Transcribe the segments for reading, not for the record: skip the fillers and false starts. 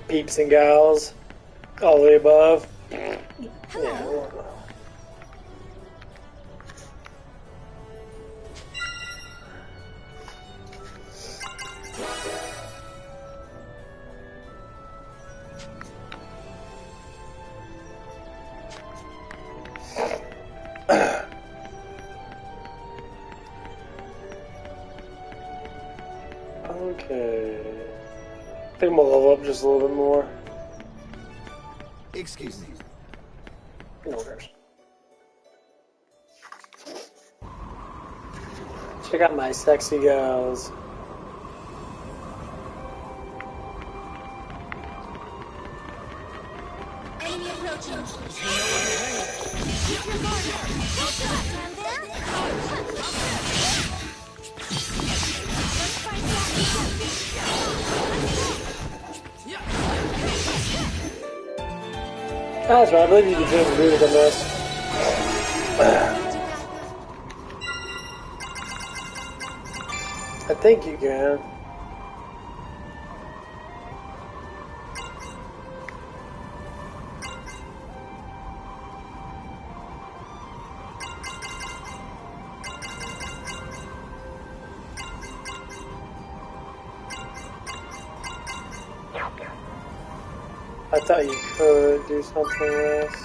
Peeps and gals, all the above. Yeah. Okay. I think I'm gonna level up just a little bit more. Excuse me. No worries. Check out my sexy girls. Enemy approaching. Keep your guard up. Stand there. Let's fight That's right, I believe you can change the music on this. I think you can. I thought you could do something else.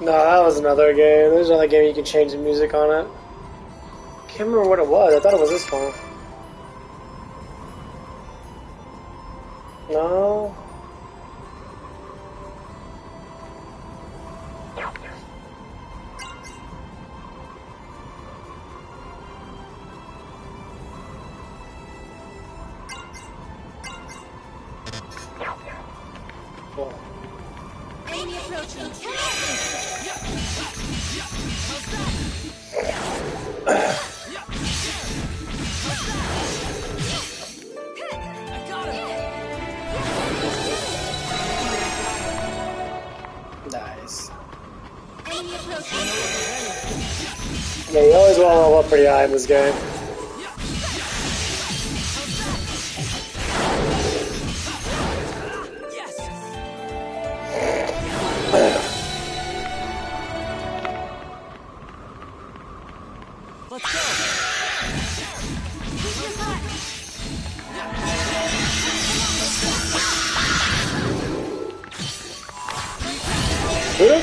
No, that was another game. There's another game you can change the music on it. Can't remember what it was. I thought it was this one. No. enemy approaching. Nice. Enemy approaching. Yeah, you always want to level up pretty high in this game. Let's go. Who?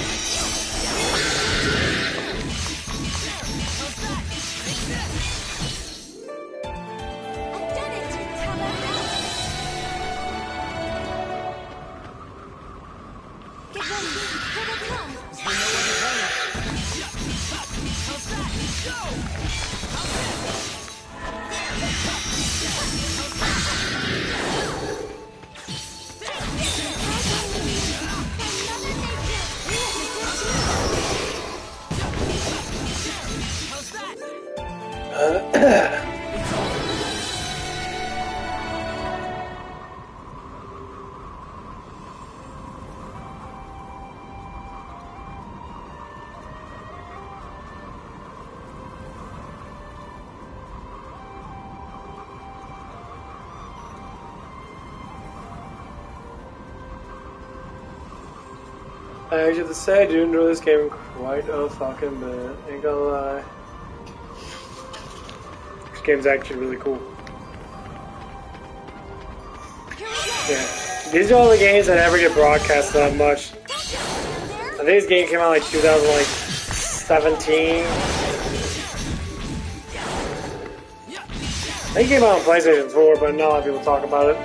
I actually have to say, I do enjoy this game quite a fucking bit. Ain't gonna lie. This game's actually really cool. Yeah. These are all the games that never get broadcast that much. I think this game came out like 2017. I think it came out on PlayStation 4, but not a lot of people talk about it.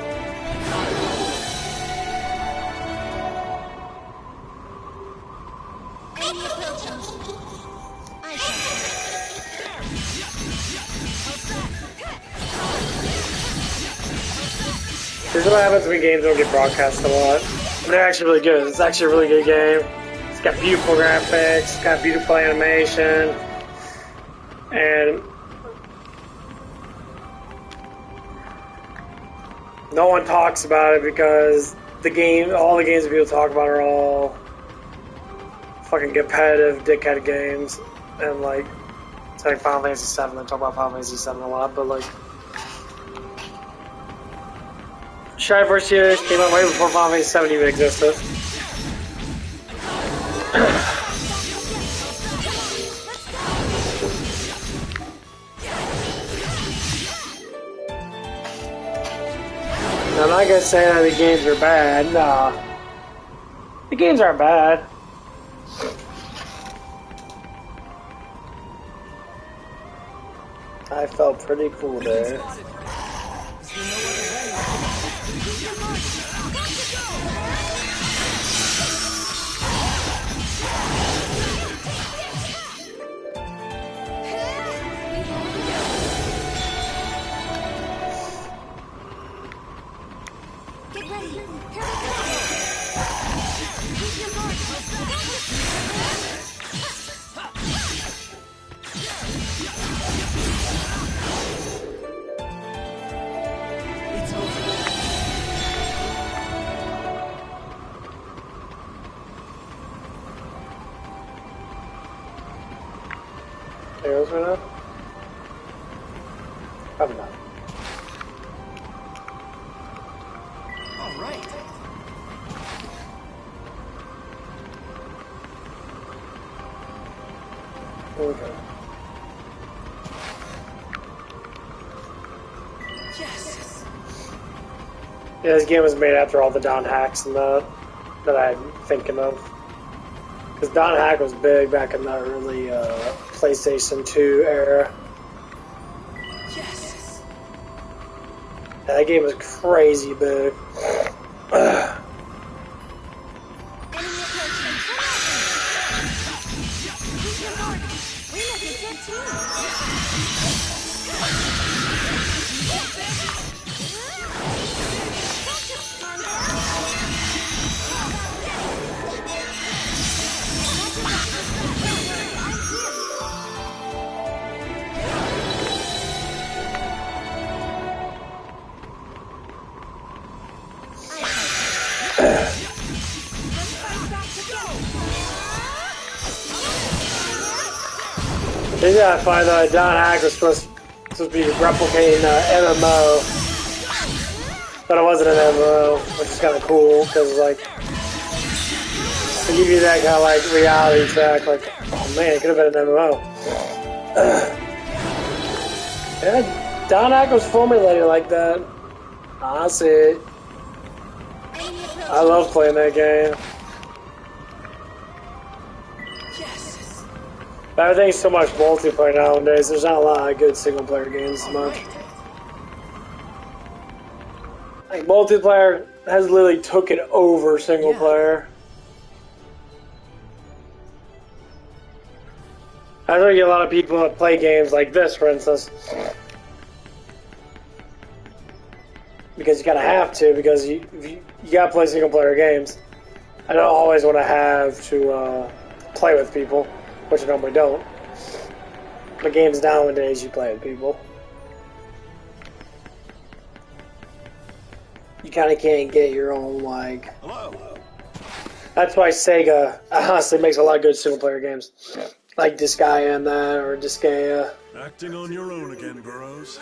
This is what happens when games don't get broadcast a lot. They're actually really good. It's actually a really good game. It's got beautiful graphics, it's got beautiful animation, and no one talks about it because all the games that people talk about are all fucking competitive, dickhead games, and like It's like Final Fantasy 7. I talk about Final Fantasy 7 a lot, but like Triforce Heroes came out way before Final Fantasy 7 even existed. I'm not gonna say that the games are bad. Nah, the games aren't bad. I felt pretty cool there. Get ready. Here we go. Keep your guard. It's over. Arrows right now? Probably not. All right. Okay. Yes. Yeah, this game was made after all the Don hacks and that I'm thinking of. Because Don hack was big back in the early PlayStation 2 era. Yes. Yeah, that game was crazy big. Enemy approaching. Keep your guard. We make a good team. Yeah, I find Don hack was supposed to be replicating MMO, but it wasn't an MMO, which is kind of cool because like to give you that kind of like reality check, like oh man, it could have been an MMO. Yeah, Don hack was formulated like that. I see it. I love playing that game. Yes. But everything's so much multiplayer nowadays. There's not a lot of good single player games much. Like multiplayer has literally taken over single player. I know you get a lot of people that play games like this, for instance, because you kind of have to, because you gotta play single player games. I don't always want to have to play with people, which I normally don't. But games nowadays, you play with people. You kind of can't get your own, like... Hello. That's why Sega, honestly, makes a lot of good single-player games. Like Disgaea and that, or Disgaea. Acting on your own again, Burrows.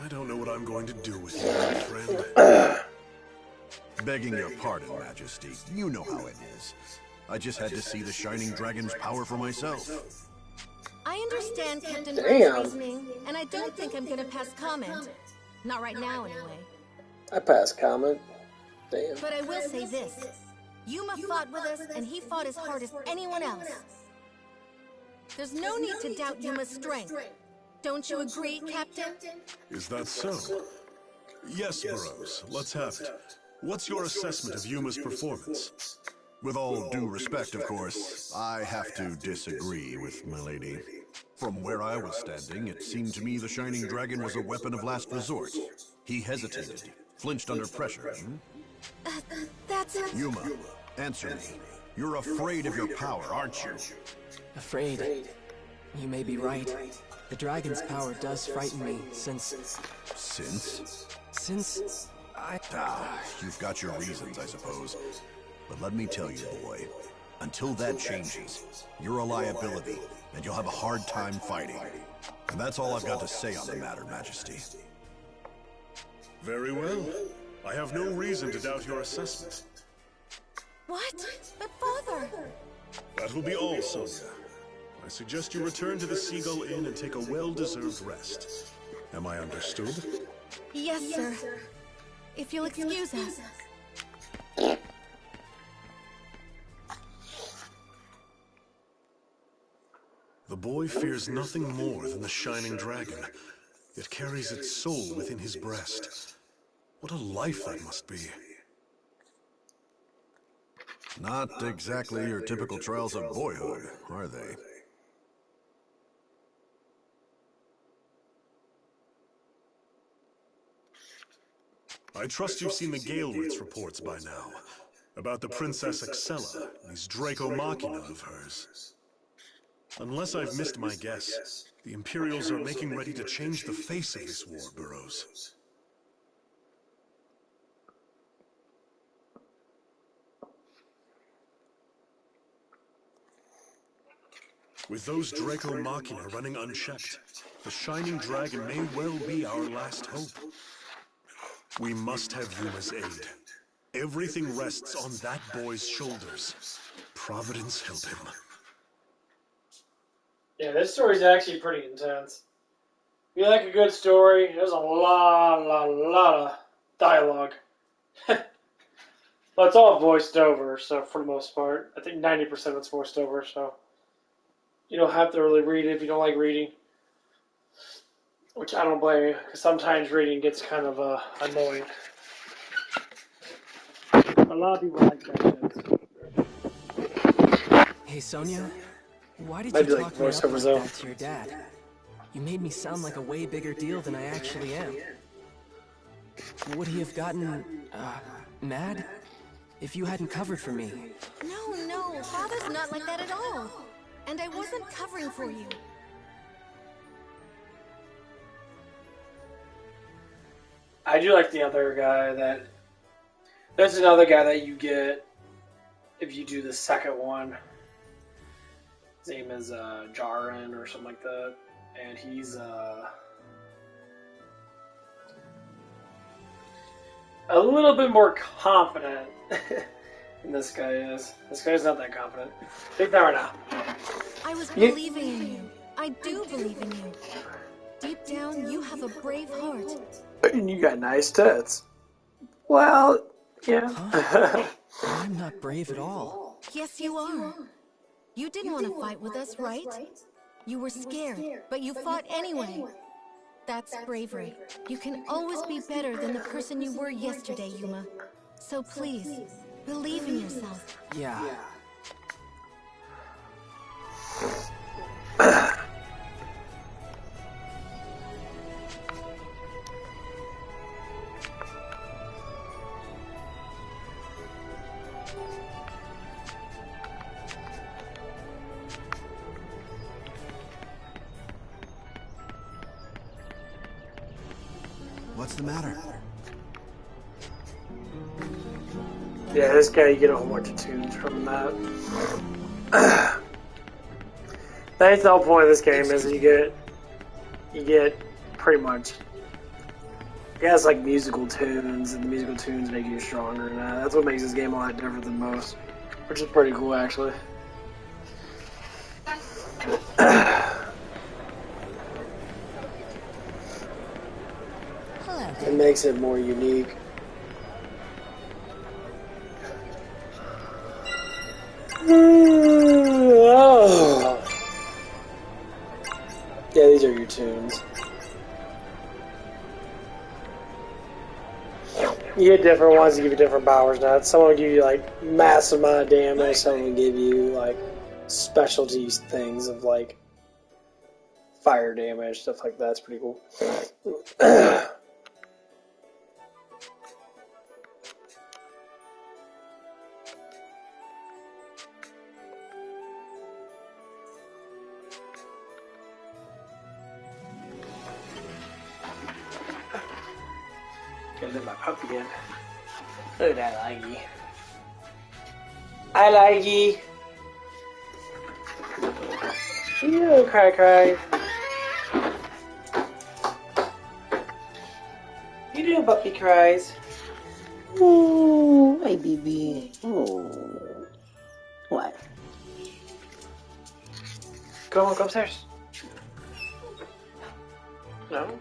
I don't know what I'm going to do with you, my friend. Begging your pardon, Majesty. You know how it is. I just had to see the Shining Dragon's power for myself. I understand Captain Damn. Brown's reasoning, and I don't think I'm gonna pass comment. Not right now, anyway. I pass comment. Damn. But I will say this. Yuma fought with us, and he fought as hard as anyone else. There's no need to doubt Yuma's strength. Don't you agree, Captain? Is that so? Yes, Burrows. Let's have it. What's your assessment of Yuma's performance? With all due respect, of course, I have to disagree with my lady. From where I was standing, it seemed to me the Shining Dragon was a weapon of last resort. He hesitated, flinched under pressure. That's... Yuma, answer me. You're afraid of your power, aren't you? Afraid. You may be right. The dragon's power does frighten me, since I... You've got your reasons, I suppose. But let me tell you, boy, Until that changes, you're a liability, and you'll have a hard time fighting. And that's all I've got to say on the matter, Majesty. Very well. I have no reason to doubt your assessment. What? But father! That will be all, Sonia. I suggest you return to the Seagull Inn and take a well-deserved rest. Am I understood? Yes, sir. If you'll excuse us. The boy fears nothing more than the Shining Dragon. It carries its soul within his breast. What a life that must be. Not exactly your typical trials of boyhood, are they? I trust you've seen the Galeritz reports by now. About the Princess Excella, these Draco Machina of hers. Unless I've missed my guess, the Imperials are making ready to change the face of this war, Burroughs. With those Draco Machina running unchecked, the Shining Dragon may well be our last hope. We must have Yuma's aid. Everything rests on that boy's shoulders. Providence help him. Yeah, this story's actually pretty intense. If you like a good story, there's a lot of dialogue. But it's all voiced over, so for the most part. I think 90% of it's voiced over, so you don't have to really read it if you don't like reading. Which I don't blame you, because sometimes reading gets kind of annoying. A lot of people like that shit. Hey, Sonia, why did Maybe you like talk me up voiceovers, like though. that to your dad? You made me sound like a way bigger deal than I actually am. Would he have gotten, mad? If you hadn't covered for me? No, father's not like that at all. And I wasn't covering for you. I do like the other guy that... There's another guy that you get if you do the second one. His name is Jaren or something like that. And he's a little bit more confident than this guy is. This guy's not that confident. Take that right now. I was believing in you. I do believe in you. Deep down, you have a brave heart. And you got nice tits. Well, yeah. Huh? I'm not brave at all. Yes, you are. You didn't want to fight with us, right? You were scared, but you fought anyway. That's bravery. You can always be better than the person you were yesterday, Yuma. So please, believe in yourself. Yeah. What's the matter? Yeah, this guy, you get a whole bunch of tunes from that. That's the whole point of this game, is you get pretty much, it has like musical tunes, and the musical tunes make you stronger, and that's what makes this game a lot different than most, which is pretty cool, actually. It makes it more unique. Oh. Yeah, these are your tunes. You get different ones that give you different powers now. Some will give you like massive amount of damage, some will give you like specialty things of like fire damage, stuff like that. It's pretty cool. Gotta let my puppy in. Look at that, Iggy. Hi, Iggy. You cry. You do, puppy cries. Oh, my baby. Oh. What? Go upstairs. No?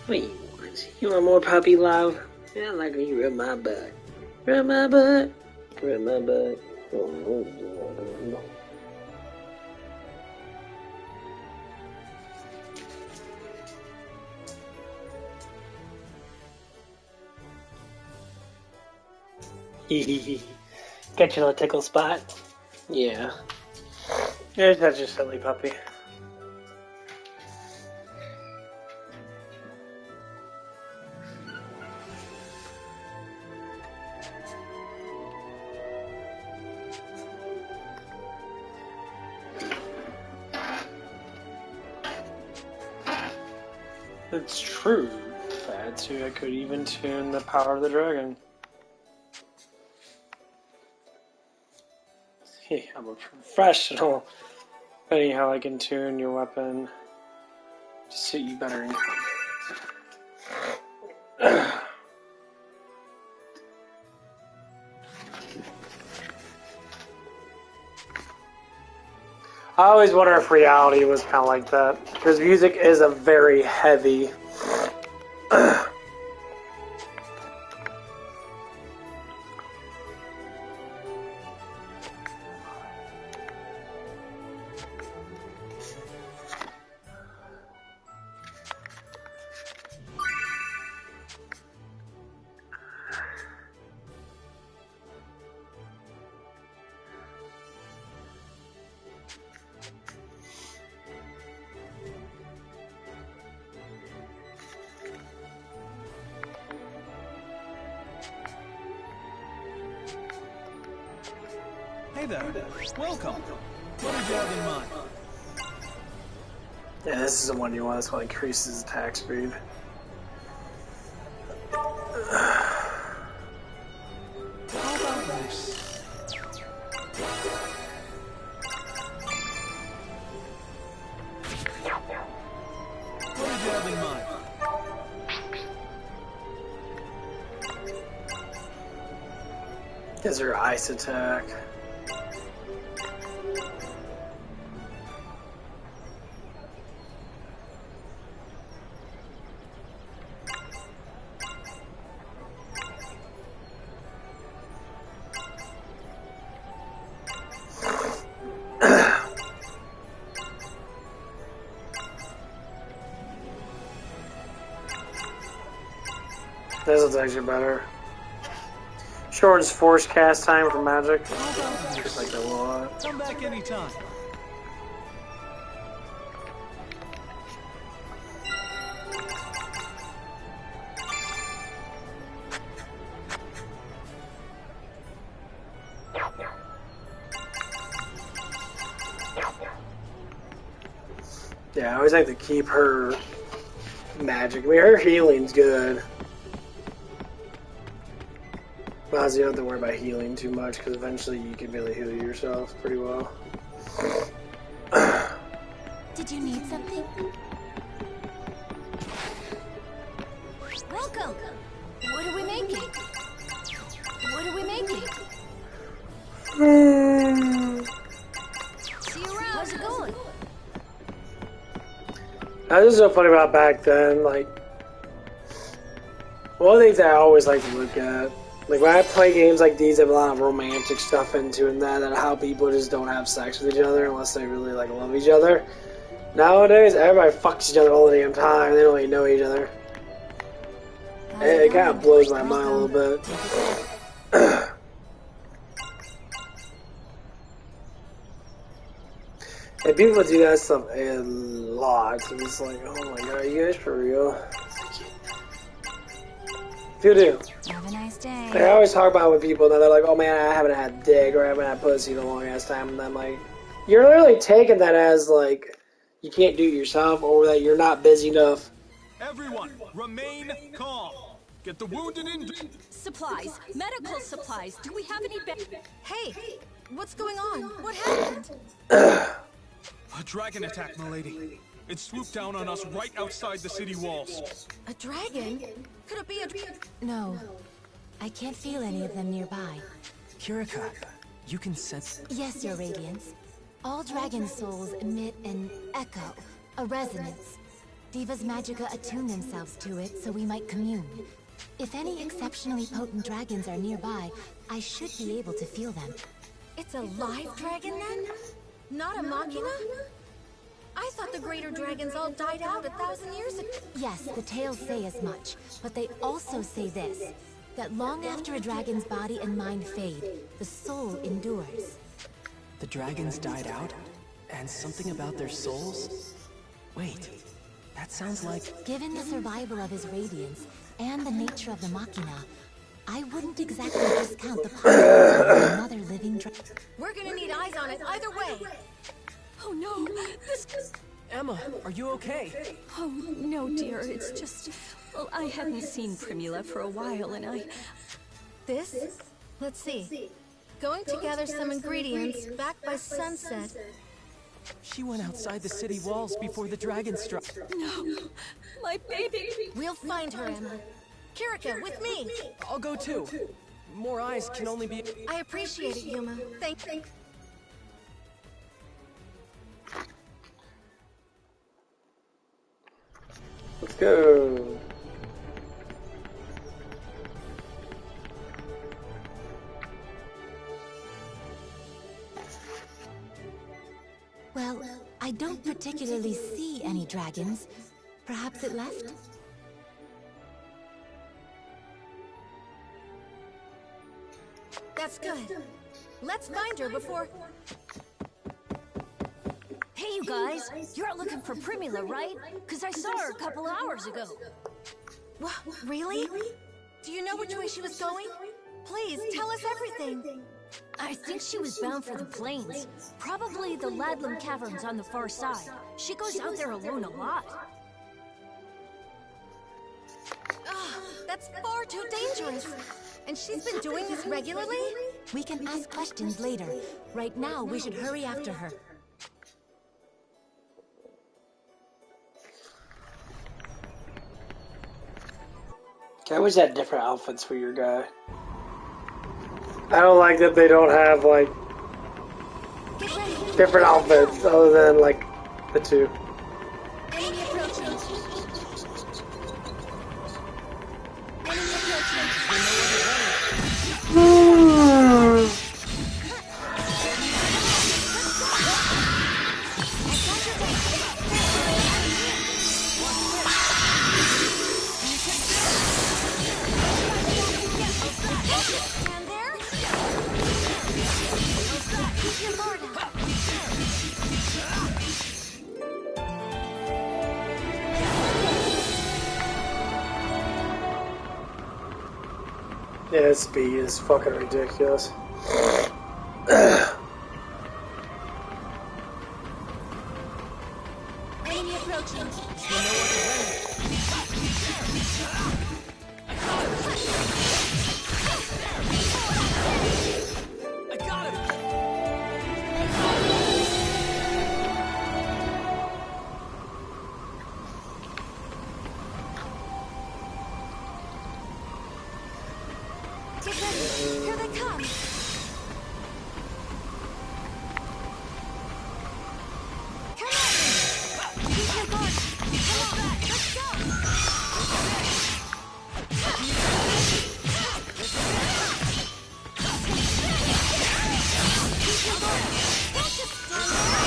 What you want? You want more puppy love? Yeah, I like when you rub my butt. Rub my butt. Rub my butt. Oh. Get your little tickle spot. Yeah. You're such a silly puppy. It's true. If I had to, I could even tune the power of the dragon. Hey, I'm a professional. Anyhow, I can tune your weapon to suit you better. I always wonder if reality was kind of like that, because music is a very heavy. Hey there. Welcome. What did you have in mind? Yeah, this is the one you want. This one increases attack speed. How about this? What did you have in mind? Is her ice attack? This is actually better. Shortens force cast time for magic. Just like that a lot. Come back anytime. Yeah, I always like to keep her magic. I mean, her healing's good. Well, you don't have to worry about healing too much, because eventually you can really heal yourself pretty well. Did you need something? Welcome! What are we making? What are we making? See you around. How's it going? This is so funny about back then, like, one of the things that I always like to look at, like when I play games like these, I have a lot of romantic stuff into and that how people just don't have sex with each other unless they really like love each other. Nowadays, everybody fucks each other all the damn time. They don't even know each other. It kind of blows my mind a little bit. And people do that stuff a lot. And it's like, oh my god, are you guys for real? People do. Have a nice day. Like, I always talk about it with people that they're like, oh man, I haven't had dick or I haven't had pussy in a long ass time. And I'm like, you're literally taking that as like, you can't do it yourself or that you're not busy enough. Everyone, remain calm. Get the wounded in. Supplies. Medical supplies. Do we have any Hey! What's going on? What happened? A dragon attack, milady. It swooped down on us right outside the city walls. A dragon? Could it be a... No. I can't feel any of them nearby. Kirika, you can sense... Yes, Your Radiance. All dragon souls emit an echo, a resonance. Diva's Magica attune themselves to it so we might commune. If any exceptionally potent dragons are nearby, I should be able to feel them. It's a live dragon then? Not a machina? I thought the greater dragons all died out 1,000 years ago. Yes, the tales say as much, but they also say this, that long after a dragon's body and mind fade, the soul endures. The dragons died out? And something about their souls? Wait, that sounds like... Given the survival of his radiance, and the nature of the machina, I wouldn't exactly discount the possibility of another living dragon. We're gonna need eyes on it either way. Oh no, this... Emma, are you okay? Oh no, dear, it's just... Well, I hadn't seen Primula for a while, and I... This? Let's see. Going to gather some ingredients back by sunset. She went outside the city walls before the dragon struck. No, my baby. We'll find her, Emma. Kirika, with me! I'll go too. More eyes can only be... I appreciate it, Yuma. Thank you. Let's go. Well, I don't particularly see any dragons. Perhaps it left? That's good. Let's find her before... Hey, you guys! You're out looking for Primula, right? Because I saw her a couple hours ago. What? Really? Do you know which way she was going? Please, tell us everything. I think she was bound for the plains. Probably the Ladlam Caverns on the far side. She goes out there alone a lot. That's far too dangerous. And she's been doing this regularly? We can ask questions later. Right now, we should hurry after her. I always had different outfits for your guy. I don't like that they don't have, like, different outfits other than, like, the two. Enemy approaching. Enemy And there? Keep your guard up. Yeah, his speed is fucking ridiculous. Enemy approaching. I got him! Get ready. Here they come. Come on. Keep your guard. Come on. Let's go. Keep your guard. Don't just stand there.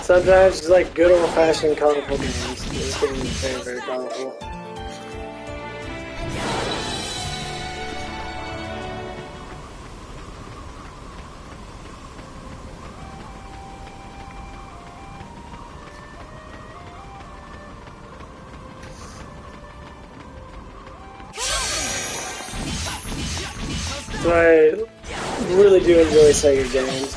I'll Sometimes it's like good old-fashioned colorful games. This game is very, very colorful. So I really do enjoy Sega games.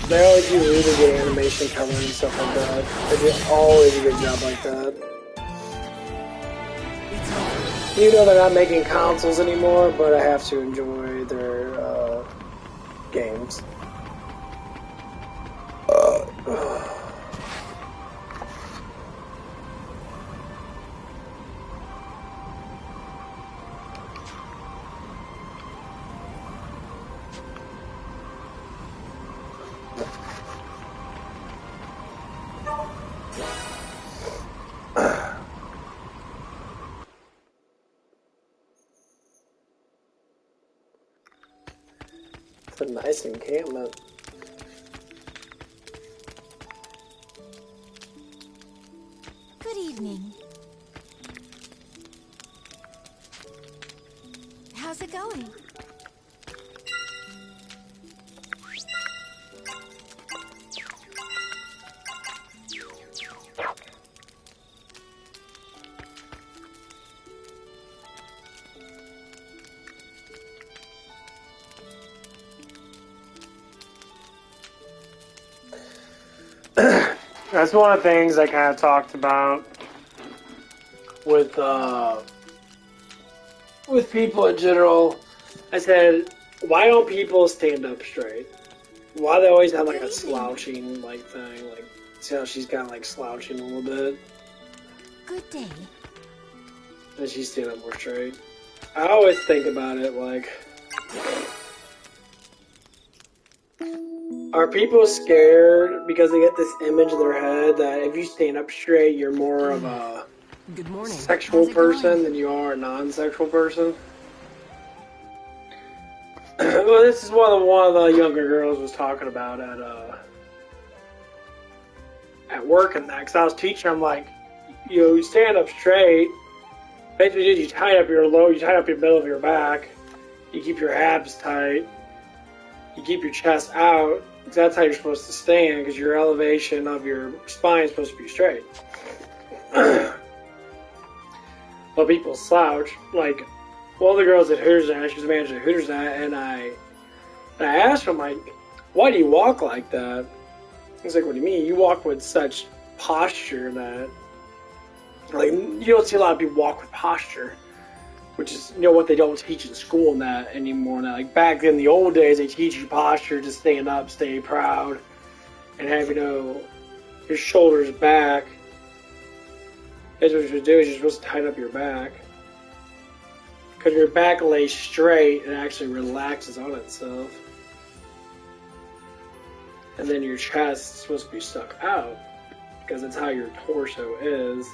They always do really good animation color and stuff like that. They do always a good job like that. You know they're not making consoles anymore, but I have to enjoy their games. It's a nice encampment. Good evening. How's it going? That's one of the things I kind of talked about with people in general. I said, why don't people stand up straight? Why they always have like a slouching like thing? Like, see how she's kind of like slouching a little bit, Good day. and she's standing up more straight. I always think about it like, are people scared because they get this image in their head that if you stand up straight, you're more of a Good morning. sexual person than you are a non-sexual person? Well, this is one of the younger girls was talking about at work and that, because I was teaching them like, you stand up straight. Basically, you tie up your middle of your back. You keep your abs tight. You keep your chest out. Because that's how you're supposed to stand. Because your elevation of your spine is supposed to be straight. But people slouch. Like, one of the girls at Hooters Night, she was a manager at Hooters Night, and I asked her, I'm like, why do you walk like that? He's like, what do you mean? You walk with such posture that, like, you don't see a lot of people walk with posture, which is, you know, what they don't teach in school and that anymore. Now, like, back in the old days, they teach you posture, to stand up, stay proud, and have, you know, your shoulders back. That's what you do, is you're supposed to tighten up your back. Because your back lays straight and actually relaxes on itself. And then your chest is supposed to be stuck out, because that's how your torso is.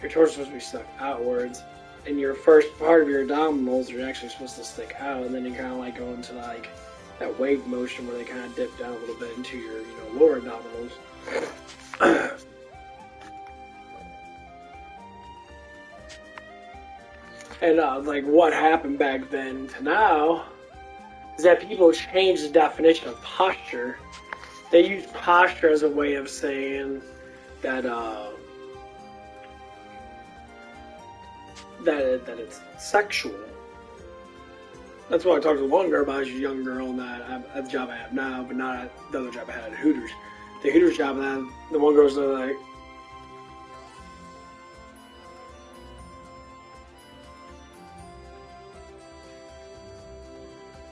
Your torso is supposed to be stuck outwards. And your first part of your abdominals are actually supposed to stick out, and then you kind of like go into like that wave motion where they kind of dip down a little bit into your, you know, lower abdominals. And like what happened back then to now is that people changed the definition of posture. They use posture as a way of saying that that it's sexual. That's what I talked to one girl about. She's a young girl, and at the job I have now, but not at the other job I had at Hooters. The Hooters job, and then the one girl's like,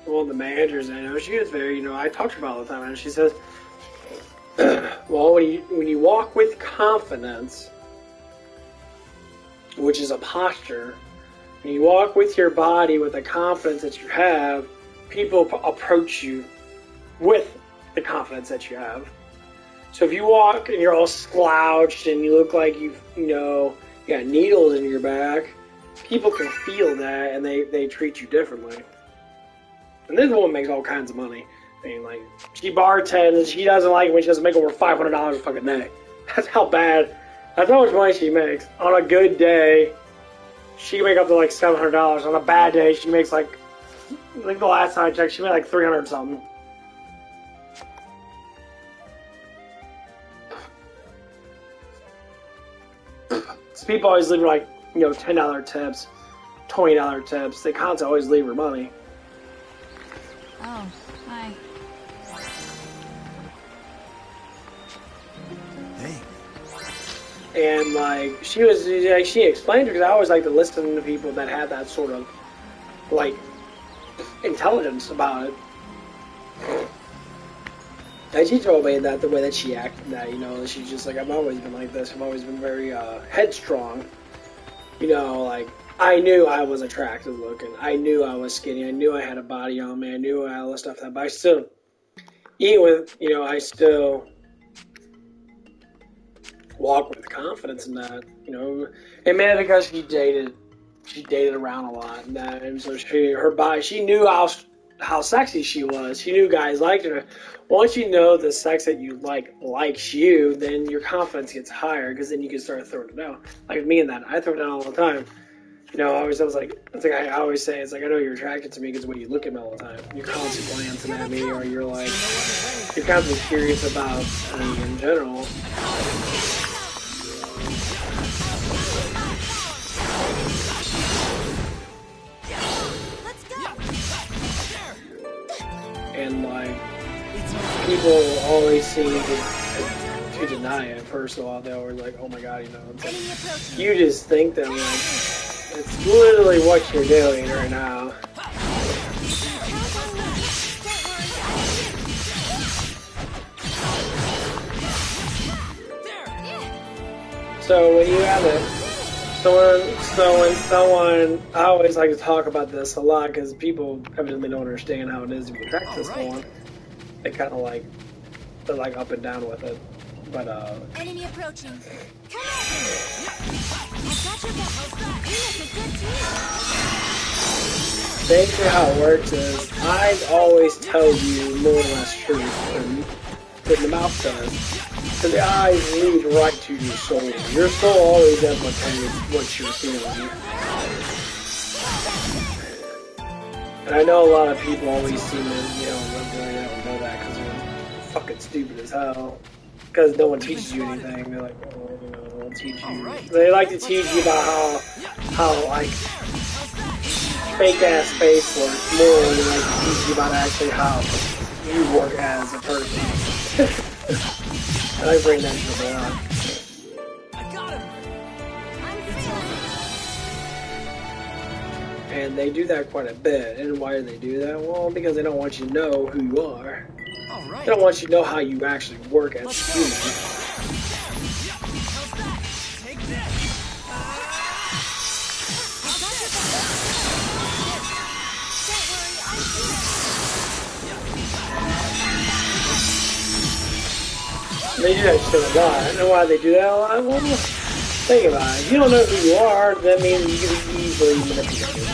one of the managers, I know, she was very, you know, I talk to her about all the time, and she says, well, when you walk with confidence, which is a posture, when you walk with your body with the confidence that you have, people approach you with the confidence that you have. So if you walk and you're all slouched and you look like you got needles in your back, people can feel that and they treat you differently. And this woman makes all kinds of money. I mean, like, she bartends and she doesn't like it when she doesn't make over $500 a fucking day. That's how much money she makes. On a good day, she can make up to like $700. On a bad day, she makes like, I think the last time I checked, she made like 300 something. So people always leave her like, you know, $10 tips, $20 tips. They constantly always leave her money. Oh, hi. Hey. And like she was, like, she explained it because I always like to listen to people that have that sort of like intelligence about it. And she told me that the way that she acted, that, you know, she's just like, I've always been like this. I've always been very headstrong. You know, like, I knew I was attractive looking. I knew I was skinny. I knew I had a body on me. I knew I had all this stuff. But I still, even with, you know, I still walk with confidence in that. You know, and maybe because she dated around a lot and that, and so her body, she knew how sexy she was. She knew guys liked her. Once you know the sex that you like likes you, then your confidence gets higher because then you can start throwing it out. Like me and that, I throw it out all the time. You know, I was like, it's like I always say, it's like, I know you're attracted to me because when you look at me all the time, you're constantly glancing at me, or you're like, you're constantly curious about me in general. And like, people always seem to deny it. First of all, they always like, oh my god, you know, it's like, you just think that like, it's literally what you're doing right now. So when you have it, so when someone, I always like to talk about this a lot because people evidently don't understand how it is to be attracted to someone. They kind of like, they're like up and down with it. But enemy approaching. Come at me. I've got your back. You make a good team. basically how it works is I always tell you more or less truth than the mouth does. So the eyes lead right to your soul. Your soul always implicates what you're feeling. And I know a lot of people always seem to, you know, they don't know that because they're fucking stupid as hell. Because no one teaches you anything. They're like, oh, you know, they'll teach you. They like to teach you about how like, fake-ass space works more than they like to teach you about actually how you work as a person. I bring that shit up. I got him. And they do that quite a bit. And why do they do that? Well, because they don't want you to know who you are. They don't want you to know how you actually work as a human. Take this. They do that shit a lot. And why they do that a lot? Well, think about it. If you don't know who you are, that means you can be easily manipulated.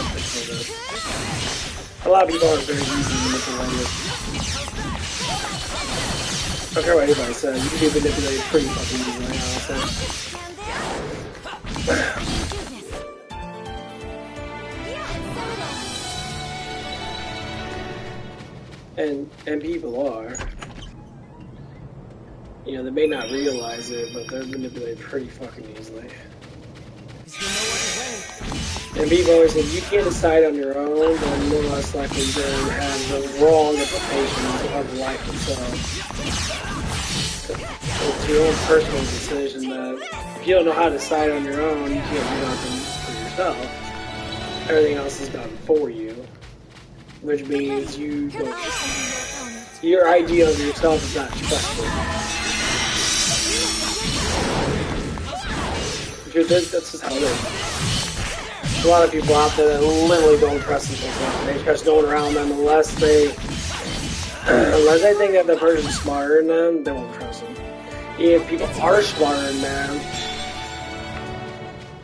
A lot of people are very easily manipulated. I don't care what anybody says. You can be manipulated pretty fucking easily, honestly. And people are. You know, they may not realize it, but they're manipulated pretty fucking easily. And people always say, you can't decide on your own, then more or less likely you're going to have the wrong implications of life itself. It's your own personal decision that if you don't know how to decide on your own, you can't do nothing for yourself. Everything else is done for you. Which means your idea of yourself is not trustworthy. That's just how it is. A lot of people out there that literally don't trust themselves. They trust no one around them unless they think that the person's smarter than them, they won't trust them. If people are smarter than them,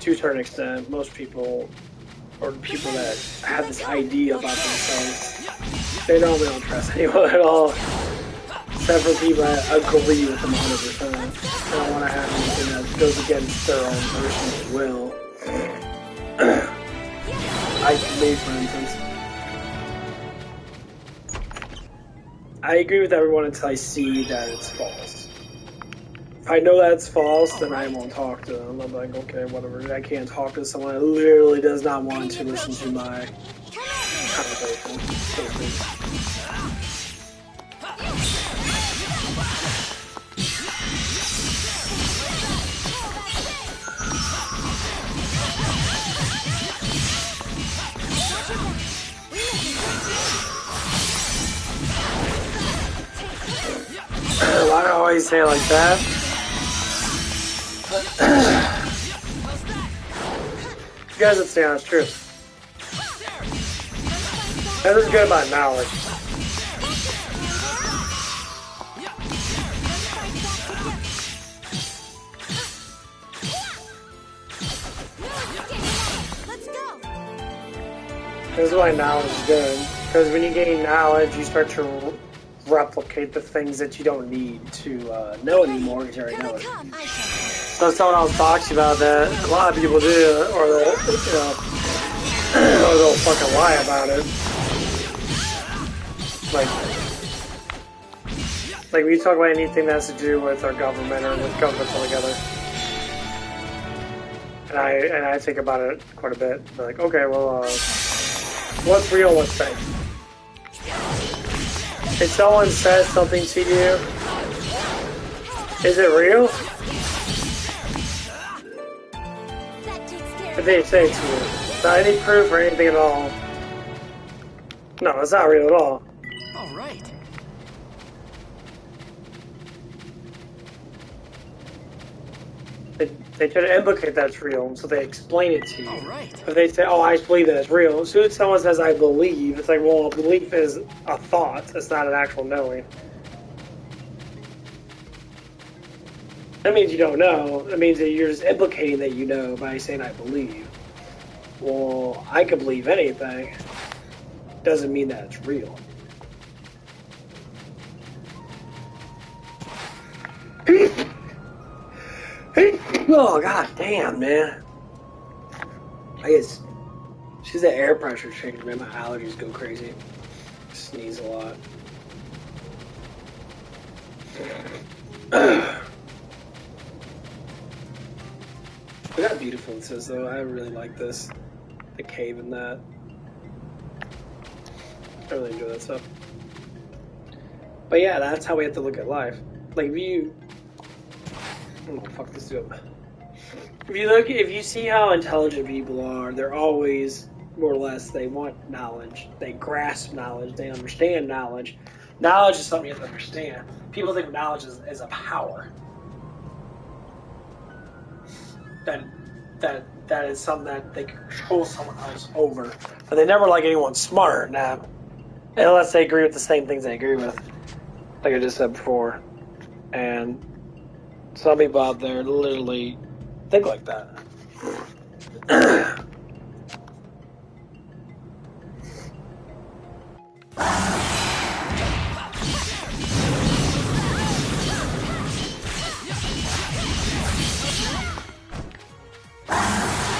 to a certain extent, most people, or people that have this idea about themselves, they normally don't trust anyone at all. Except for people that agree with them 100%. They don't want to have anything that goes against their own personal will. Me, for instance. I agree with everyone until I see that it's false. If I know that it's false, then I won't talk to them. I'm like, okay, whatever. I can't talk to someone that literally does not want to listen to my conversation. So to speak. why you say it like that. You guys would say honest truth. That is good about knowledge. This is why knowledge is good. Because when you gain knowledge, you start to replicate the things that you don't need to know anymore because you already know it. So if someone else talks to you about that, a lot of people do, or they'll, you know, or they'll fucking lie about it. Like when you talk about anything that has to do with our government or with governments altogether. And I think about it quite a bit. I'm like, okay, well, what's real, what's fake? If someone says something to you, is it real? If they say it to you, not any proof or anything at all. No, it's not real at all. All right. They try to implicate that it's real, so they explain it to you. All right. If they say, oh, I believe that it's real, as soon as someone says, I believe, it's like, well, a belief is a thought. It's not an actual knowing. That means you don't know. That means that you're just implicating that you know by saying, I believe. Well, I could believe anything. Doesn't mean that it's real. Oh, god damn, man. I guess she's the air pressure change, man. My allergies go crazy. I sneeze a lot. Look how beautiful this is, though. I really like this. The cave and that. I really enjoy that stuff. But yeah, that's how we have to look at life. Like, if you... Oh, fuck this dude. If you see how intelligent people are, they're always, more or less, they want knowledge. They grasp knowledge. They understand knowledge. Knowledge is something you have to understand. People think of knowledge as a power. That is something that they can control someone else over. But they never like anyone smart now. Unless they agree with the same things they agree with. Like I just said before. And some people out there literally think like that.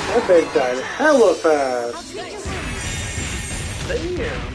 That thing died hella fast. Damn.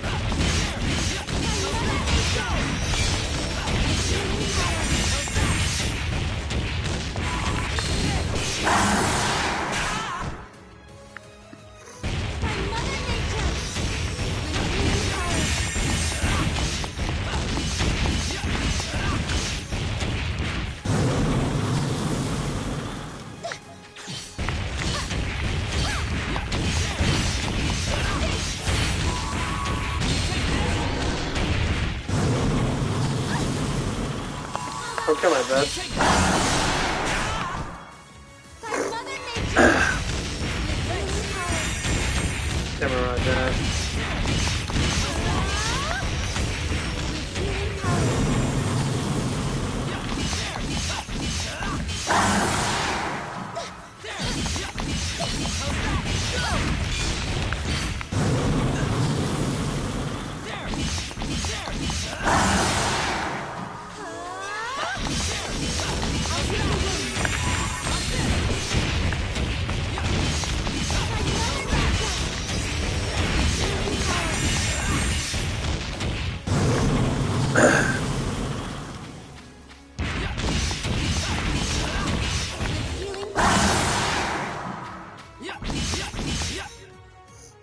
Okay, my bad. Never mind that.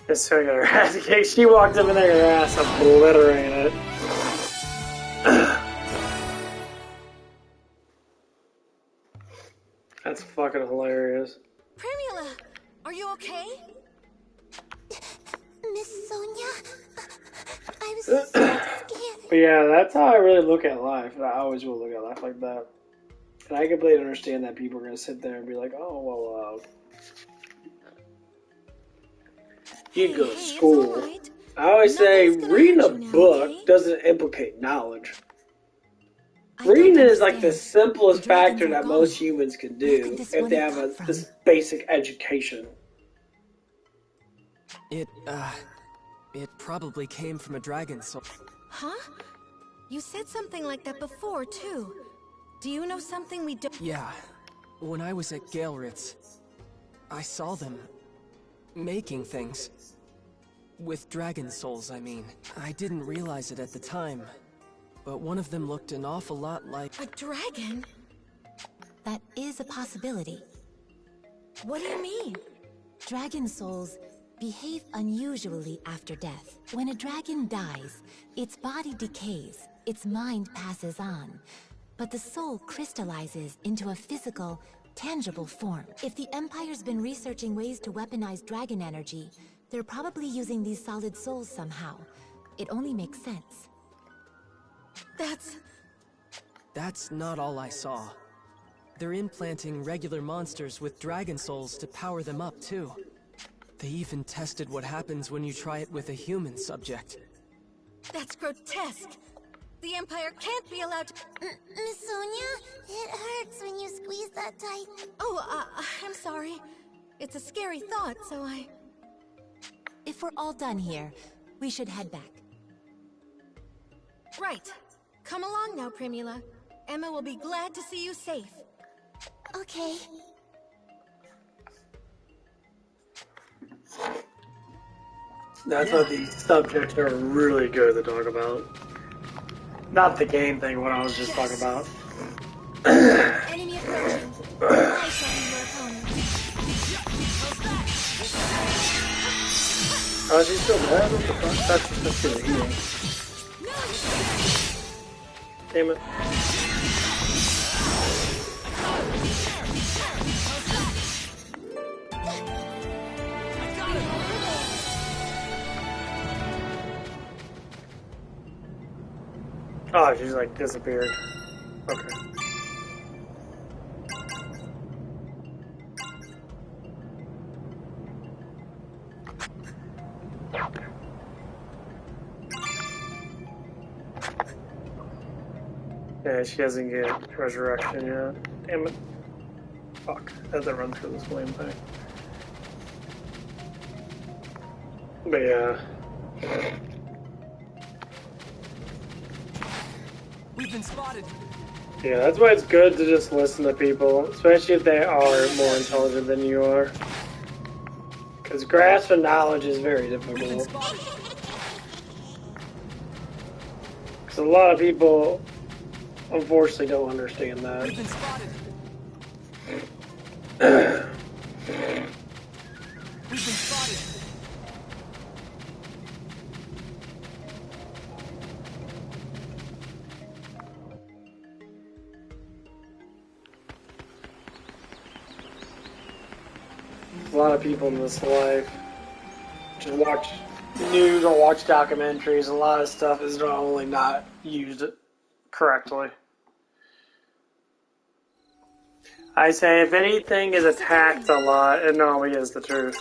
Just so I got her ass kicked. She walked up in there and her ass obliterated. That's fucking hilarious. Primula, are you okay? Miss Sonia? I was so scared. But yeah, that's how I really look at life. I always will look at life like that. And I completely understand that people are going to sit there and be like, oh, well, you can go to school. Right. I always say reading a book doesn't implicate knowledge. Reading is like the simplest factor that most humans can do if they have this basic education. It probably came from a dragon soul. Huh? You said something like that before, too. Do you know something we don't? Yeah. When I was at Gaelritz, I saw them making things. With dragon souls, I mean. I didn't realize it at the time, but one of them looked an awful lot like... A dragon? That is a possibility. What do you mean? Dragon souls behave unusually after death. When a dragon dies, its body decays, its mind passes on, but the soul crystallizes into a physical, tangible form. If the Empire's been researching ways to weaponize dragon energy, they're probably using these solid souls somehow. It only makes sense. That's not all I saw. They're implanting regular monsters with dragon souls to power them up, too. They even tested what happens when you try it with a human subject. That's grotesque. The Empire can't be allowed to... Miss Sonia, it hurts when you squeeze that tight. Oh, I'm sorry. It's a scary thought, so I... If we're all done here, we should head back. Right. Come along now, Primula. Emma will be glad to see you safe. Okay. That's what these subjects are really good to talk about. Not the game thing, what I was just talking about. Enemy approaching. I shall be your opponent. Oh, is he still dead? What the fuck? That's just a healing. Damn it. Oh, she's like disappeared. Okay. Yeah, she hasn't get resurrection yet. Damn it. Fuck. I have to run through this flame thing. But yeah. We've been spotted. Yeah, that's why it's good to just listen to people, especially if they are more intelligent than you are. Because grasping knowledge is very difficult. Because a lot of people, unfortunately, don't understand that. We've been spotted. We've been spotted. A lot of people in this life just watch news or watch documentaries. A lot of stuff is not only not used correctly. I say if anything is attacked a lot, it normally is the truth.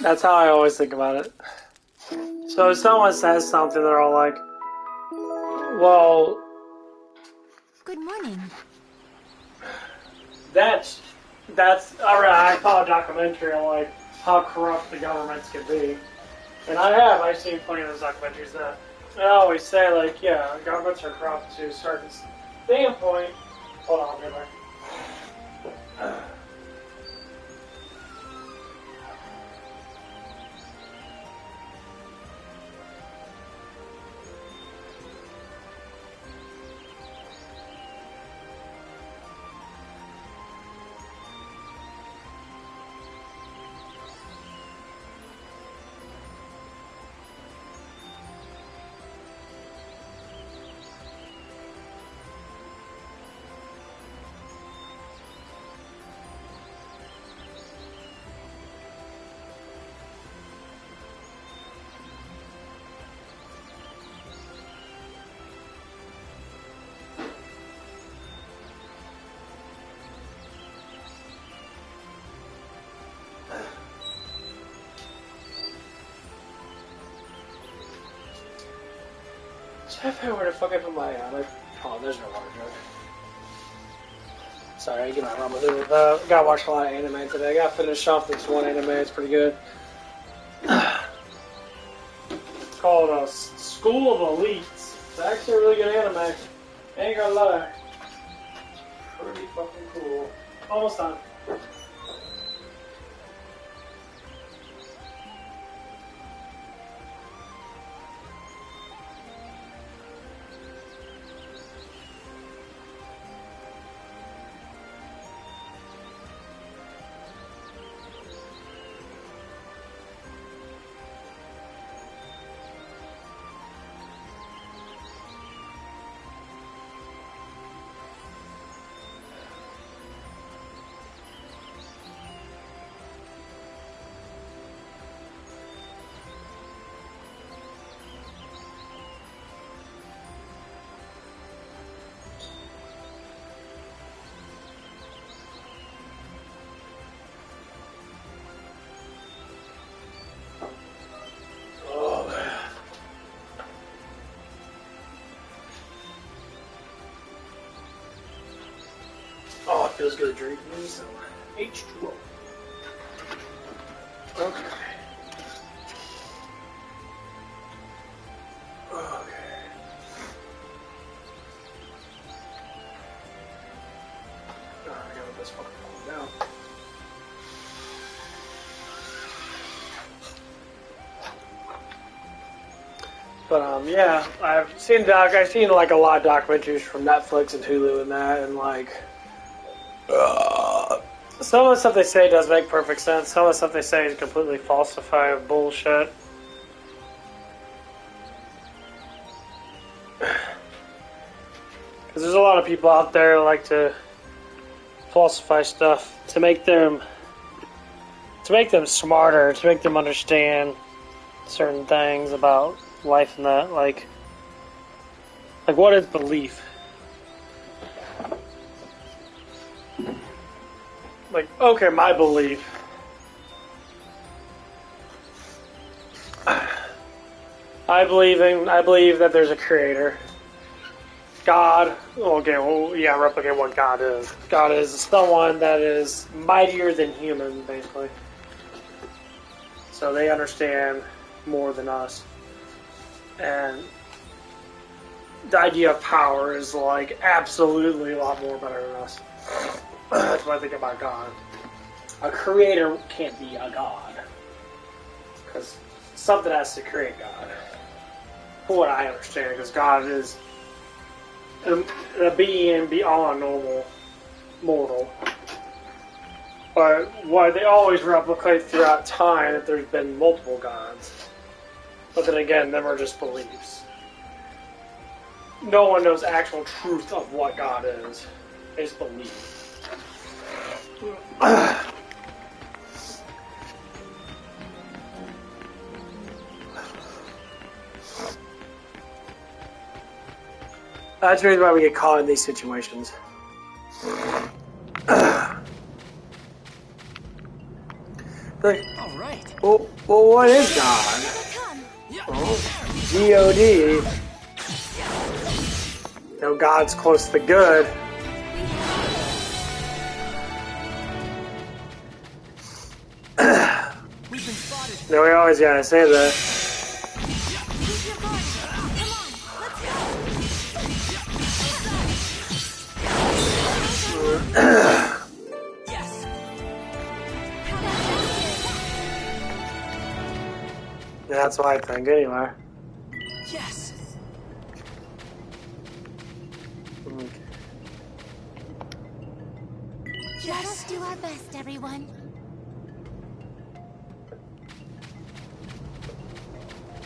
That's how I always think about it. So if someone says something, they're all like, well... Good morning. That's alright. I saw a documentary on like how corrupt the governments can be, and I've seen plenty of those documentaries that I always say like, yeah, governments are corrupt to a certain standpoint. Hold on, I'll be back. I found where the fuck I put my oh, there's no water jug. Sorry, I get my ramen noodles. Gotta watch a lot of anime today. I gotta finish off this one anime. It's pretty good. It's called School of Elites. It's actually a really good anime. Ain't gonna lie. Pretty fucking cool. Almost done. Oh, it feels good drinking some H2O. Okay. Okay. I gotta let this fucking cool down. But yeah, I've seen like a lot of documentaries from Netflix and Hulu and that, and like some of the stuff they say does make perfect sense. Some of the stuff they say is completely falsified bullshit. Because there's a lot of people out there who like to falsify stuff to make them smarter, to make them understand certain things about life and that. Like what is belief? Like, okay, my belief. I believe that there's a creator. God, okay, well, yeah, replicate what God is. God is someone that is mightier than human, basically. So they understand more than us. And the idea of power is, like, absolutely a lot more better than us. That's what I think about God. A creator can't be a God. Because something has to create God. For what I understand, because God is a being beyond normal mortal. But what they always replicate throughout time that there's been multiple gods. But then again, them are just beliefs. No one knows the actual truth of what God is. It's belief. That's the reason why we get caught in these situations. All right. Well, what is God? Oh, G-O-D. No, God's close to good. No, we always gotta say that. Yes. That's what I think, anyway. Yes. Okay. Let us do our best, everyone.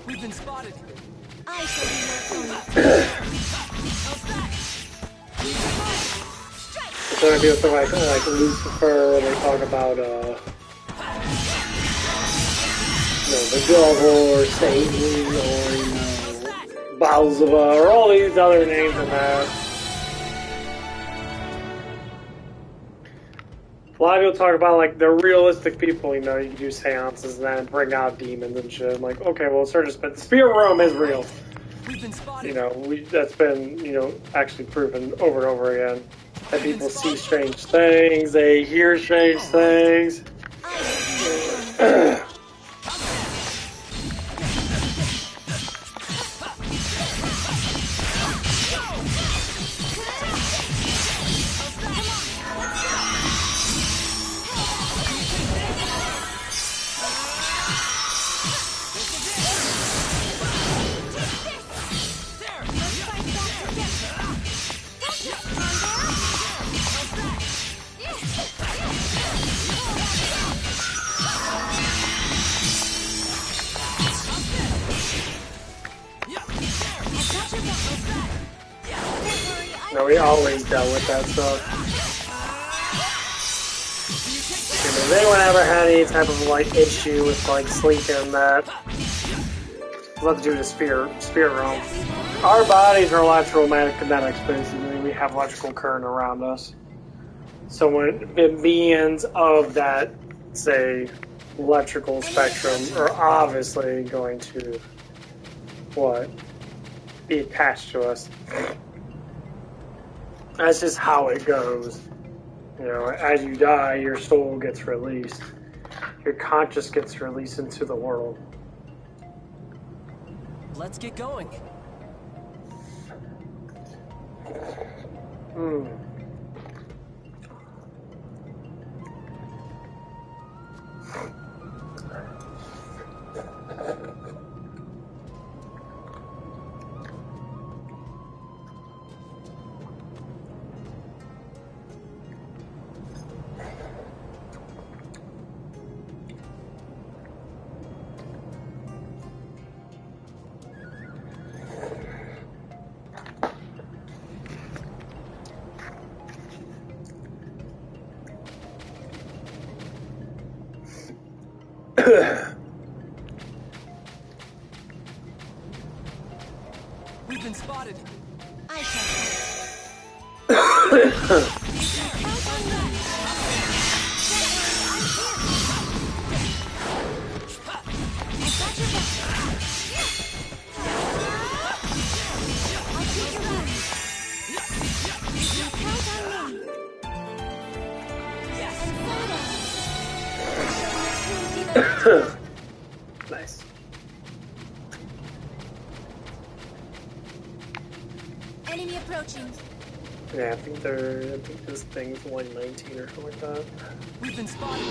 We've been spotted. I shall be your opponent. It's gonna be something like Lucifer, when they talk about, the devil, or Satan, or, Beelzebub, or all these other names in that. A lot of people talk about, like, the realistic people, you can do seances and that and bring out demons and shit. I'm like, okay, well, it's sort of, but the spirit realm is real. You know, that's been, you know, actually proven over and over again. That people see strange things, they hear strange things. No, we always dealt with that stuff. Has anyone ever had any type of like issue with like sleeping that has nothing to do with the spirit realm? Our bodies are electromagnetics, basically. We have electrical current around us. So when beings of that, say, electrical spectrum are obviously going to what? Be attached to us. That's just how it goes. You know, as you die, your soul gets released. Your conscious gets released into the world. Let's get going. We've been spotted. I Nice. Enemy approaching. Yeah, I think this thing's 119 or something like that. We've been spotted.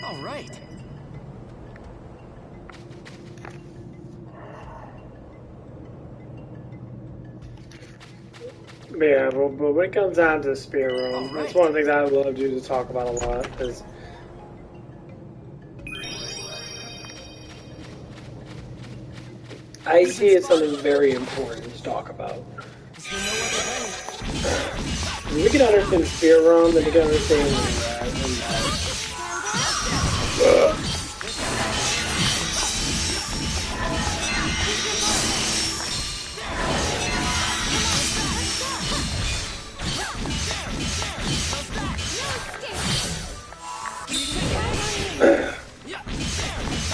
All right. Yeah, but when it comes down to the spirit realm, that's one of the things I love to talk about a lot. Is I see it's something very important to talk about. When we can understand the spirit realm, then we can understand where we're at.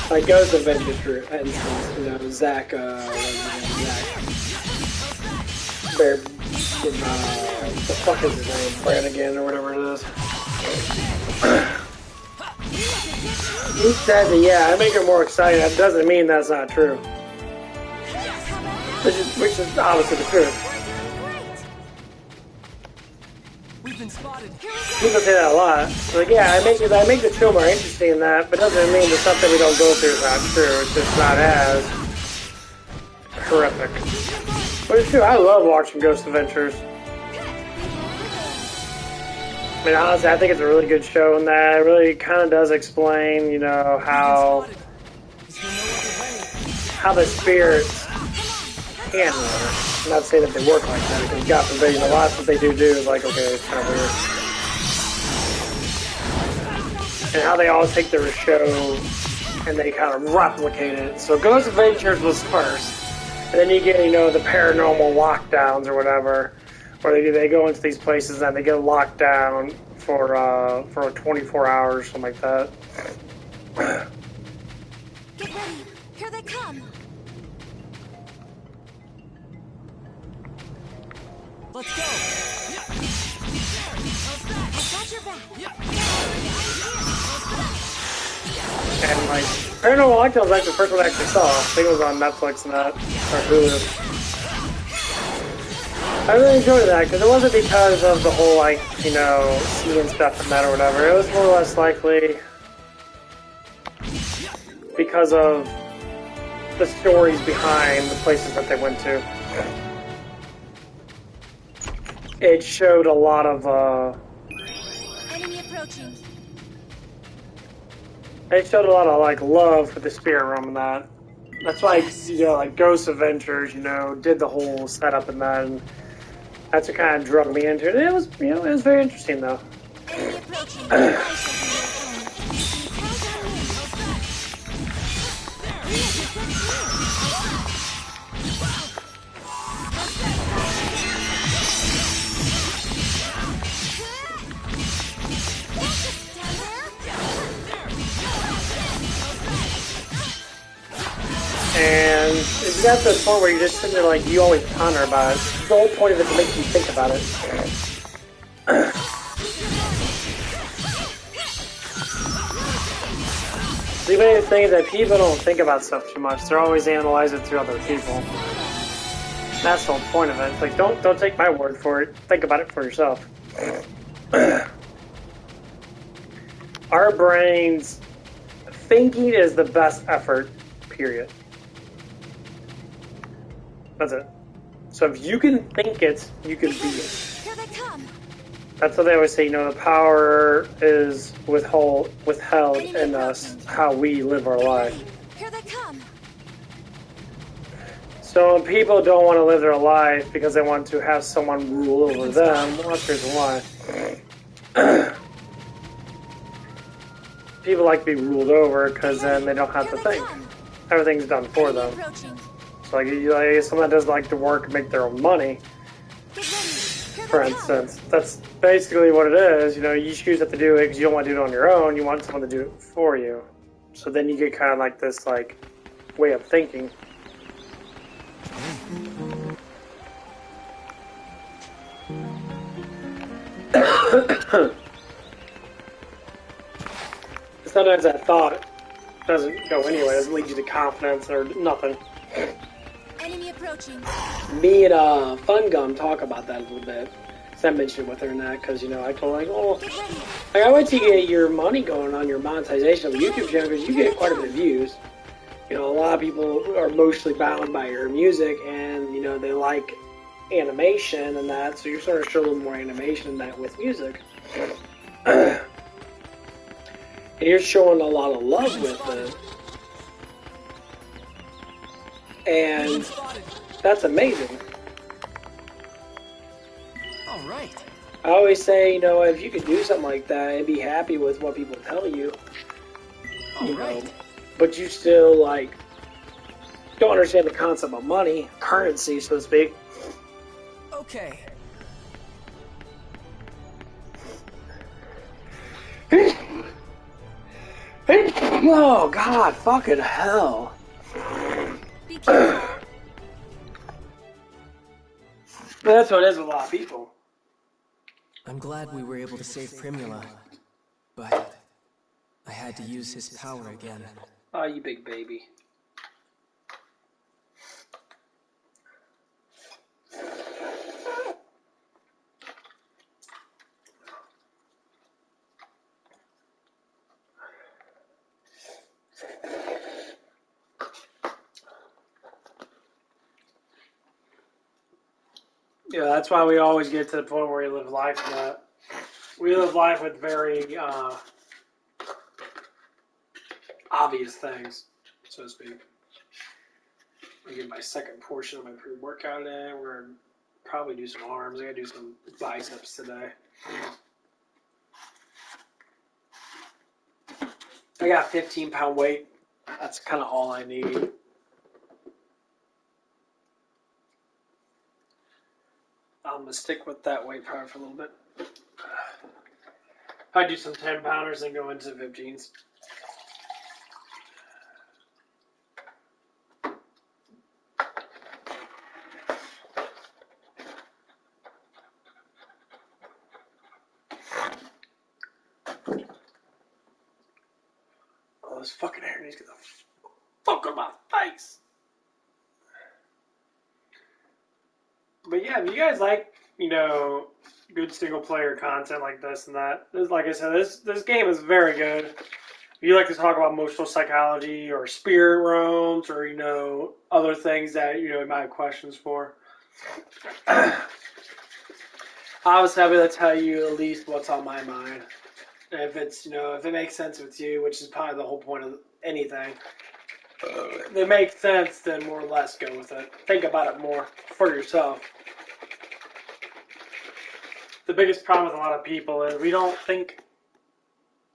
Like Ghost Adventure, for instance, you know, Zach, Bear, what the fuck is his name? Brannigan or whatever it is. He said that, yeah, I make it more exciting. That doesn't mean that's not true. Which is obviously the truth. We've been spotted. People say that a lot. Like, yeah, I make the show more interesting in that, but doesn't mean the stuff that we don't go through is not true. It's just not as horrific. But it's true. I love watching Ghost Adventures. I mean, honestly, I think it's a really good show in that it really kind of does explain, you know, how the spirits handle it. I'm not saying that they work like that, because God forbid, you know, lots of what they do is like, okay, it's kind of weird. And how they all take their show and they kind of replicate it. So Ghost Adventures was first. And then you get, you know, the paranormal lockdowns or whatever, where they go into these places and they get locked down for 24 hours, something like that. Get ready. Here they come. Let's go. I've got your back. And like, Paranormal Lockdown was actually the first one I actually saw. I think it was on Netflix and that, or Hulu. I really enjoyed that, because it wasn't because of the whole, like, you know, seeing stuff in that or whatever. It was more or less likely because of the stories behind the places that they went to. It showed a lot of, Enemy approaching. it showed a lot of, like, love for the spirit realm and that. That's why, you know, like, Ghost Adventures, you know, did the whole setup and that, and that's what kind of drug me into it. It was, you know, it was very interesting, though. Enemy approaching. I shall be your opponent. Count And it's got to the point where you're just sitting there like, you always ponder about it. The whole point of it is to make you think about it. The main thing is that people don't think about stuff too much. They're always analyzing it through other people. That's the whole point of it. It's like, don't take my word for it. Think about it for yourself. Our brains, thinking is the best effort, period. That's it. So if you can think it, you can be it. Here they come. That's what they always say, you know, the power is withheld in us, how we live our life. Here they come. So when people don't want to live their life because they want to have someone rule over them, well, that's the reason why. People like to be ruled over because then they don't have to think. Everything's done for them. So like someone that doesn't like to work and make their own money, for instance, that's basically what it is. You know, you choose not to do it because you don't want to do it on your own. You want someone to do it for you. So then you get kind of like this like way of thinking. Sometimes that thought doesn't go anywhere. It doesn't lead you to confidence or nothing. Enemy approaching. Me and Fun Gum talk about that a little bit. So I mentioned it with her and that because, you know, I told her, like, oh, like, I wait to get your money going on your monetization of the YouTube channel because you get quite a bit of views. You know, a lot of people are emotionally bound by your music and, you know, they like animation and that, so you're sort of showing a little more animation in that with music. And you're showing a lot of love with it. And that's amazing. All right. I always say, you know, if you could do something like that and be happy with what people tell you, you know, but you still, like, don't understand the concept of money, currency, so to speak. Okay. Oh, God, fucking hell. That's what it is with a lot of people. I'm glad we were able to save Primula, but I had to use his power again. Oh, you big baby. Yeah, that's why we always get to the point where we live life in that. We live life with very obvious things, so to speak. I get my second portion of my pre-workout in. We're gonna probably do some arms. I gotta do some biceps today. I got 15-pound weight. That's kind of all I need. I'm gonna stick with that weight probably for a little bit. I do some 10-pounders and go into 15s. Oh, this fucking hair needs to get the fuck on my face. But yeah, if you guys like, good single player content like this and that, like I said, this game is very good. If you like to talk about emotional psychology or spirit realms or, other things that, you might have questions for, obviously I'll be able to tell you at least what's on my mind. And if it's, if it makes sense with you, which is probably the whole point of anything, if it makes sense, then more or less go with it. Think about it more for yourself. The biggest problem with a lot of people is we don't think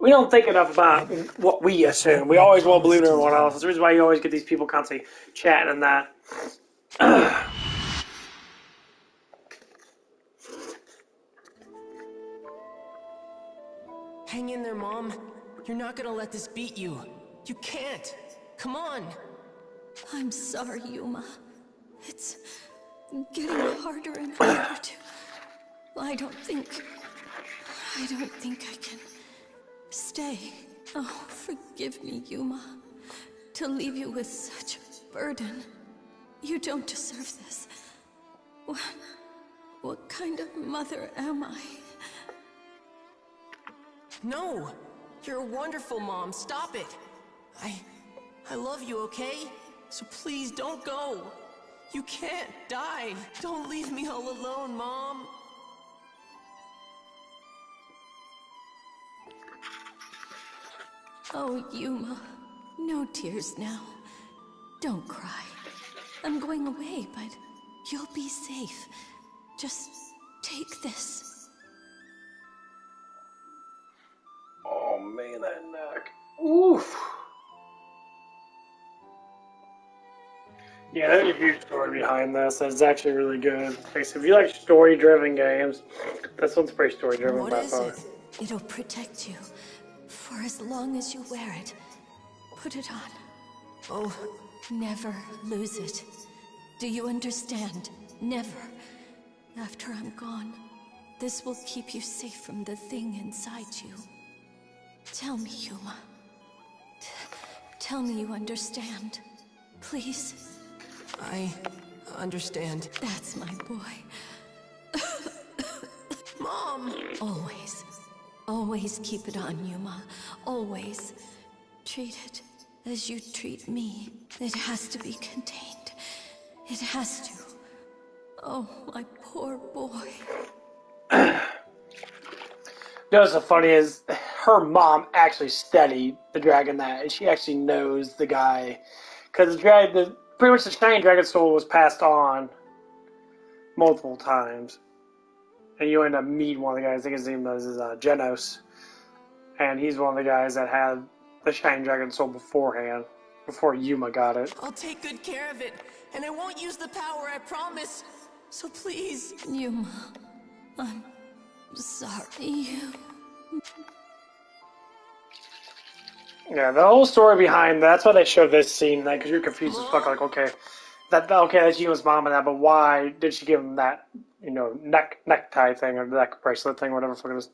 enough about what we assume. We always want to believe in everyone else. That's the reason why you always get these people constantly chatting and that. Hang in there, Mom. You're not gonna let this beat you. You can't. Come on. I'm sorry, Yuma. It's getting harder and harder to... I don't think I can stay. Oh, forgive me, Yuma. To leave you with such a burden. You don't deserve this. What kind of mother am I? No! You're a wonderful mom. Stop it! I love you, okay? So please don't go. You can't die. Don't leave me all alone, Mom. Oh, Yuma. No tears now. Don't cry. I'm going away, but you'll be safe. Just take this. Oh man, that neck. Oof. Yeah, there's a huge story behind this. It's actually really good. Okay, so if you like story-driven games, this one's pretty story-driven by far. What is it? It'll protect you for as long as you wear it. Put it on. Oh, Never lose it. Do you understand? Never. After I'm gone, this will keep you safe from the thing inside you. Tell me, Yuma. Tell me you understand. Please. I understand. That's my boy. Mom! Always keep it on, Yuma. Always. Treat it as you treat me. It has to be contained. It has to. Oh, my poor boy. What's so funny is her mom actually studied the dragon that, and she actually knows the guy. Because pretty much the shiny dragon soul was passed on multiple times. And you end up meeting one of the guys, I think his name was Genos. And he's one of the guys that had the shiny dragon soul beforehand, before Yuma got it. I'll take good care of it, and I won't use the power, I promise. So please. Yuma, I'm sorry. Yeah, the whole story behind that's why they showed this scene, because you're confused as fuck. Like, okay, that's Yuma's mom and that, but why did she give him that, necktie thing or neck bracelet thing, whatever the fuck it is?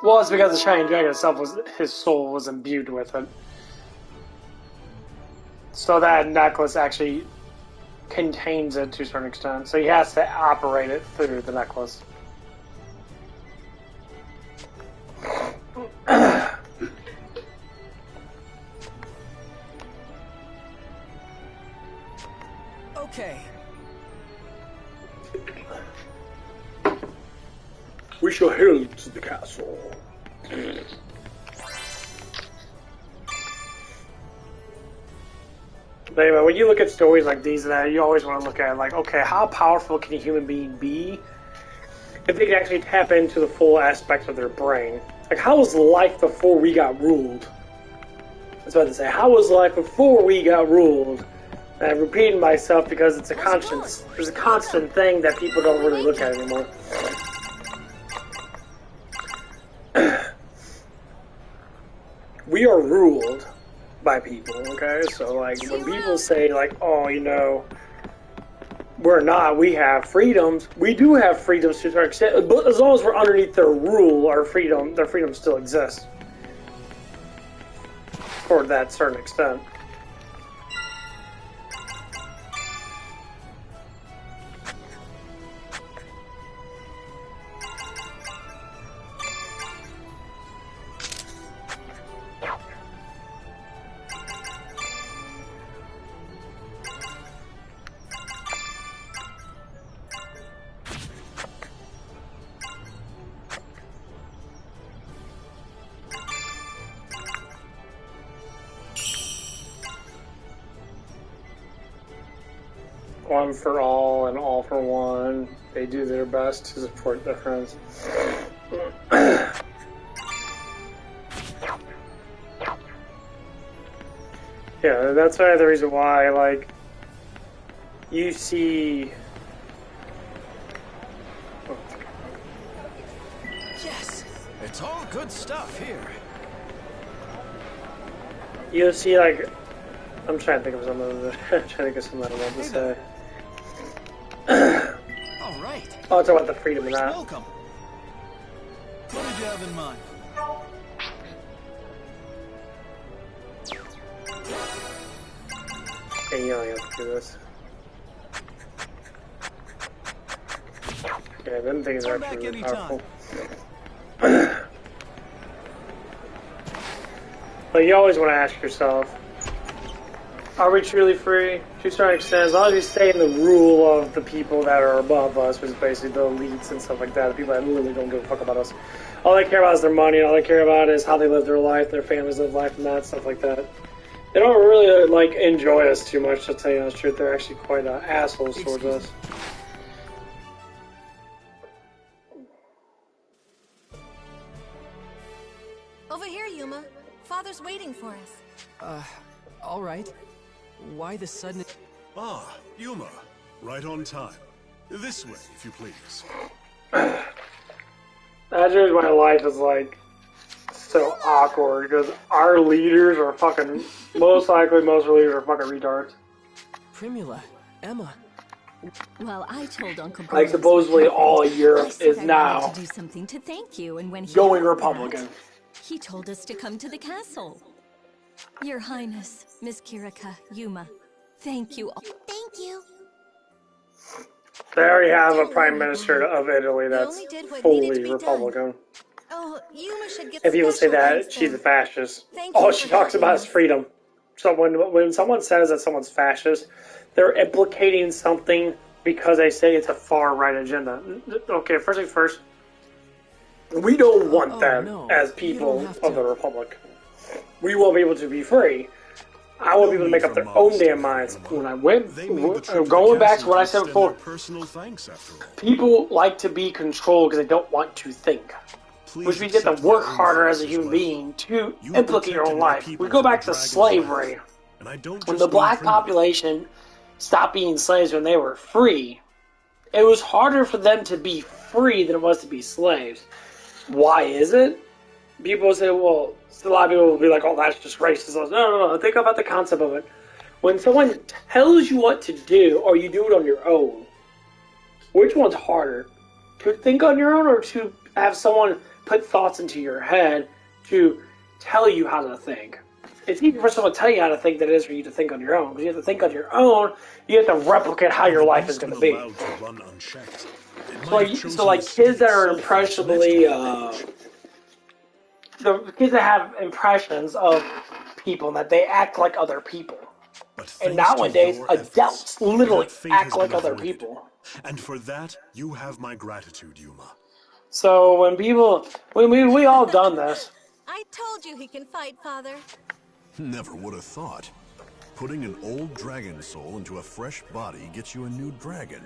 Well, it's because the shiny dragon itself his soul was imbued with it. So that necklace actually contains it to a certain extent. So he has to operate it through the necklace. Okay, We shall head to the castle. But anyway, when you look at stories like these and that, you always want to look at, like, okay, how powerful can a human being be if they can actually tap into the full aspects of their brain? Like, how was life before we got ruled? That's what I say. How was life before we got ruled? And I'm repeating myself because it's a constant. There's a constant thing that people don't really look at anymore. We are ruled by people, okay? So, like, when people say, like, oh, you know, we're not, we have freedoms. We do have freedoms to a certain extent, but as long as we're underneath their rule, their freedom still exists. For that certain extent. One for all and all for one. They do their best to support their friends. Yeah, that's the reason why, like, you see... Yes, it's all good stuff here. You'll see, like... I'm trying to think of something. I'm trying to think of something I want to say. All right. I'll talk about the freedom of that. Welcome. What did you have in mind? Okay, you only have to do this. Yeah, them things are actually really powerful. But you always want to ask yourself, are we truly free? To a certain extent, as long as we stay in the rule of the people that are above us, which is basically the elites and stuff like that, the people that literally don't give a fuck about us. All they care about is their money, all they care about is how they live their life, their families live life, and that, stuff like that. They don't really, like, enjoy us too much, to tell you the truth. They're actually quite assholes towards us. Over here, Yuma. Father's waiting for us. All right. Why the sudden... Ah, Yuma. Right on time. This way, if you please. That's just my life is, like, so awkward, because our leaders are fucking... Most likely, most leaders are fucking retards. Primula, Emma. Well, I told Uncle Like, supposedly all of Europe is now to do something to thank you, and when he going heard Republican. that, he told us to come to the castle. Your Highness, Miss Kirika, Yuma, thank you all. Thank you. They already have a prime minister of Italy that's only did what needed to fully be Republican. Oh, Yuma should get If people say special that, thanks she's a then. fascist. Thank All you she for talks about is helping us. freedom. So when someone says that someone's fascist, they're implicating something because they say it's a far-right agenda. Okay, first things first, we don't want them as people of the Republic. We want people to be free. I want people to make up their own damn minds. When I went, going back to what I said before, people like to be controlled because they don't want to think. Which means you have to work harder as a human being to implicate your own life. We go back to slavery. When the black population stopped being slaves when they were free, it was harder for them to be free than it was to be slaves. Why is it? People say, well, a lot of people will be like, oh, that's just racist. No. Think about the concept of it. When someone tells you what to do, or you do it on your own, which one's harder? To think on your own, or to have someone put thoughts into your head to tell you how to think? It's easier for someone to tell you how to think than it is for you to think on your own. Because you have to think on your own, you have to replicate how your life is going to be. So like kids that are impressionably, the kids that have impressions of people, that they act like other people. But And thanks to nowadays, your efforts, adults literally that fate act has been like other avoided. people. And for that, you have my gratitude, Yuma. So when people, we all done this. I told you he can fight, Father. Never would have thought. Putting an old dragon soul into a fresh body gets you a new dragon.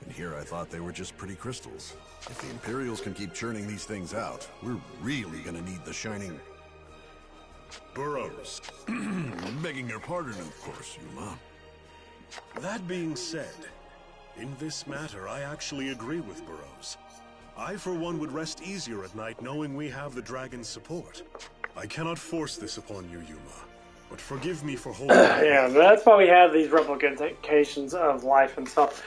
And here I thought they were just pretty crystals. If the Imperials can keep churning these things out, we're really gonna need the shining... Burroughs. Begging your pardon, of course, Yuma. That being said, in this matter, I actually agree with Burroughs. I, for one, would rest easier at night knowing we have the dragon's support. I cannot force this upon you, Yuma, but forgive me for holding... Yeah, that's why we have these replications of life and stuff.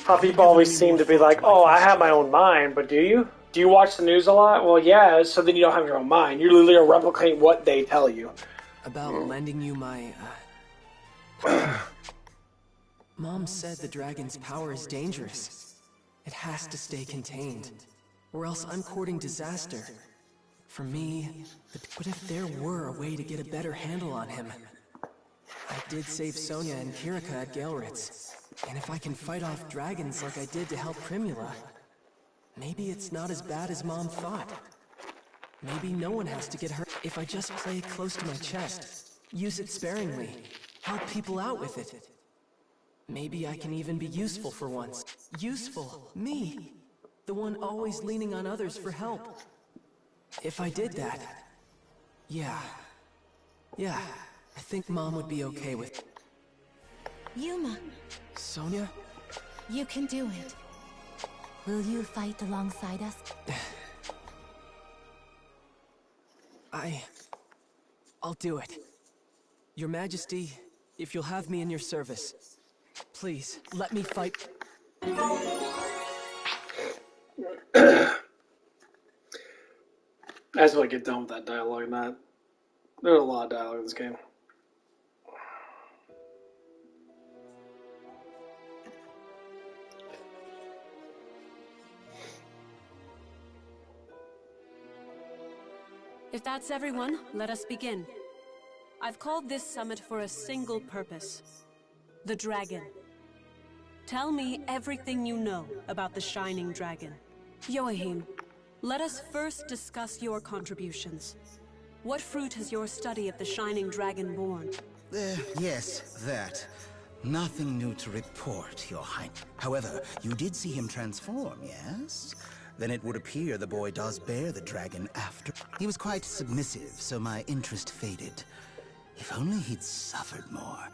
How people always seem to be like, oh, I have my own mind, but do you? Do you watch the news a lot? Well, yeah, so then you don't have your own mind. You literally are replicating what they tell you. About lending you my, Mom said the dragon's power is dangerous. It has to stay contained, or else I'm courting disaster. For me, but if there were a way to get a better handle on him... I did save Sonia and Kirika at Gelritz, and if I can fight off dragons like I did to help Primula, maybe it's not as bad as Mom thought. Maybe no one has to get hurt if I just play it close to my chest, use it sparingly, help people out with it. Maybe I can even be useful for once. Useful, me, the one always leaning on others for help. If I did that, yeah, I think Mom would be okay with it. Yuma, Sonia? you can do it. Will you fight alongside us? I'll do it. Your Majesty, if you'll have me in your service, please, let me fight. I just want to get done with that dialogue, Matt. There's a lot of dialogue in this game. If that's everyone, let us begin. I've called this summit for a single purpose. The dragon. Tell me everything you know about the Shining Dragon. Joachim, let us first discuss your contributions. What fruit has your study of the Shining Dragon borne? Yes, that. Nothing new to report, Your Highness. However, you did see him transform, yes? Then it would appear the boy does bear the dragon after. He was quite submissive, so my interest faded. If only he'd suffered more,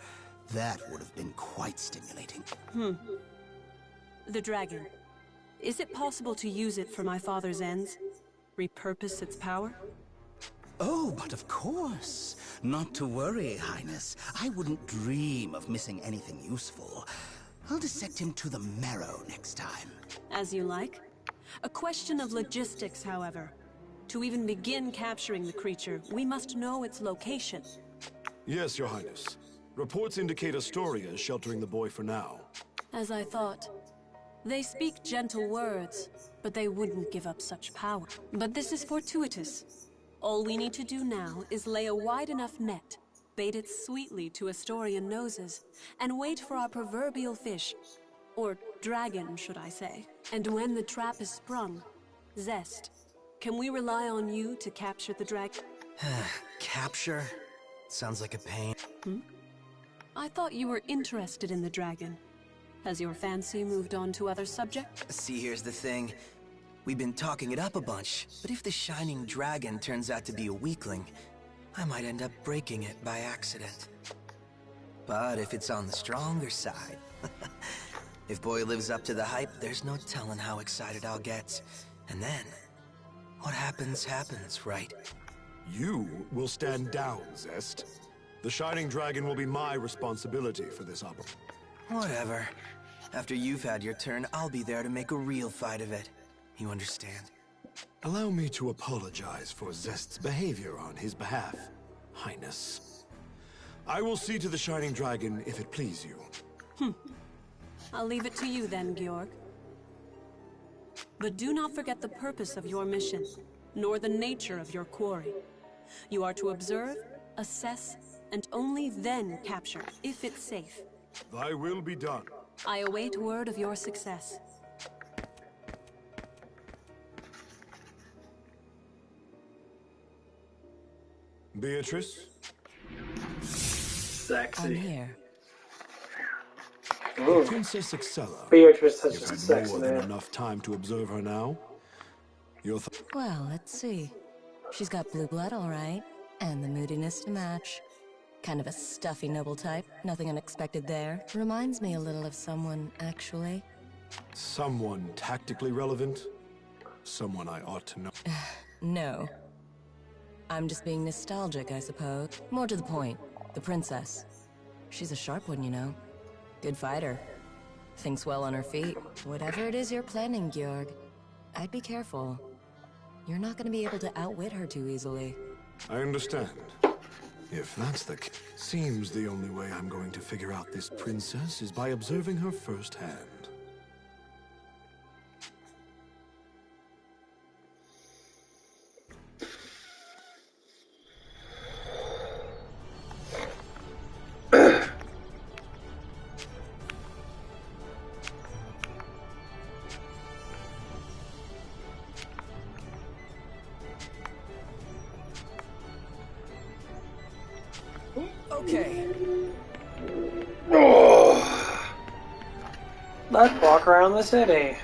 that would have been quite stimulating. The dragon. Is it possible to use it for my father's ends? Repurpose its power? Oh, but of course. Not to worry, Highness. I wouldn't dream of missing anything useful. I'll dissect him to the marrow next time. As you like. A question of logistics, however. To even begin capturing the creature, we must know its location. Yes, Your Highness. Reports indicate Astoria is sheltering the boy for now. As I thought. They speak gentle words, but they wouldn't give up such power. But this is fortuitous. All we need to do now is lay a wide enough net, bait it sweetly to Astorian noses, and wait for our proverbial fish. Or dragon, should I say. And when the trap is sprung, Zest, can we rely on you to capture the dragon? Capture? Sounds like a pain. I thought you were interested in the dragon. Has your fancy moved on to other subjects? See, here's the thing. We've been talking it up a bunch, but if the Shining Dragon turns out to be a weakling, I might end up breaking it by accident. But if it's on the stronger side... If boy lives up to the hype, there's no telling how excited I'll get. And then, what happens, happens, right? You will stand down, Zest. The Shining Dragon will be my responsibility for this operation. Whatever. After you've had your turn, I'll be there to make a real fight of it. You understand? Allow me to apologize for Zest's behavior on his behalf, Highness. I will see to the Shining Dragon if it please you. I'll leave it to you then, Georg. But do not forget the purpose of your mission, nor the nature of your quarry. You are to observe, assess, and only then capture, if it's safe. Thy will be done. I await word of your success. Beatrice? Sexy. I'm here. Ooh. Princess Excella. Beatrice has You've a had sexy more than name. enough time to observe her now. Your Well, let's see. She's got blue blood, all right, and the moodiness to match. Kind of a stuffy noble type, nothing unexpected there. Reminds me a little of someone, actually. someone tactically relevant? Someone I ought to know? No. I'm just being nostalgic, I suppose. More to the point, the princess. She's a sharp one, you know. Good fighter. Thinks well on her feet. Whatever it is you're planning, Georg, I'd be careful. You're not gonna be able to outwit her too easily. I understand. If that's the case, seems the only way I'm going to figure out this princess is by observing her firsthand. Okay. Oh. Let's walk around the city.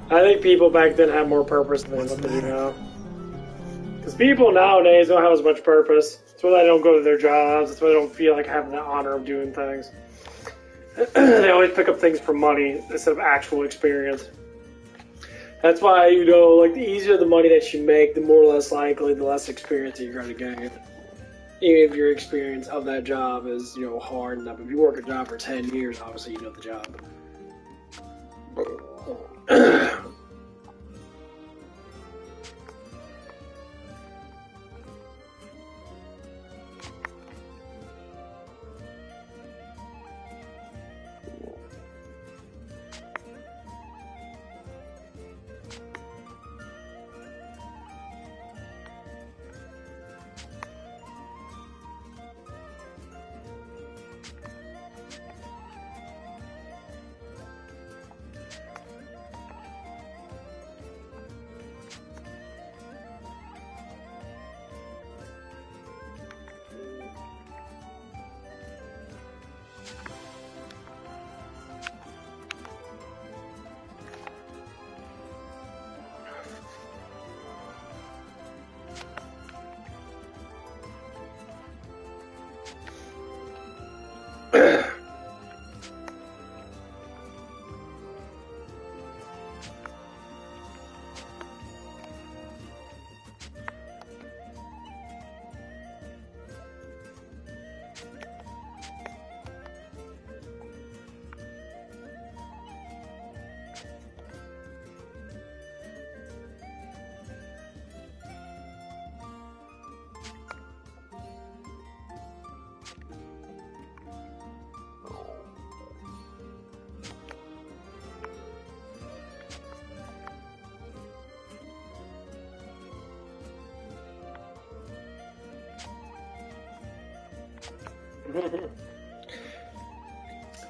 I think people back then had more purpose than what they do now. Because people nowadays don't have as much purpose. That's why they don't go to their jobs. That's why they don't feel like having the honor of doing things. They always pick up things for money instead of actual experience. That's why, you know, like, the easier the money that you make, the more or less likely, the less experience that you're going to gain. Even if your experience of that job is, you know, hard enough. If you work a job for 10 years, obviously you know the job.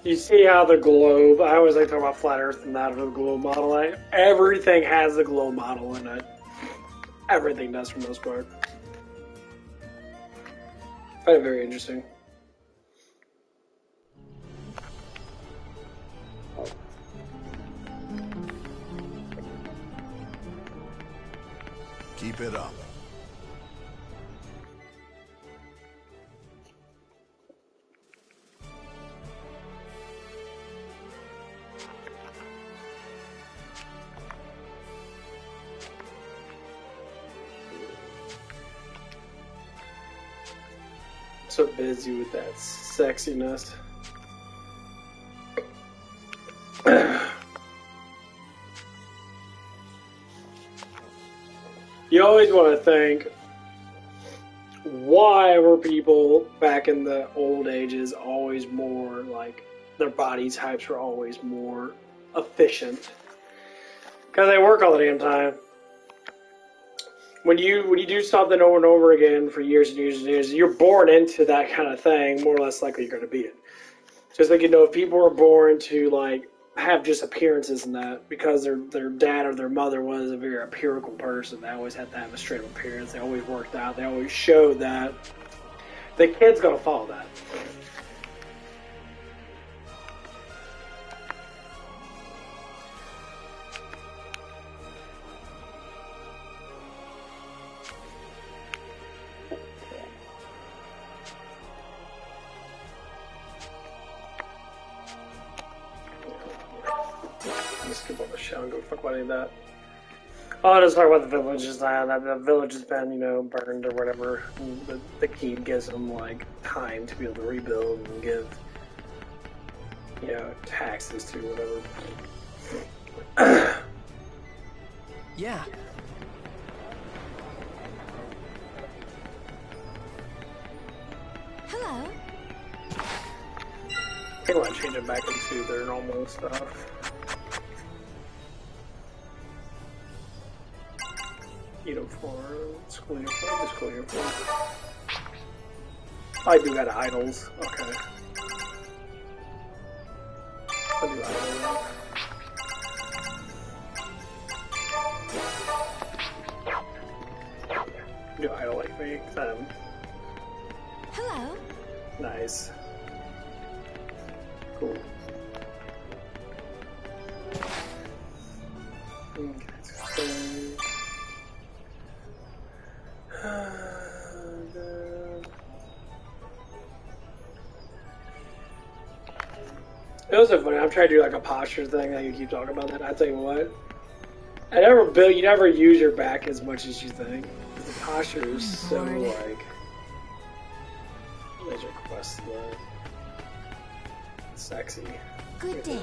You see how the globe, I always like to talk about flat earth and that of the globe model. Like, everything has the globe model in it. Everything does for the most part. I find it very interesting. Keep it up. So busy with that sexiness. You always want to think, why were people back in the old ages always more, like, their body types were always more efficient? Because they work all the damn time. When you do something over and over again for years and years and years, you're born into that kind of thing. More or less likely you're going to be it. Just like, you know, if people are born to like have just appearances and that because their dad or their mother was a very empirical person, they always had to have a straight up appearance. They always worked out. They always showed that. The kid's going to follow that. Skip over the show and go fuck about any of that. Oh, let's talk about the villages now. That the village has been, you know, burned or whatever. The key gives them like time to be able to rebuild and give, you know, taxes to whatever. Yeah. Hello. They want to change it back into their normal stuff. Uniform, school uniform. I do got idols. Okay. I do idols. Do idol like me? Hello. Nice. Cool. It was so funny. I'm trying to do like a posture thing that you keep talking about that. I tell you what, you never use your back as much as you think. The posture is so like. There's request sexy. Good day.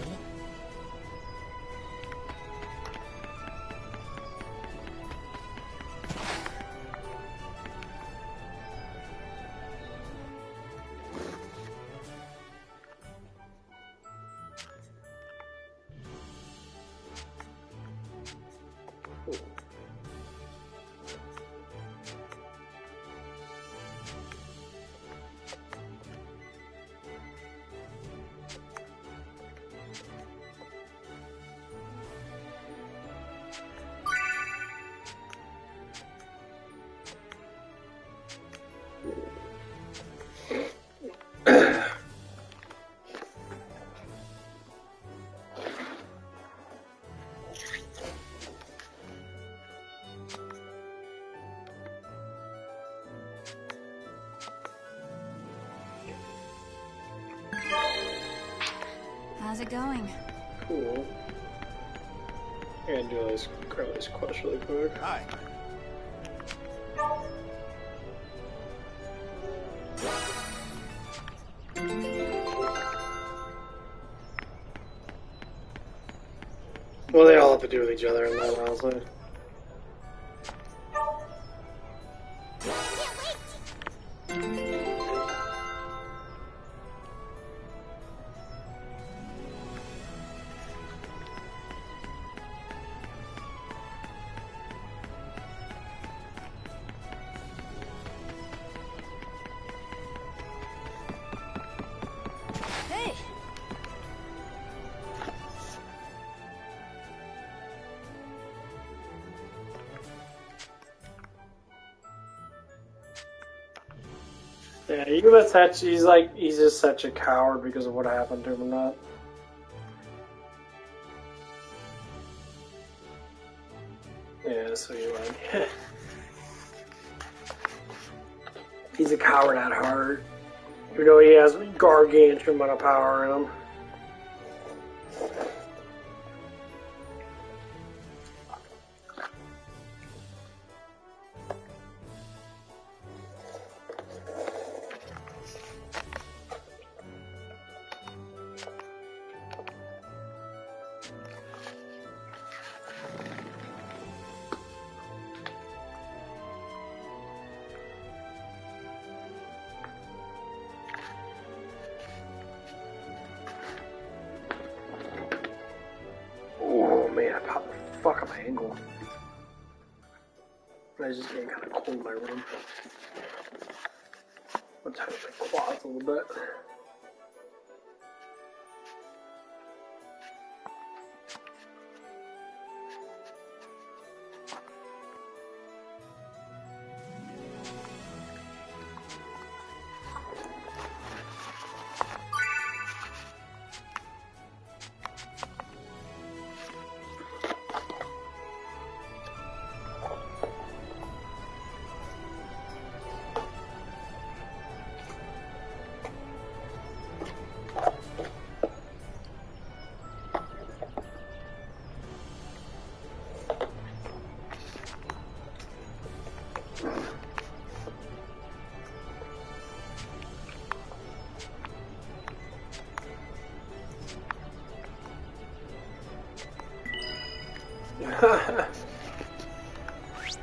How's it going? Cool. I'm gonna do grab this quest really quick. Hi. Well, they all have to do with each other in that, honestly. Hey! Yeah, he's just such a coward because of what happened to him and that. Yeah, so you're like, he's a coward at heart. Even though he has gargantuan amount of power in him. Oh man, I popped the fuck up my ankle. I was just getting kind of cold in my room. I'll tighten my quads a little bit.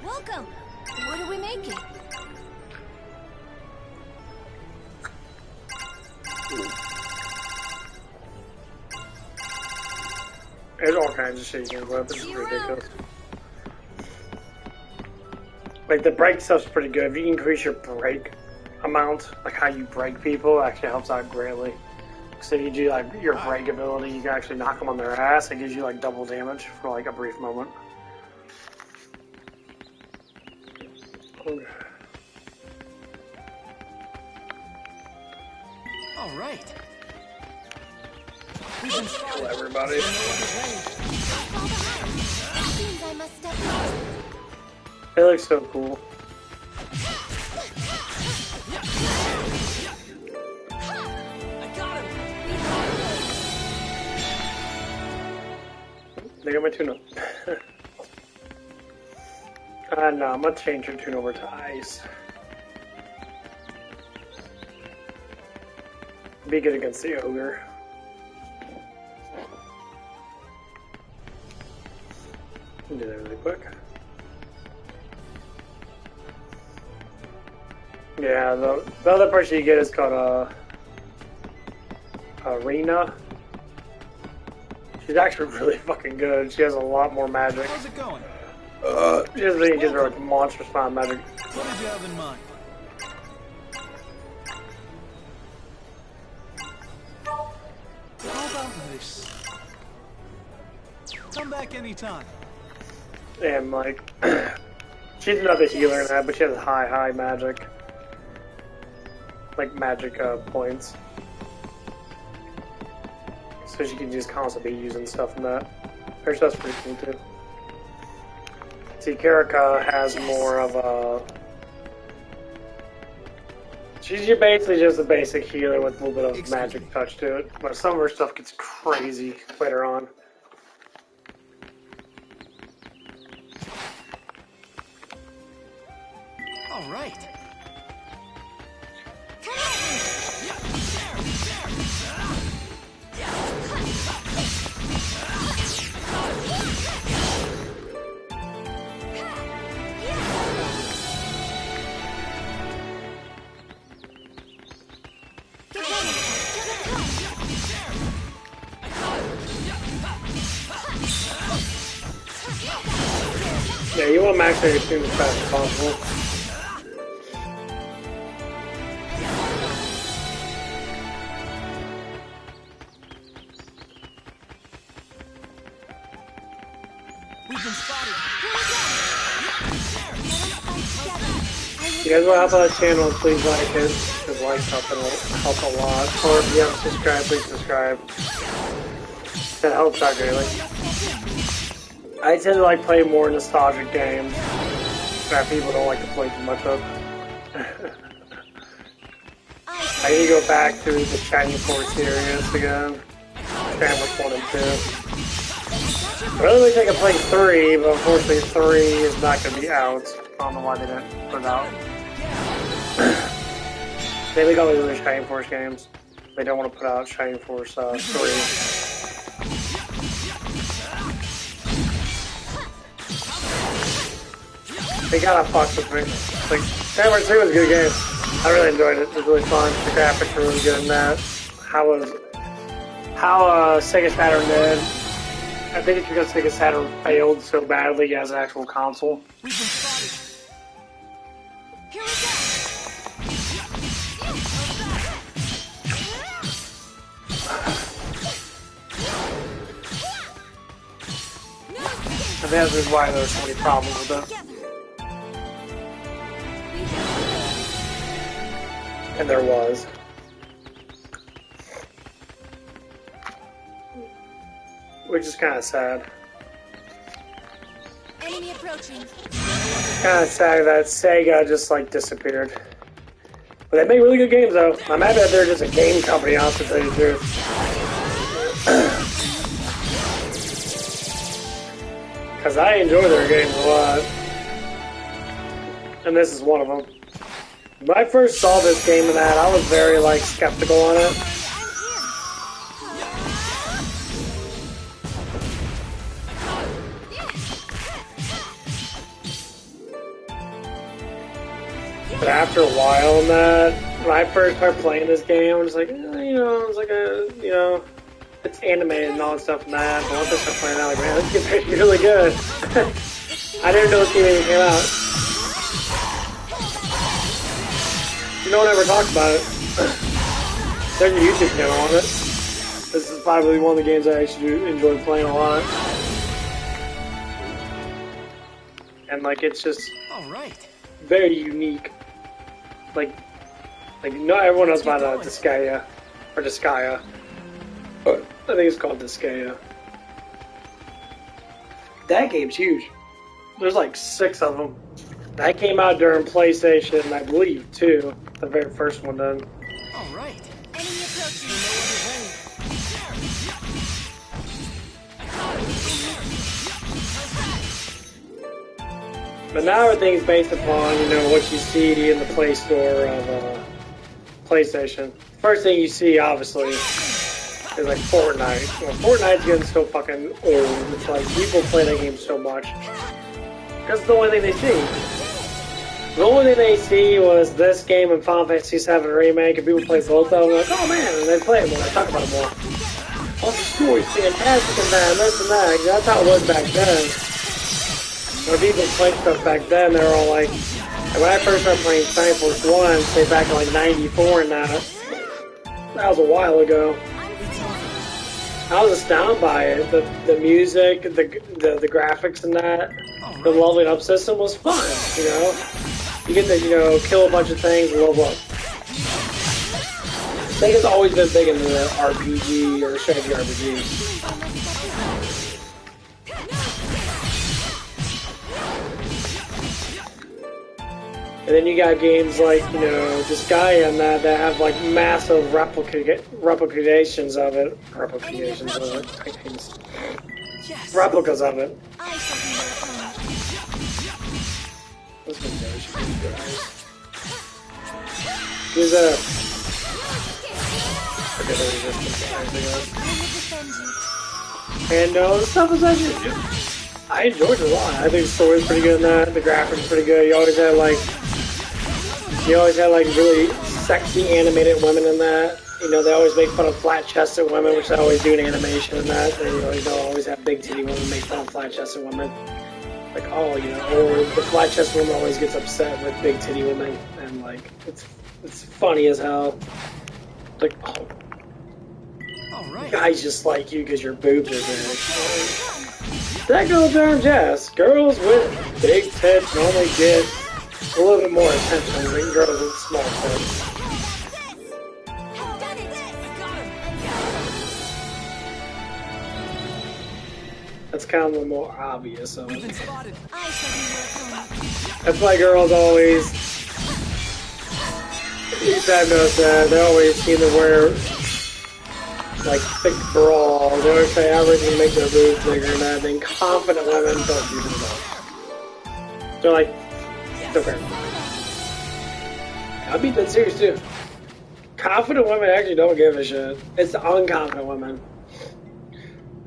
Welcome! What are we making? There's all kinds of shit you can whip. It's ridiculous. Like, the break stuff's pretty good. If you increase your break amount, like how you break people, it actually helps out greatly. So if you do, like, your break ability, you can actually knock them on their ass. It gives you, like, double damage for, like, a brief moment. All right. Kill everybody. It looks so cool. They got my tune-up. No, I'm gonna change your tune over to ice. Be good against the ogre. Do that really quick. Yeah, the other person you get is called Arena. She's actually really fucking good. She has a lot more magic. How's it going? She has gives her like monstrous amount of magic. What did you have in mind? How about this? Come back anytime. And like, she's another healer in that, but she has high magic. Like magic points. So she can just constantly be using stuff in that. Her stuff's pretty cool too. See, Karika has more of a... She's basically just a basic healer with a little bit of magic touch to it. But some of her stuff gets crazy later on. All right. Yeah, you want to max out your tune as fast as possible. If you guys want to help out the channel, please like it, because likes help a lot. Or if you haven't subscribed, please subscribe. That helps out greatly. I tend to like play more nostalgic games that people don't like to play too much of. I need to go back through the Shining Force series again. Shining Force 1 and 2. I really wish I could play 3, but unfortunately 3 is not going to be out. I don't know why they didn't put it out. They make all these other Shining Force games. They don't want to put out Shining Force 3. They gotta fuck with me. Like, Shining Force 3 was a good game. I really enjoyed it. It was really fun. The graphics were really good in that. How Sega Saturn did I think it's because Sega Saturn failed so badly as an actual console. We've been spotted. Here we go. I think that's why there's so many problems with it. And there was. Which is kind of sad. Enemy approaching. Kind of sad that Sega just like disappeared. But they make really good games though. I'm happy that they're just a game company, honestly, to tell you the truth. Because I enjoy their games a lot. And this is one of them. When I first saw this game and that, I was very like skeptical on it. But after a while in that, when I first started playing this game, I was like, you know, it's like a, you know, it's animated and all that stuff and that. But once I started playing it, I was like, man, this game's actually really good. I didn't know this game even came out. No one ever talked about it. There's a YouTube channel on it. This is probably one of the games I actually enjoy playing a lot. And like, it's just very unique. Like not everyone knows about Disgaea or Disgaea. I think it's called Disgaea. That game's huge. There's like 6 of them. That came out during PlayStation, I believe, too. The very first one done. All right. Enemy approaching. But now everything's based upon, you know, what you see in the Play Store of PlayStation. First thing you see, obviously, is like Fortnite. Well, Fortnite's getting so fucking old. It's like people play that game so much. That's the only thing they see. The only thing they see was this game and Final Fantasy VII Remake, and people play both of them, like, oh man, and they play it more, they talk about it more. Oh, the story's fantastic and that, and this and that. That's how it was back then. When people played stuff back then, they were all like when I first started playing Final Fantasy 1, say back in like 94 and that was a while ago. I was astounded by it. The music, the graphics and that, the leveling up system was fun, you know? You get to, you know, kill a bunch of things and level up. I think it's always been big in the RPG or strategy RPG. And then you got games like, you know, Disgaea and that have like massive replications of it. Replicas of it. There's a... And the stuff is actually... I enjoyed it a lot. I think the story's pretty good in that. The graphics are pretty good. You always had like really sexy animated women in that. You know, they always make fun of flat-chested women, which they always do in animation and that. They always have big titty women make fun of flat-chested women. Like, oh, you know, or the flat-chested woman always gets upset with big titty women, and like, it's funny as hell. Like, oh, guys just like you because your boobs are big. That goes down, Jess. Girls with big tits normally get a little bit more attention than girls with small tits. That's kind of the more obvious of it. That's why girls always, at least I've noticed that, they always seem to wear like thick bras. They always say everything to make their boobs bigger and that. Then confident women don't do that. They're like, it's okay. I'll be that serious too. Confident women actually don't give a shit. It's the unconfident women.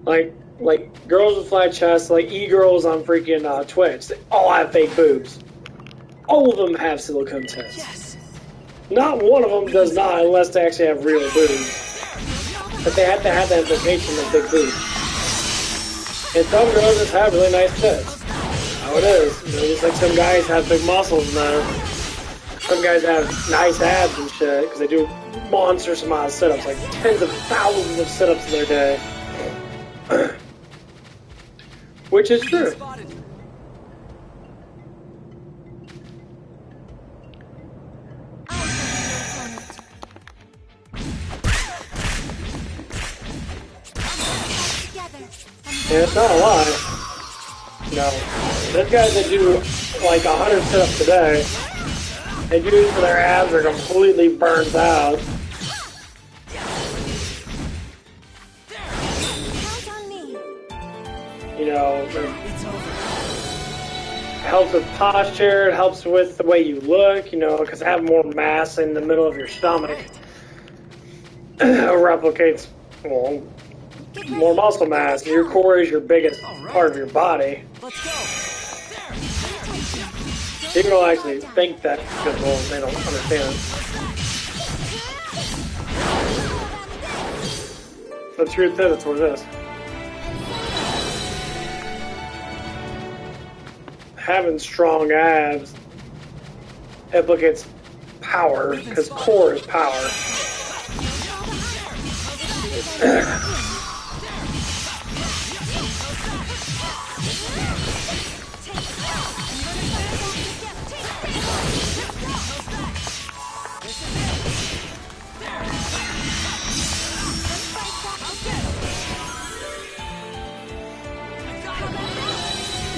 Like girls with flat chests, like e-girls on freaking Twitch, they all have fake boobs. All of them have silicone tits. Yes. Not one of them does not, unless they actually have real boobs. But they have to have that implication of big boobs. And some girls just have really nice tits. How it is. You know, just like some guys have big muscles now. Some guys have nice abs and shit because they do monstrous amounts of sit-ups, like tens of thousands of sit-ups in their day. Which is true. And it's not a lie. No. There's guys that do like 100 sit-ups a day. They do it for their abs are completely burnt out. You know, it helps with posture, it helps with the way you look, you know, because having more mass in the middle of your stomach replicates, well, more muscle mass. Your core is your biggest part of your body. People don't actually think that because, well, they don't understand. The truth is, it's what it is. Having strong abs implicates power, because core is power.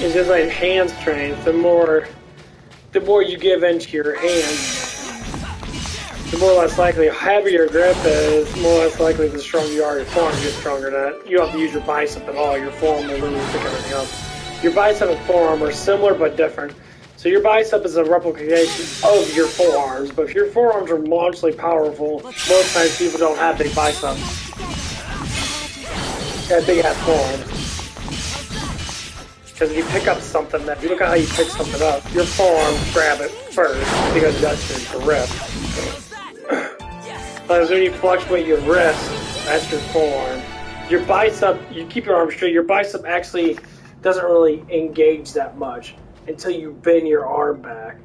It's just like hand strength. The more you give into your hands, the more or less likely, the heavier your grip is, the more or less likely the stronger you are, your forearm gets stronger. That you don't have to use your bicep at all. Your forearm will literally pick everything up. Your bicep and forearm are similar but different. So your bicep is a replication of your forearms, but if your forearms are monstrously powerful, most times people don't have big biceps. They have big ass forearms. Because if you pick up something, if you look at how you pick something up, your forearms grab it first because that's your grip. But when you fluctuate your wrist, that's your forearm. Your bicep, you keep your arm straight, your bicep actually doesn't really engage that much until you bend your arm back.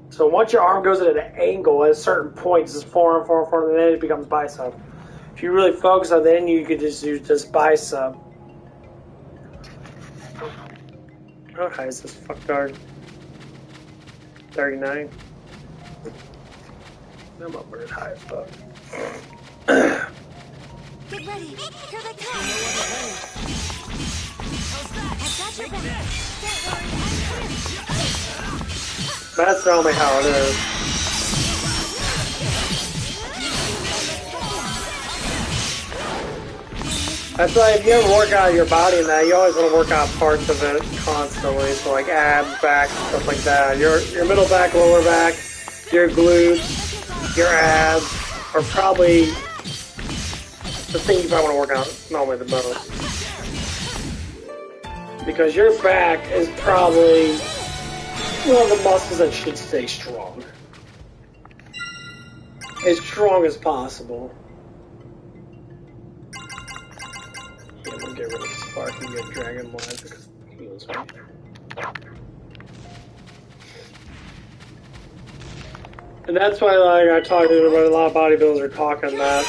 So once your arm goes at an angle at certain points, it's forearm, and then it becomes bicep. If you really focus on that, then you could just use this bicep. How high is this fucktard? 39? I'm up very high as fuck. Get ready. Here they come. That's normally how it is. That's why if you ever work out your body and that, you always want to work out parts of it constantly. So like abs, back, stuff like that. Your middle back, lower back, your glutes, your abs are probably the thing you probably want to work out normally the most. Because your back is probably one of the muscles that should stay strong. As strong as possible. Yeah, I'm gonna get rid of Spark and get Dragon Life because he heals me. And that's why, like, I talk to everybody, a lot of bodybuilders are talking that.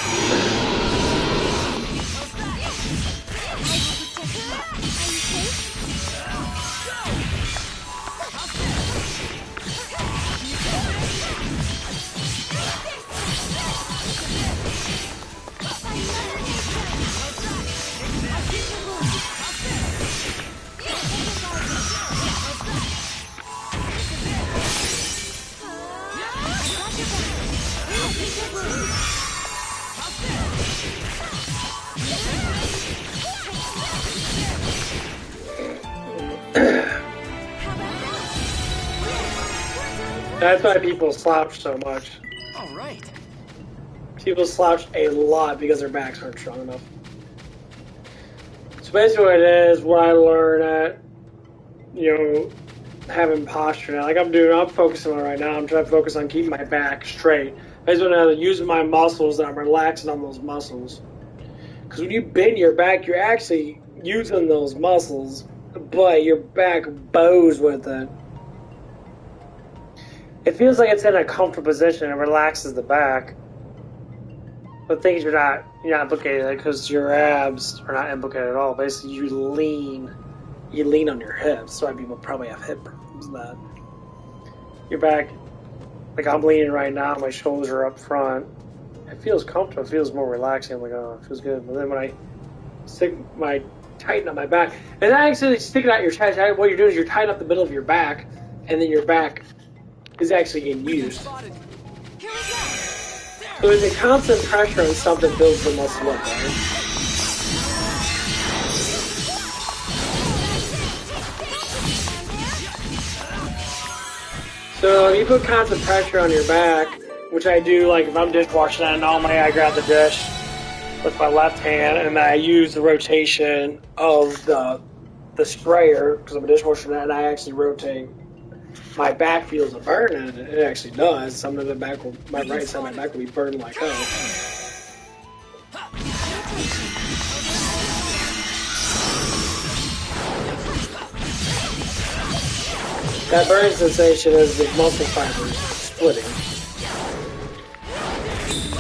That's why people slouch so much. All right. People slouch a lot because their backs aren't strong enough. So basically what it is, what I learn at, you know, having posture now. Like I'm focusing on it right now. I'm trying to focus on keeping my back straight. I just want to use my muscles and I'm relaxing on those muscles. Because when you bend your back, you're actually using those muscles, but your back bows with it. It feels like it's in a comfortable position and relaxes the back. But things you're not implicated because your abs are not implicated at all. Basically, you lean on your hips. So why people probably have hip problems. That your back, like I'm leaning right now, my shoulders are up front. It feels comfortable. It feels more relaxing. I'm like, oh, it feels good. But then when I tighten up my back, and not actually sticking out your chest. What you're doing is you're tightening up the middle of your back, and then your back is actually getting used. So there's a constant pressure on something that builds the muscle up, right? So if you put constant pressure on your back, which I do, like if I'm dishwashing and normally I grab the dish with my left hand and I use the rotation of the sprayer because I'm a dishwasher and I actually rotate. My back feels a burn, and it actually does. Some of the back my right side of my back will be burned like hell. That burn sensation is the muscle fibers splitting.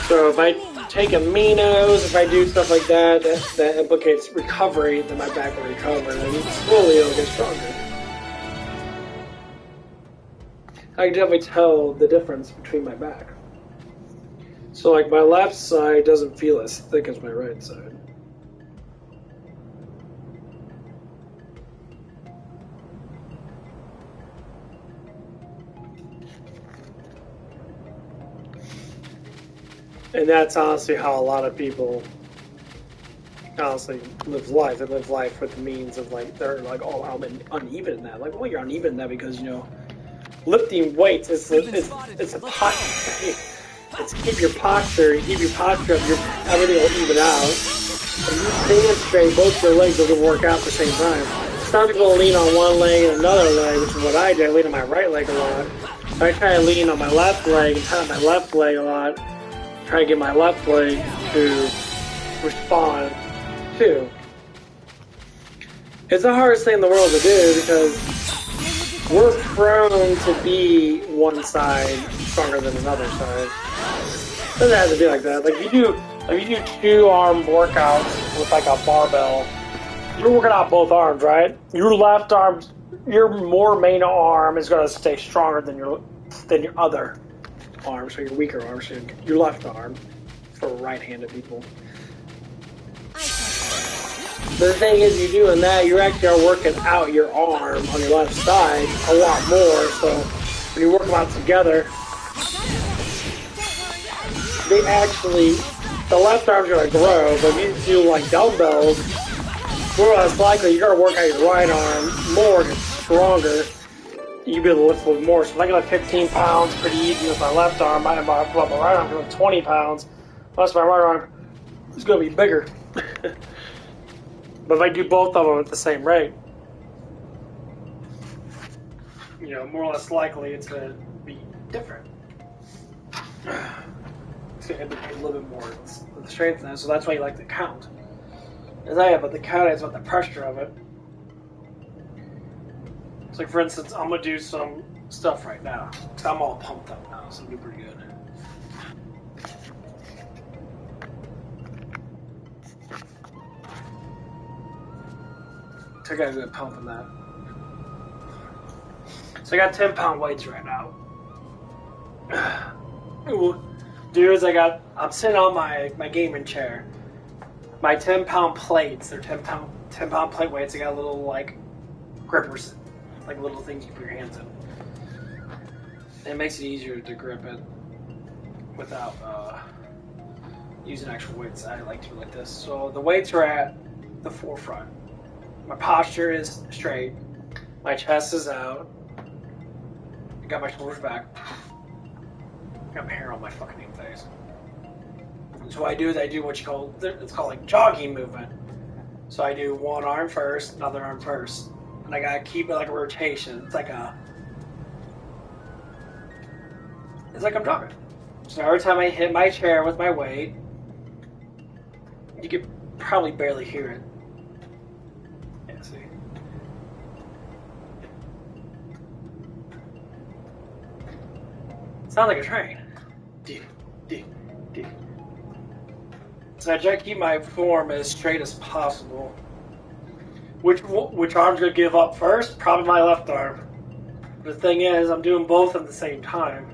So if I take aminos, if I do stuff like that, that implicates recovery, then my back will recover, and slowly it'll get stronger. I can definitely tell the difference between my back. So like my left side doesn't feel as thick as my right side. And that's honestly how a lot of people honestly live life. They live life with the means of like, they're like, oh, I'm uneven in that. Like, well, you're uneven in that because, you know, lifting weights it's a it's keep your posture, up, everything will even out. And you stand straight, both your legs will work out at the same time. Some people lean on one leg and another leg, which is what I do. I lean on my right leg a lot. I try to lean on my left leg and tighten my left leg a lot. Try to get my left leg to respond too. It's the hardest thing in the world to do because we're prone to be one side stronger than another side. It doesn't have to be like that. Like you do 2-arm workouts with like a barbell. You're working out both arms, right? Your left arm, your more main arm is going to stay stronger than your other arm, so your weaker arm, so your left arm for right-handed people. But the thing is, you're doing that, you actually are working out your arm on your left side a lot more, so when you work them out together, the left arm's going to grow, but if you do like dumbbells, more or less likely you're going to work out your right arm more and stronger. You'll be able to lift a little more. So if I can lift 15 pounds pretty easy with my left arm, my right arm can lift 20 pounds, plus my right arm is going to be bigger. But if I do both of them at the same rate, you know, more or less likely it's going to be different. It's going to be a little bit more the strength in that, so that's why you like to count. But the count is about the pressure of it. So like for instance, I'm going to do some stuff right now, because I'm all pumped up now, so it'll be pretty good. So I got a good pump in that. So I got 10-pound weights right now. Dude, I'm sitting on my gaming chair. My 10-pound plates, they're 10-pound plate weights. I got little like grippers, like little things you put your hands in. And it makes it easier to grip it without using actual weights. I like to do it like this. So the weights are at the forefront. My posture is straight. My chest is out. I got my shoulders back. I got my hair on my fucking damn face. And so what I do is I do what it's called like jogging movement. So I do one arm first, another arm first. And I gotta keep it like a rotation. It's like I'm jogging. So every time I hit my chair with my weight, you get probably barely hear it. Yeah, see. Sounds like a train. So I try to keep my form as straight as possible. Which arm's gonna give up first? Probably my left arm. The thing is, I'm doing both at the same time.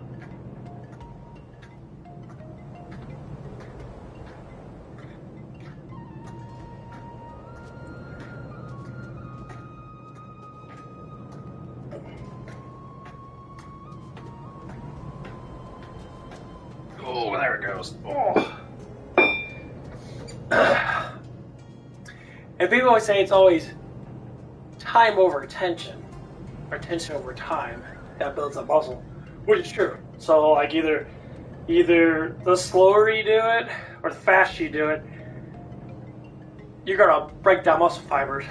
Oh, there it goes. Oh. And people always say it's always time over attention, or attention over time, that builds up muscle, which is true. So like either the slower you do it or the faster you do it, you're gonna break down muscle fibers.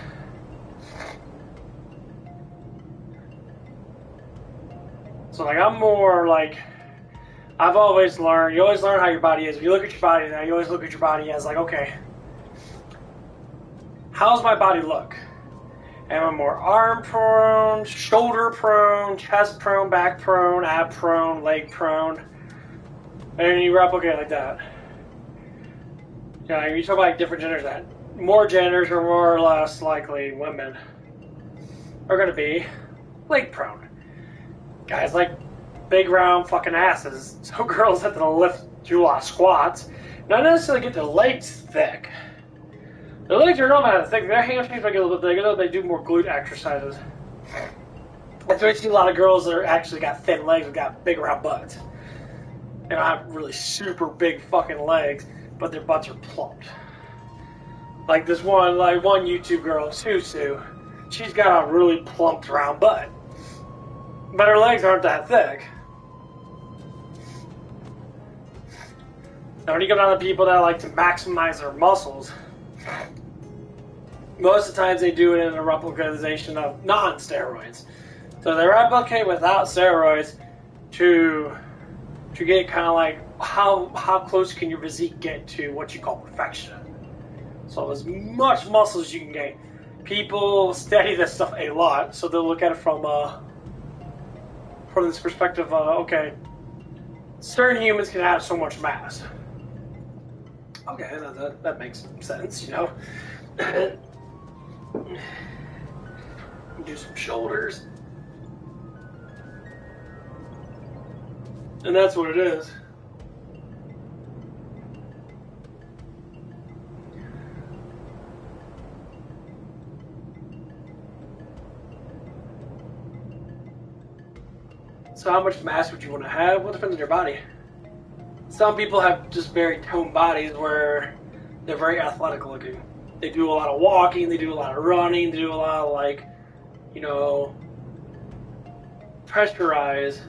So like I'm more like, I've always learned, you always learn how your body is. If you look at your body now, you always look at your body as like, okay, how does my body look? Am I more arm prone, shoulder prone, chest prone, back prone, ab prone, leg prone? And you replicate like that. Yeah, you talk about like different genders, that more genders are more or less likely women are going to be leg prone. Guys like big round fucking asses, so girls have to lift, do a lot of squats, not necessarily get their legs thick. Their legs are not thick, their hamstrings might get a little bit bigger, they do more glute exercises. That's why you see a lot of girls that are actually got thin legs and got big round butts. They don't have really super big fucking legs, but their butts are plumped. Like this one YouTube girl, Susu, she's got a really plumped round butt. But her legs aren't that thick. Now when you go down to people that like to maximize their muscles, most of the times they do it in a replication of non-steroids. So they replicate without steroids to get kind of like how close can your physique get to what you call perfection. So as much muscle as you can gain. People study this stuff a lot, so they'll look at it from this perspective of, okay, certain humans can have so much mass. Okay, that makes sense, you know. Do some shoulders. And that's what it is. So how much mass would you want to have? Well, it depends on your body. Some people have just very toned bodies where they're very athletic looking. They do a lot of walking, they do a lot of running, they do a lot of like, you know, pressurized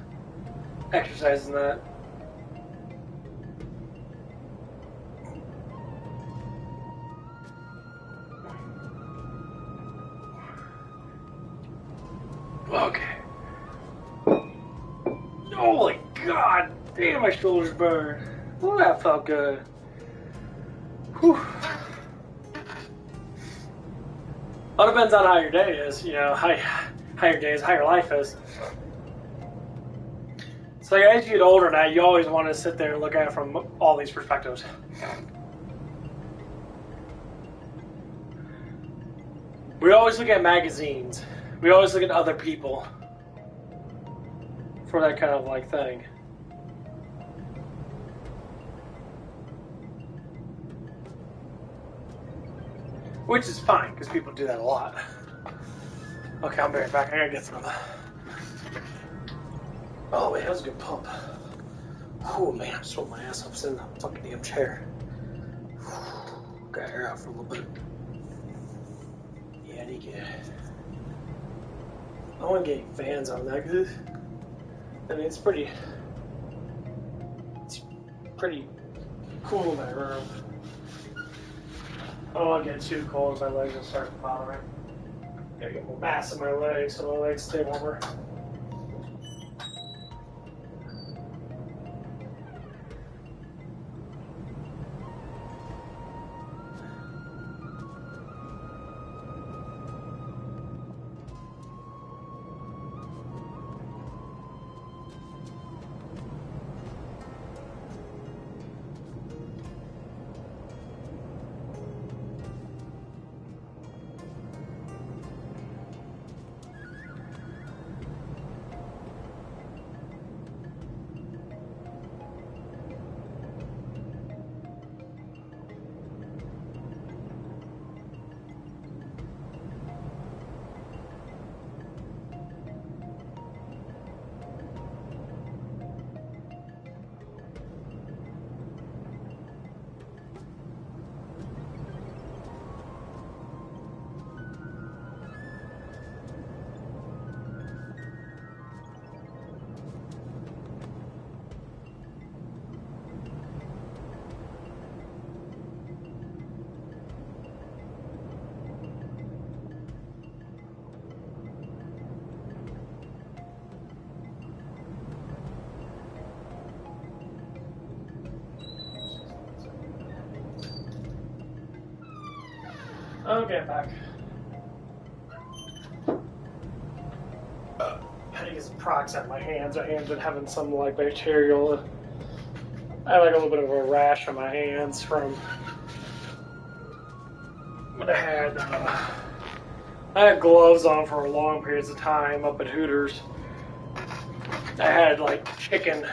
exercise and that. Okay. Holy God, damn, my shoulders burn. Ooh, that felt good. Whew. All depends on how your day is, you know, how your day is, how your life is. So as you get older now, you always want to sit there and look at it from all these perspectives. We always look at magazines. We always look at other people for that kind of like thing. Which is fine, because people do that a lot. Okay, I'll be right back. I gotta get some of that. Oh wait, that was a good pump. Oh man, I'm sweating my ass off sitting in that fucking damn chair. Got air out for a little bit. Yeah, I need to get. I want to get fans on that, because I mean, it's pretty cool in my room. I don't want to get too cold, my legs will start bothering. Gotta get more mass in my legs so my legs stay warmer. Okay, I'm back. I think it's procs on my hands. My hands been having some like bacterial. I have like a little bit of a rash on my hands from when I had gloves on for long periods of time up at Hooters. I had like chicken,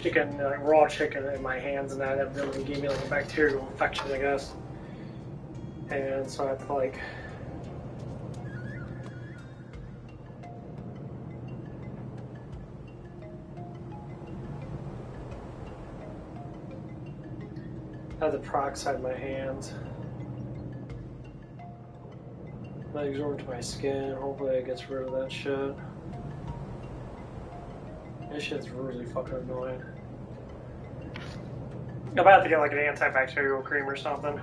like raw chicken in my hands, and that evidently gave me like a bacterial infection, I guess. And so I had to like. I had the peroxide my hands. That absorbed to my skin. Hopefully it gets rid of that shit. This shit's really fucking annoying. I'm about to get like an antibacterial cream or something.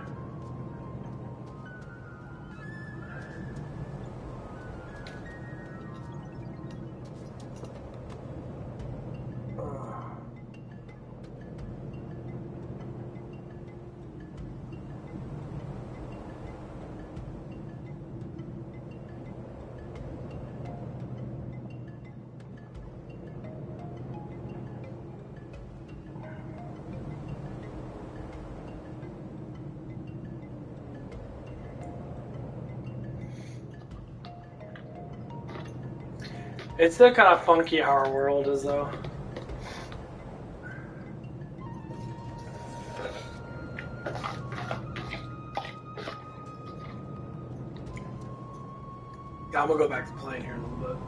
It's still kind of funky how our world is, though. Yeah, I'm gonna go back to playing here in a little bit.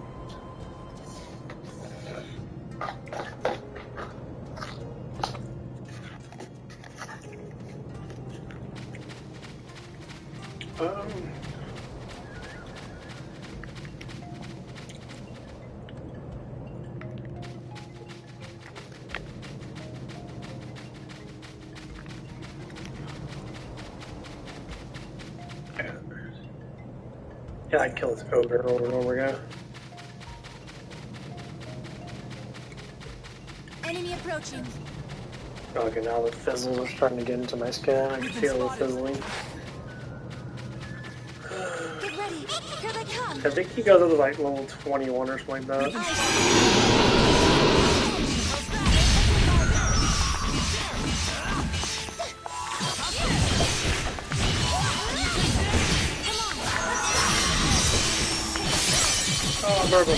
Yeah, I'd kill this ogre over and over again. Enemy approaching. Okay, now the fizzles are starting to get into my skin. I can feel the fizzling. Get ready. Here they come. I think he goes up to like level 21 or something like that. Oh, Burble.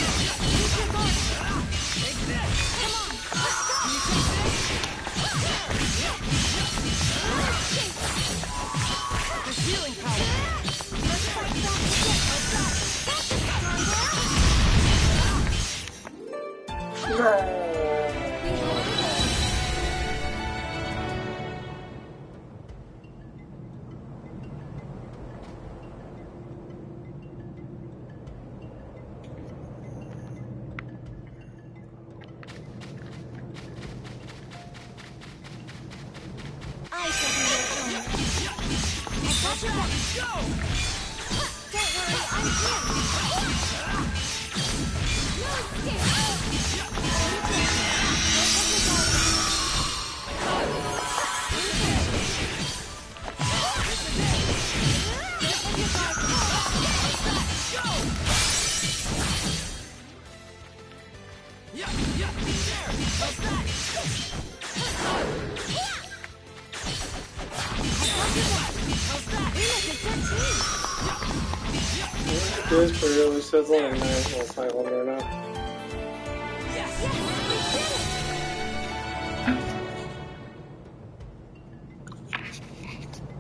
It is pretty really sizzling and nice. Let's fight one right now.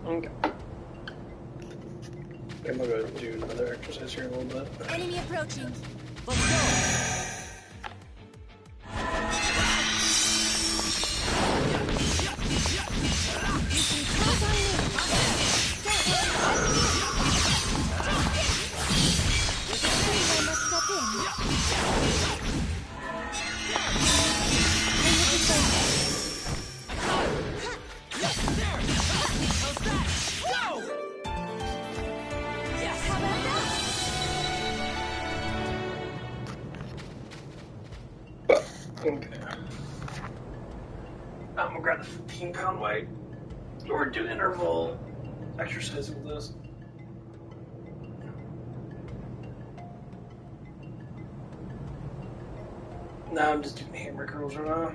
Okay. I'm gonna go do another exercise here in a little bit. Enemy approaching. Let's go. Okay. I'm gonna grab the 15-pound weight. Or do interval exercise with this. Nah, I'm just doing hammer curls right now.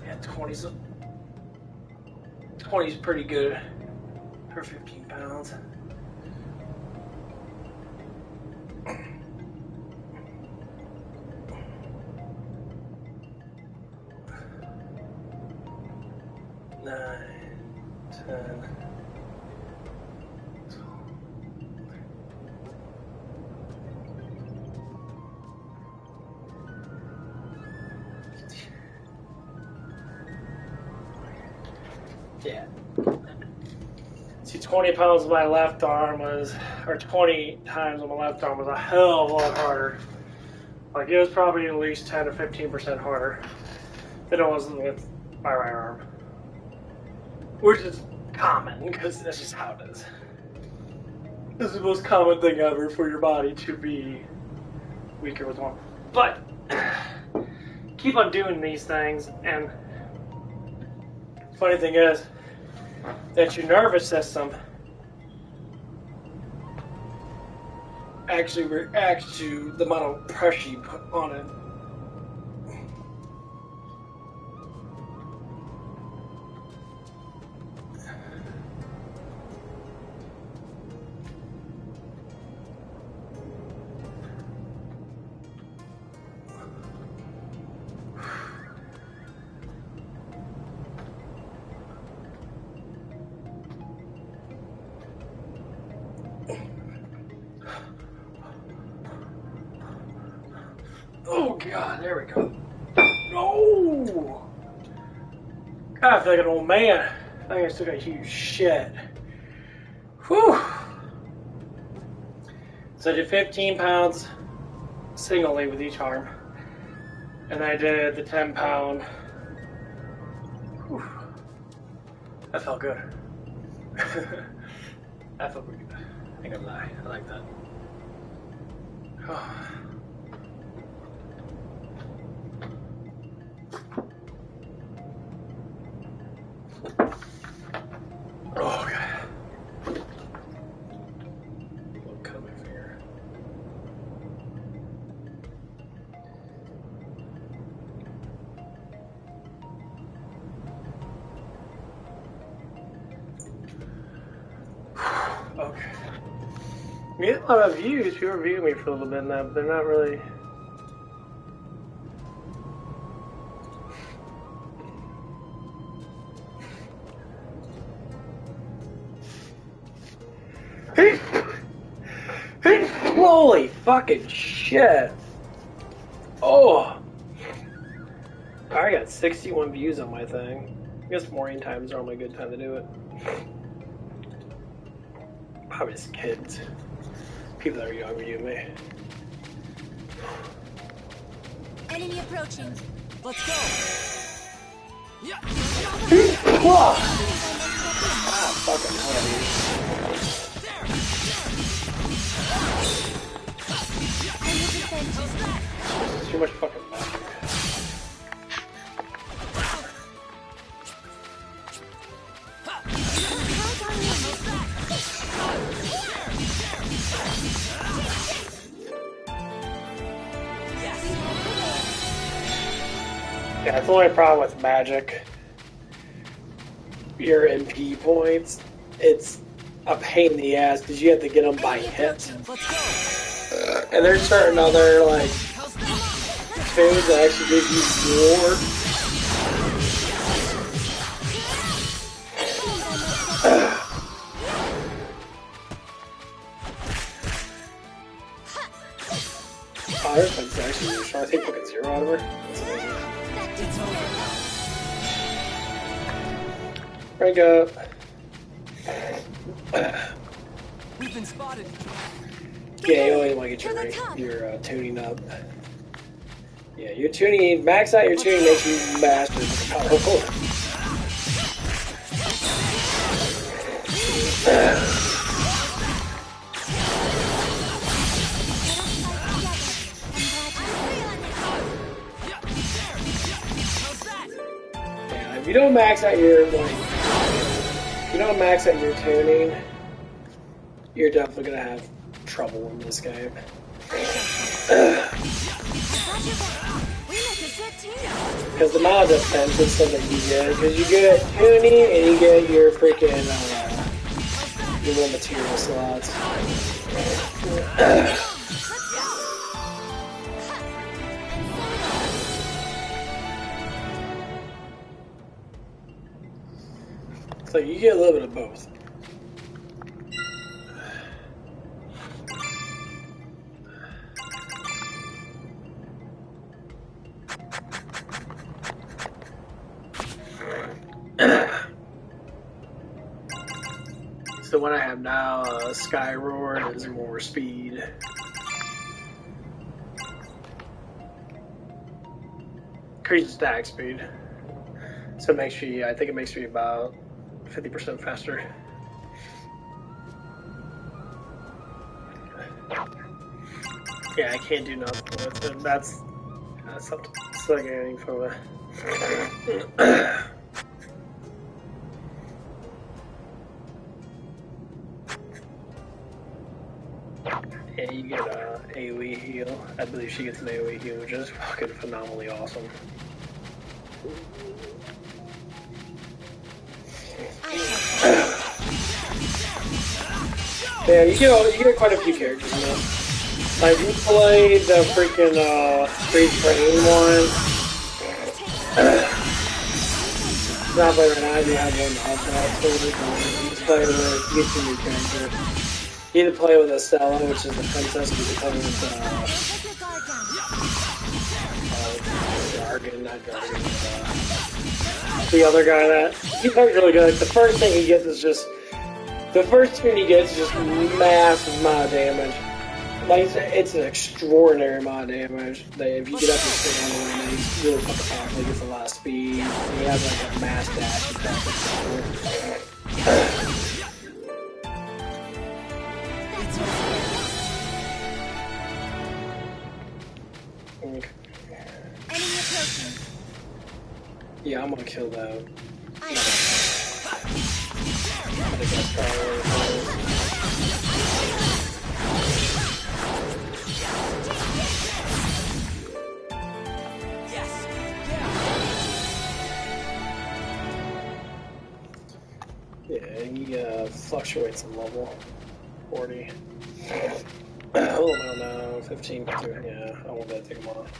Yeah, 20's pretty good for 15 pounds. Nine, 10. Yeah. See, 20 pounds of my left arm was, or 20 times on my left arm was a hell of a lot harder. Like, it was probably at least 10 to 15% harder than it was with my right arm. Which is common, because that's just how it is. This is the most common thing ever for your body to be weaker with one. But, keep on doing these things, and the funny thing is that your nervous system actually reacts to the amount of pressure you put on it. Oh God, there we go. No! God, I feel like an old man. I think I still got huge shit. Whew. So I did 15 pounds singly with each arm. And I did the 10 pound. Whew. That felt good. That felt pretty good. I ain't gonna lie. I like that. Oh, God. Look, cut my finger. Okay. We get a lot of views. People review me for a little bit now, but they're not really. Holy fucking shit. Oh. I got 61 views on my thing. I guess morning times are only a good time to do it. Probably just kids. People that are younger than me. Enemy approaching. Let's go. Yeah. Ah, fucking hell, dude. Too much fucking magic. Yeah, that's the only problem with magic. Your MP points, it's a pain in the ass because you have to get them by hit. And there's certain other, like, tunes that actually give you more. Oh, there's been actually just trying to take fucking 0 out of her. Rank up. We've been spotted. Yeah, you always want to get your tuning up. Yeah, your tuning, max out your tuning makes you master powerful. Yeah, if you don't max out your tuning, you're definitely gonna have trouble in this game. Because the amount of defensive stuff that you get, because you get tuning and you get your freaking your little material slots. So you get a little bit of both. So what I have now, Sky Roar is more speed. Increases attack speed. So it makes you, I think it makes me about 50% faster. Yeah, I can't do nothing with it. That's something. It's like anything for the. Yeah, you get a AoE heal. I believe she gets an AoE heal, which is fucking phenomenally awesome. Yeah, you get quite a few characters in this. Like, you played the freaking Refrain one. Not playing right now, I do have one off that, so you just play with, you get two new characters. You either play with Estella, which is the princess, or you can play with Jargon, not Jargon, the other guy that, he's not really good. Like, the first thing he gets is just, the first turn he gets is just massive amount of damage. Like, it's an extraordinary amount of damage. That if you get up and stay on the way, he's really fucking powerful. He gets a lot of speed. He has like a mass dash attack. Okay. Yeah, I'm gonna kill that. Yeah, he fluctuates in level. 40. Oh no, 15. Yeah, I won't be able to take him off.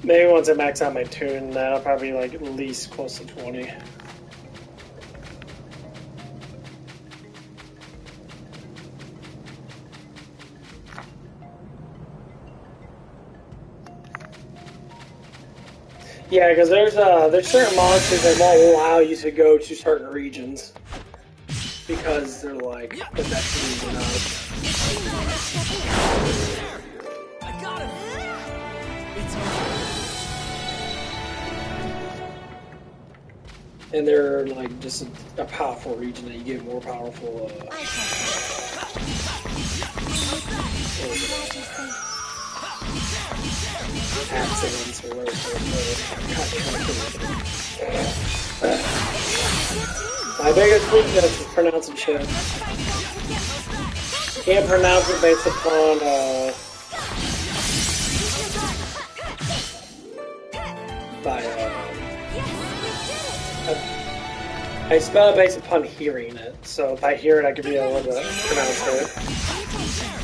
Maybe once I max out my tune, that'll probably be like at least close to 20. Yeah, because there's certain monsters that won't allow you to go to certain regions because they're like the best region out. I got him. And they're like just a powerful region that you get more powerful. Accidents or whatever. My biggest weakness is pronouncing shit. Can't pronounce it based upon I spell it based upon hearing it. So if I hear it, I could be able to pronounce it.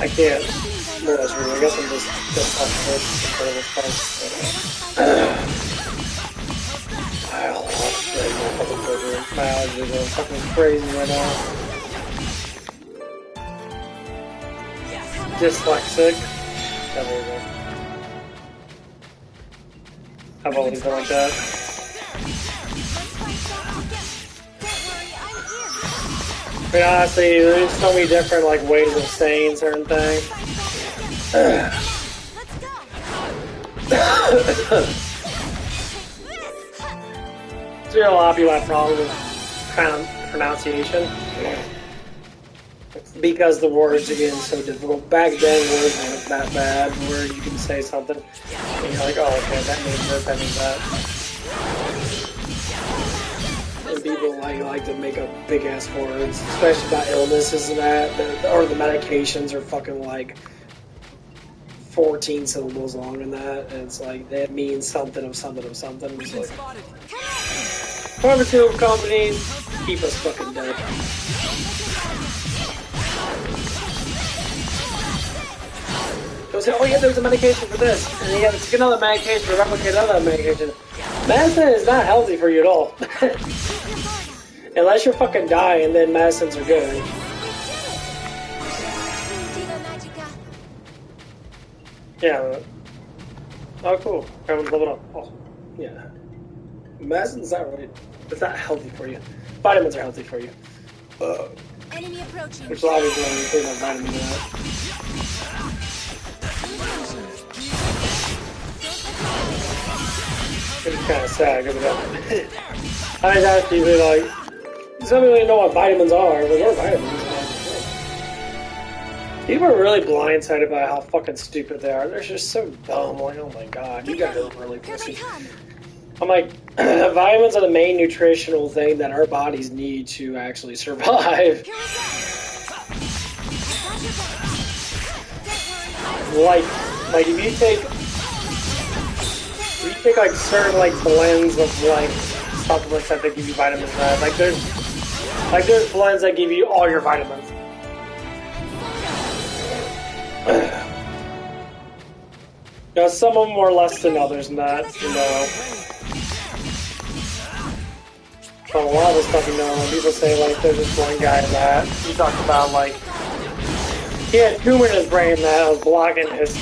I can't. More or less read. I guess I'm just off my allergies are fucking crazy right now. Dyslexic. There we go. I've always been like that. I mean, honestly, there's so many different like ways of saying certain things. So, a lot of people have problems with kind of pronunciation because the words are getting so difficult. Back then, words weren't that bad, where you can say something and you're like, oh, okay, that means this, that means that. And people like to make up big ass words, especially about illnesses and that, or the medications are fucking like 14 syllables long in that, and it's like that means something of something of something. It's like, pharmaceutical companies keep us fucking dead. They'll say, oh yeah, there's a medication for this, and you have to take another medication to replicate another medication. Medicine is not healthy for you at all. Unless you're fucking dying, then medicines are good. Yeah. Oh, cool. Everyone's leveled up. Oh, yeah. Medicine's not really... It's not healthy for you. Vitamins are healthy for you. Enemy approaching. Which is obviously when you think about vitamins and that. It's kind of sad, because I was actually like... Some people don't know what vitamins are. Like, what are vitamins? People are really blindsided by how fucking stupid they are. They're just so dumb. Like, oh my god, you guys are really pussy. I'm like, vitamins are the main nutritional thing that our bodies need to actually survive. Like if you take like certain like blends of like supplements that they give you vitamins, like there's blends that give you all your vitamins. You know, some of them are less than others, and that, you know. But a lot of the stuff, you know, when people say, like, there's this one guy that he talked about, like, he had a tumor in his brain that was blocking his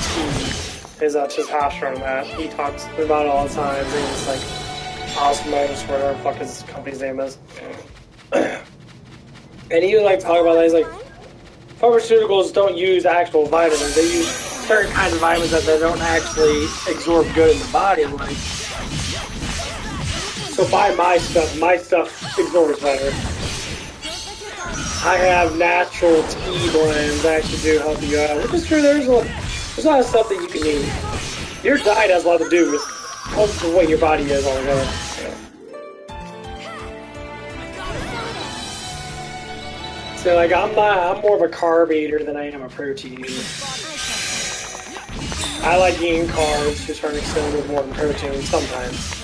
his testosterone, that he talks about it all the time. He's like, Osmos, whatever the fuck his company's name is. And he was, like, talking about that. He's like, pharmaceuticals don't use actual vitamins. They use certain kinds of vitamins that they don't actually absorb good in the body. Like, so buy my stuff absorbs better. I have natural tea blends that actually do help you out, which is true. There's a lot of stuff that you can eat. Your diet has a lot to do with the way your body is altogether. So, like, I'm more of a carb eater than I am a protein eater. I like eating carbs to a certain extent with more than protein sometimes.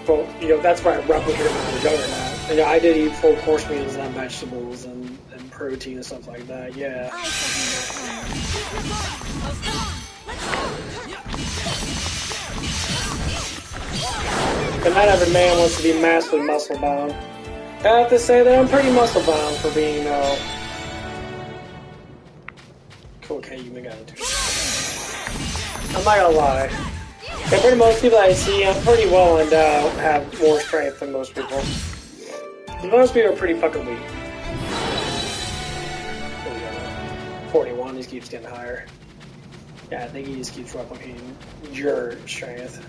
Well, you know, that's why I replicate when I was younger now. You know, I did eat full course meals and vegetables and protein and stuff like that, yeah. And not every man wants to be massively muscle bound. I have to say that I'm pretty muscle bound for being, okay, you got it. I'm not gonna lie. Compared to most people I see, I'm pretty well endowed, have more strength than most people. Most people are pretty fucking weak. 41, he just keeps getting higher. Yeah, I think he just keeps replicating your strength.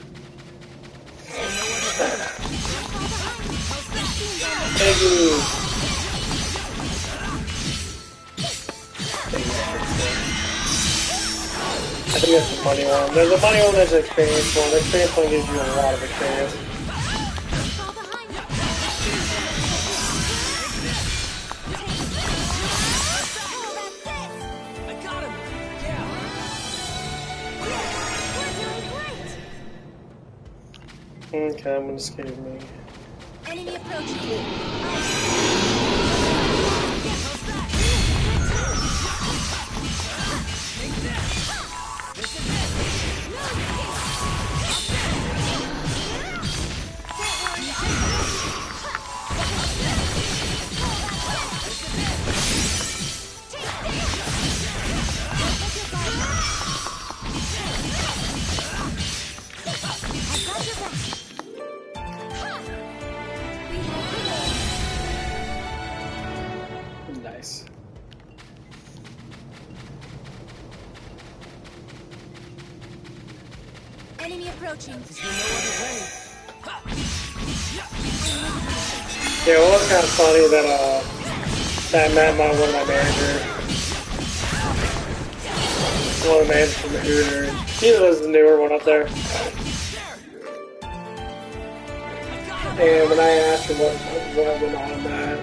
Thank you. I think that's the money one. There's a money one, there's an experience one. The experience one gives you a lot of experience. Okay, I'm gonna save me. Enemy approaching. Enemy approaching. Yeah, it was kind of funny that Matt Mon, one of my managers from the Hooters. He was the newer one up there. And when I asked her what went on that,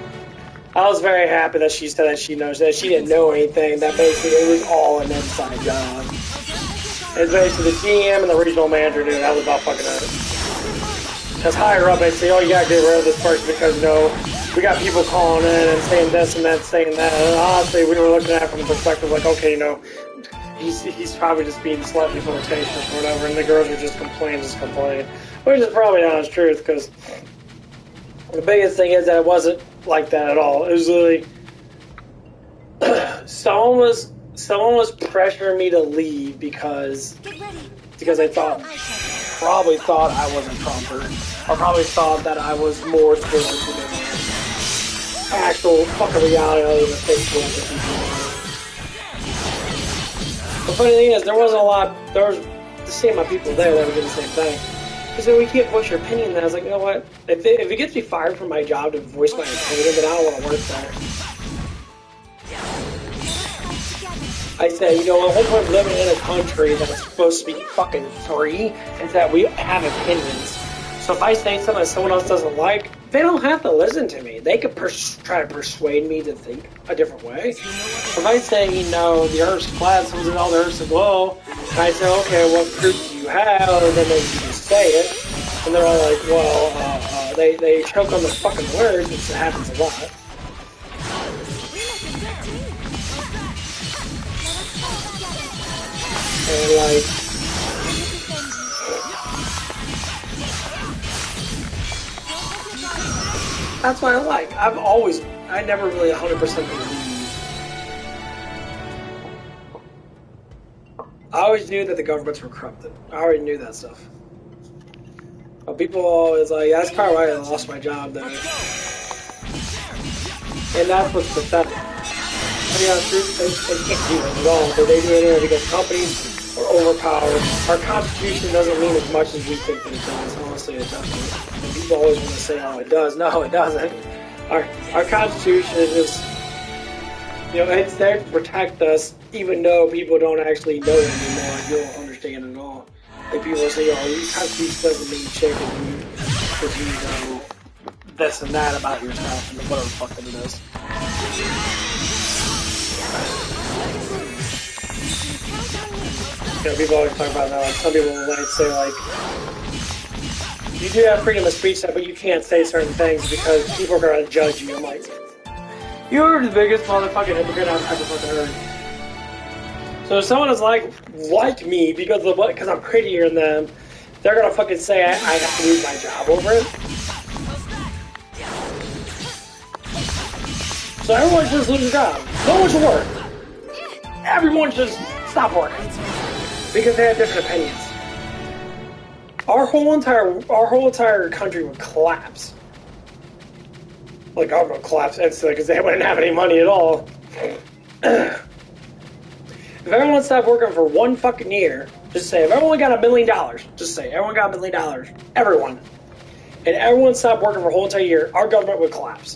I was very happy that she said that she knows that she didn't know anything. That basically it was all an inside job. It's basically the GM and the regional manager knew that was about fucking it. Because higher up, they'd say, "Oh, you gotta get rid of this person because we got people calling in and saying this and that, saying that." And honestly, we were looking at it from the perspective like, okay, he's probably just being slightly flirtatious or whatever, and the girls were just complaining, which is probably not the truth, because the biggest thing is that it wasn't like that at all. It was literally someone was pressuring me to leave because they probably thought I was a Trumper, or probably thought that I was more spiritual than actual fucking reality other than Facebook. The funny thing is, there was the same amount of people there that were doing the same thing. Because we can't voice your opinion, then I was like, you know what? If it gets me fired from my job to voice my opinion, then I don't want to work there. I said, the whole point of living in a country that's supposed to be fucking free is that we have opinions. So if I say something that someone else doesn't like, they don't have to listen to me. They could try to persuade me to think a different way. If I say, the Earth's flat, someone says, oh, the Earth's glow, and I say, okay, what proof do you have? And then they just say it, and they're all like, well, they choke on the fucking words, which happens a lot. And that's what I like. I never really 100% believed. I always knew that the governments were corrupted. I already knew that stuff. But people always that's probably why I lost my job there. And that's what's pathetic. I mean, they can't do it at all, but they do it anyway because companies are overpowered. Our Constitution doesn't mean as much as we think that it does. Honestly, it doesn't. And people always want to say, oh, it does. No, it doesn't. Our Constitution is just, it's there to protect us, even though people don't actually know it anymore. You don't understand it at all. Like people say, oh, your Constitution doesn't mean shit because you know this and that about yourself and whatever the fuck that it is. People always talk about that. Some people might say, you do have freedom of speech, but you can't say certain things because people are going to judge you. I'm like, you're the biggest motherfucking hypocrite I've ever fucking heard. So if someone is like me because I'm prettier than them, they're going to fucking say I have to lose my job over it. So everyone should just lose their job. No one should work. Everyone should just stop working. Because they have different opinions. Our whole entire country would collapse. Like, government would collapse instantly because they wouldn't have any money at all. If everyone stopped working for 1 fucking year, just say, if everyone got $1 million, just say, everyone got $1 million, everyone, and everyone stopped working for a whole entire year, our government would collapse.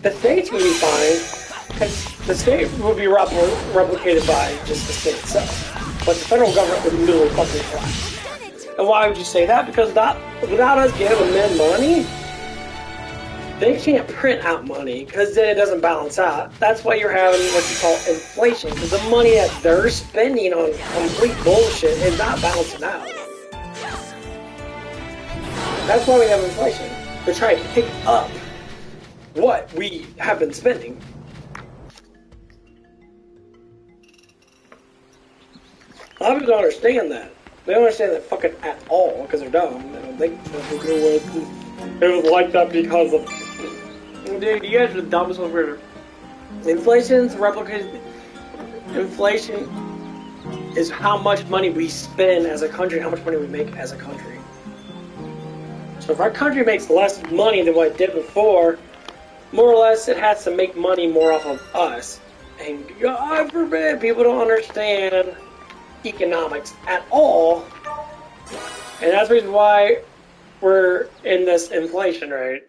The states would be fine, because the state would be replicated by just the state itself. But the federal government would literally fucking collapse. And why would you say that? Because without us giving them money, they can't print out money because then it doesn't balance out. That's why you're having what you call inflation, because the money that they're spending on complete bullshit is not balancing out. That's why we have inflation. We're trying to pick up what we have been spending. A lot of people don't understand that. They don't understand that fucking at all because they're dumb. They don't think it was like that because of. Dude, you guys are the dumbest ones ever. Inflation is how much money we spend as a country, how much money we make as a country. So if our country makes less money than what it did before, more or less it has to make money more off of us. And God forbid, people don't understand economics at all. And that's the reason why we're in this inflation rate.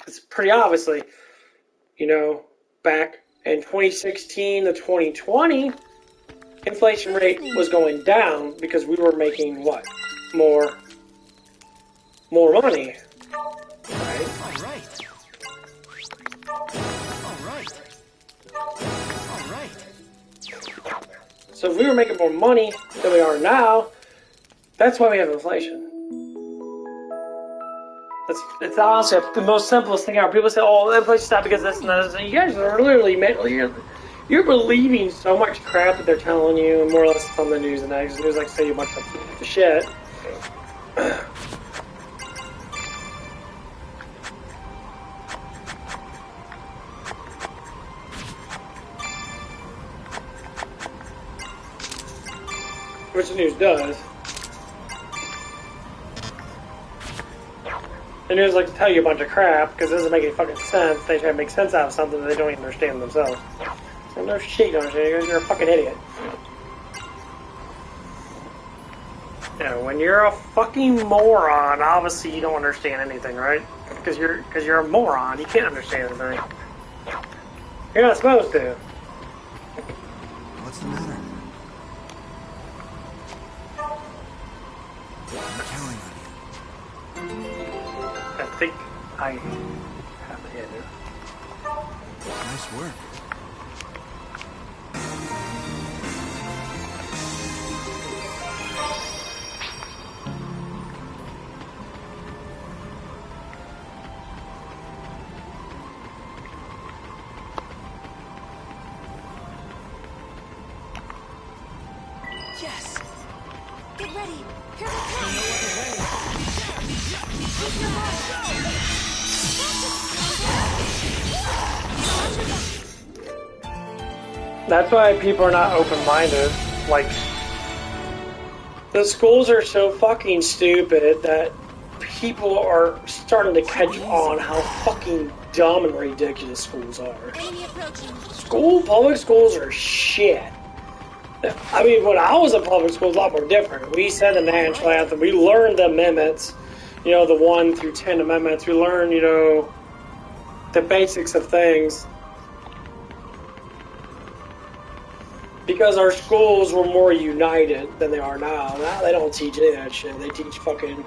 It's pretty obviously, you know, back in 2016 to 2020, inflation rate was going down because we were making what? More money. Right? All right. All right. All right. So if we were making more money than we are now, that's why we have inflation. It's honestly the most simplest thing ever. People say, "Oh, inflation's not because this and that." And you guys are literally you're believing so much crap that they're telling you, and more or less it's on the news and that. Because the news like to say you a bunch of shit. Which the news does. The news like to tell you a bunch of crap because it doesn't make any fucking sense. They try to make sense out of something that they don't even understand themselves. So no shit you don't understand. You're a fucking idiot. You know, when you're a fucking moron, obviously you don't understand anything, right? Because you're a moron. You can't understand anything. You're not supposed to. What's the matter? I'm counting on you. I think I have it here. Nice work. Yes! Get ready! Here we come! Use your That's why people are not open-minded. Like, the schools are so fucking stupid that people are starting to catch on how fucking dumb and ridiculous schools are. Public schools are shit. I mean, when I was in public school, it was a lot more different. We said the national anthem. We learned the amendments, you know, the 1 through 10 amendments. We learned, you know, the basics of things. Because our schools were more united than they are now. Now they don't teach any of that shit. They teach fucking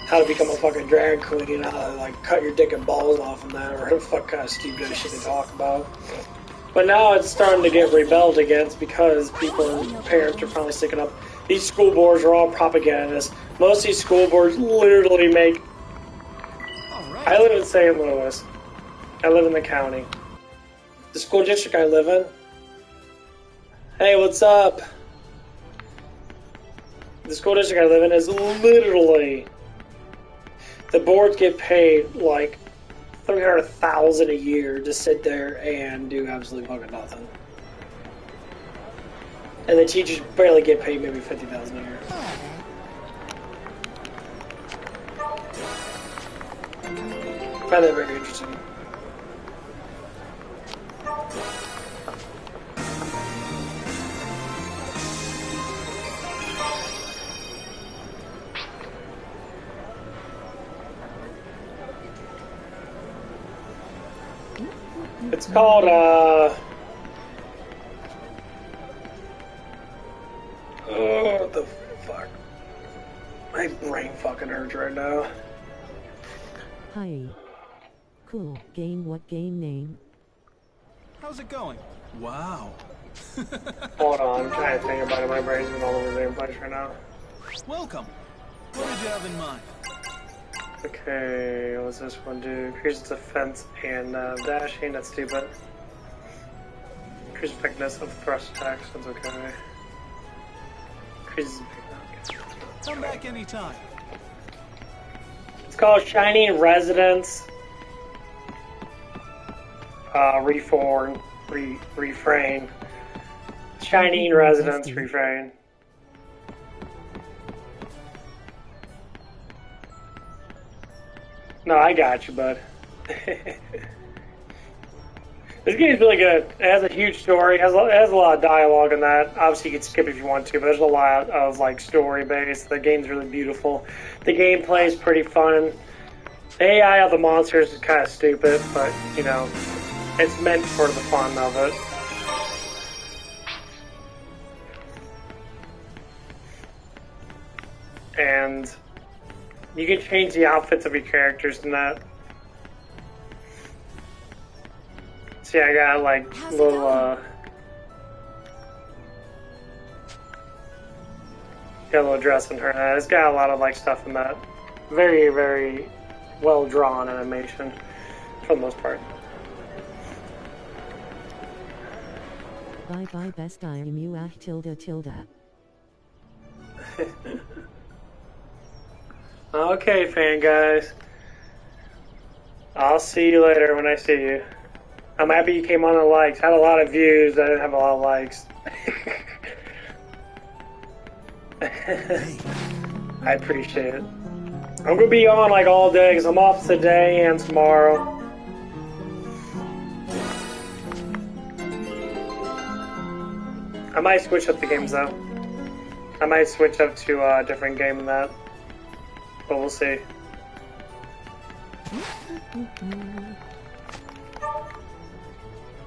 how to become a fucking drag queen, how to, like, cut your dick and balls off and that, or the fuck kind of stupid shit they talk about. But now it's starting to get rebelled against because parents are finally sticking up. These school boards are all propagandists. Most of these school boards literally make... I live in St. Louis. I live in the county. The school district I live in... Hey, what's up? The school district I live in is literally... The boards get paid, like, $300,000 a year to sit there and do absolutely fucking nothing. And the teachers barely get paid maybe $50,000 a year. I find that very interesting. It's called, oh, what the fuck? My brain fucking hurts right now. Hi. Cool. Game, what game name? How's it going? Wow. Hold on, I'm trying to think about it. My brain's been all over the damn place right now. Welcome. What did you have in mind? Okay, what's this one do? Increases defense and dashing, that's stupid. Increases effectiveness of thrust attacks, that's okay. Increases... Come back anytime. It's called Shining Residence. Refrain. Shining Residence, Refrain. No, I got you, bud. This game's really good. It has a huge story. It has a lot of dialogue in that. Obviously, you can skip if you want to, but there's a lot of like story based. The game's really beautiful. The gameplay is pretty fun. The AI of the monsters is kind of stupid, but you know, it's meant for the fun of it. And you can change the outfits of your characters in that. See, I got like little got a little dress in her. It's got a lot of like stuff in that. Very, very well drawn animation for the most part. Bye bye best I mu ah tilde tilde. Okay, fan guys. I'll see you later when I see you. I'm happy you came on the likes. Had a lot of views. I didn't have a lot of likes. I appreciate it. I'm gonna be on like all day because I'm off today and tomorrow. I might switch up the games though. I might switch up to a different game than that. But we'll see.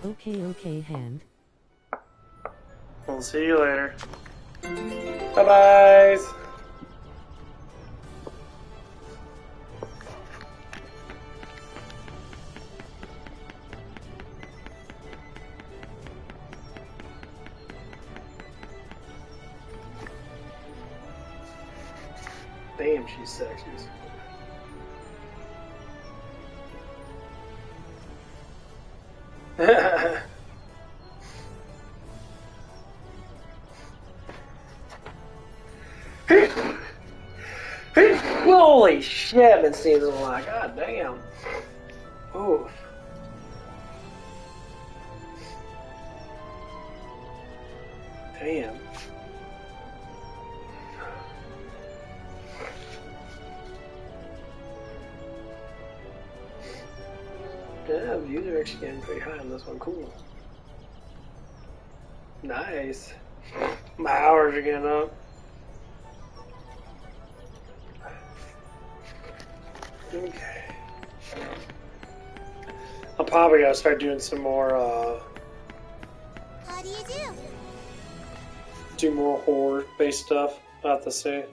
Okay, hand. We'll see you later. Bye-bye. Damn, she's sexy. Holy shit, I've been seeing this a lot. God damn. Oof. Damn. Yeah, views are actually getting pretty high on this one. Cool. Nice. My hours are getting up. Okay. I'll probably gotta start doing some more, How do you do? do more horror-based stuff. I'll have to see.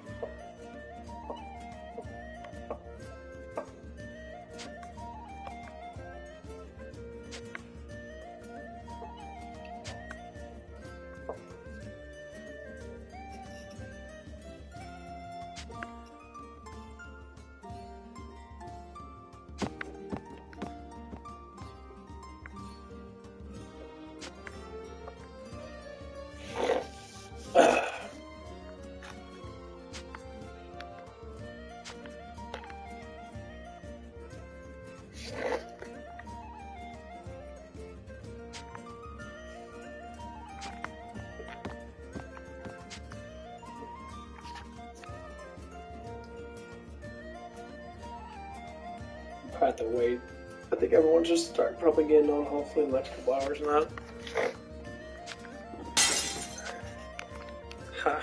I have to wait. I think everyone should start probably getting on hopefully in the next couple hours now. Huh.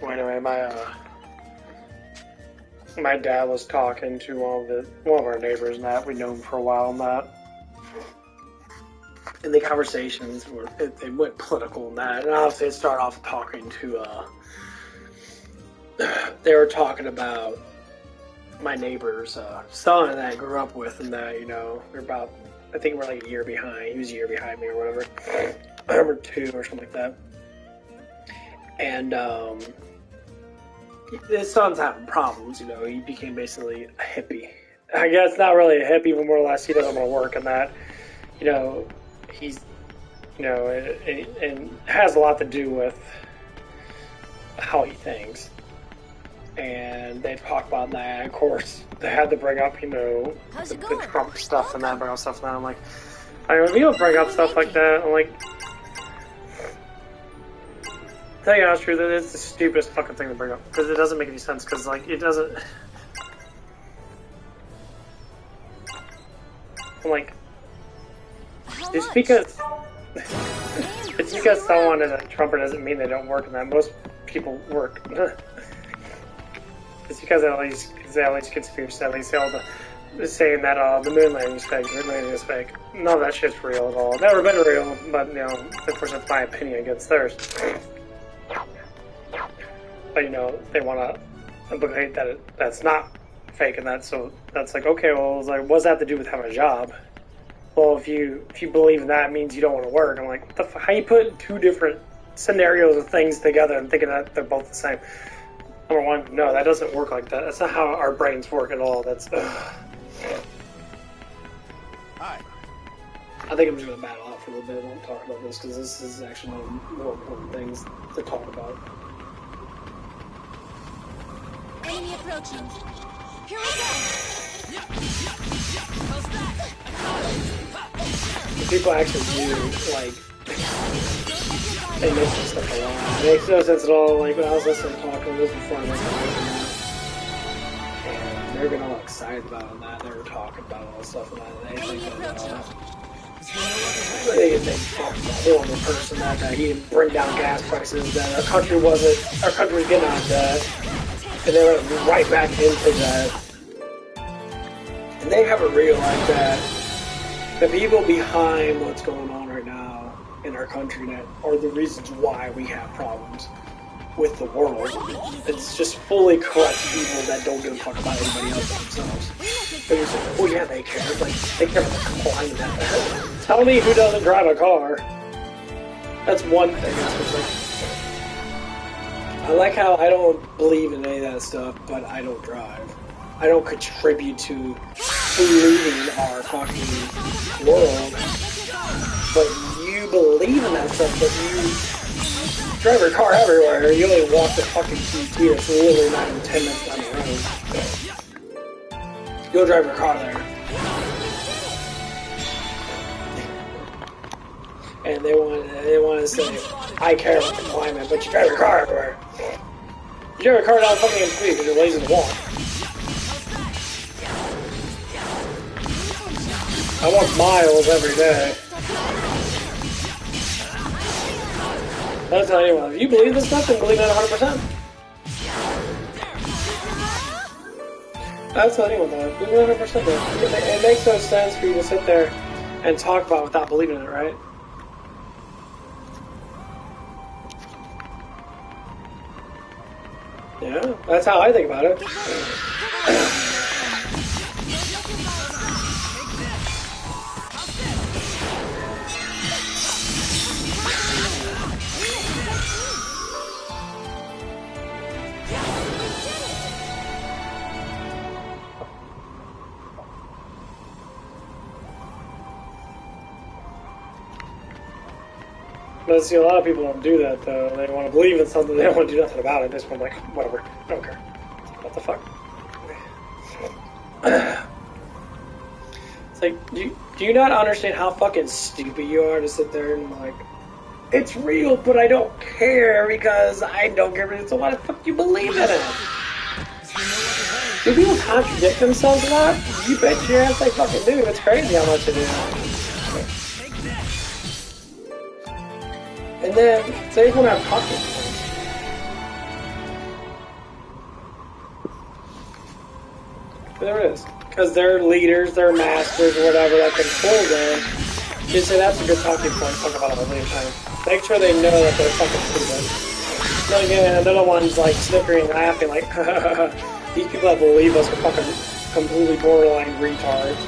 Well, anyway, my dad was talking to one of our neighbors, and that we've known for a while, and that. And the conversations they went political and that, and obviously it started off talking to they were talking about my neighbor's son that I grew up with, and that, you know, we're about, I think we're like a year behind. He was a year behind me or whatever. I remember 2 or something like that. And his son's having problems, you know, he became basically a hippie. I guess not really a hippie, but more or less he doesn't want to work in that. You know, he's, you know, and has a lot to do with how he thinks. And they talk about that. Of course, they had to bring up, you know, the Trump stuff and that, bring up stuff and that. I'm like, when people bring up stuff like that, I'm like, tell you how it's true, that it's the stupidest fucking thing to bring up. Because it doesn't make any sense, because, like, it doesn't... I'm like, it's because... it's because someone is a Trumper doesn't mean they don't work in that. Most people work. It's because at least conspiracy studies say all the saying that the moon landing is fake, the moon landing is fake. None of that shit's real at all. Never been real, but, you know, of course that's my opinion against theirs. But, you know, they want to implicate that that's not fake, and that's like, okay, well, it's like, what does that have to do with having a job? Well, if you believe in that, it means you don't want to work. I'm like, how you put two different scenarios of things together and thinking that they're both the same? Number one, no, that doesn't work like that. That's not how our brains work at all. That's. Hi. I think I'm just gonna battle out for a little bit. I won't talk about this because this is actually one of the more important things to talk about. Enemy approaching. Here we go. People actually do, like, they make this stuff a lot. It makes no sense at all. Like, when I was listening to talking this before I went to and they're getting all excited about that. They were talking about all this stuff and that. They think they talked about a horrible person that he didn't bring down gas prices, that our country was getting out of debt, and they went right back into that. And they haven't realized that the people behind what's going on right now in our country that are the reasons why we have problems with the world. It's just fully corrupt people that don't give a fuck about anybody else but themselves. They're just like, oh yeah, they care. Like, they care about the climate. Tell me who doesn't drive a car. That's one thing. I like how I don't believe in any of that stuff, but I don't drive. I don't contribute to polluting our fucking world. But you believe in that stuff, but you drive your car everywhere. You only walk the fucking QT that's literally not even 10 minutes down the road. You'll drive your car there. And they want to say, I care about the climate, but you drive your car everywhere. You drive your car down the fucking street because you're lazy to walk. I walk miles every day. That's how anyone. If you believe this stuff, then believe it 100%. That's how anyone does. Believe it 100%. It makes no sense for you to sit there and talk about it without believing it, right? Yeah, that's how I think about it. But see, a lot of people don't do that, though. They want to believe in something, they don't want to do nothing about it. They just want to, like, whatever. I don't care. What the fuck? It's like, do you not understand how fucking stupid you are to sit there and, like, it's real, but I don't care because I don't care. So why the fuck do you believe in it? Do people contradict themselves a lot? You bet your ass they fucking do. It's crazy how much it is. And then, say when I'm talking to them. There it is. Because they're leaders, they're masters, or whatever, that control them. You say that's a good talking point, talk about it all the time. Make sure they know that they're fucking stupid. Then again, they're the ones, like, snickering and laughing, like, these people that believe us are fucking completely borderline retards.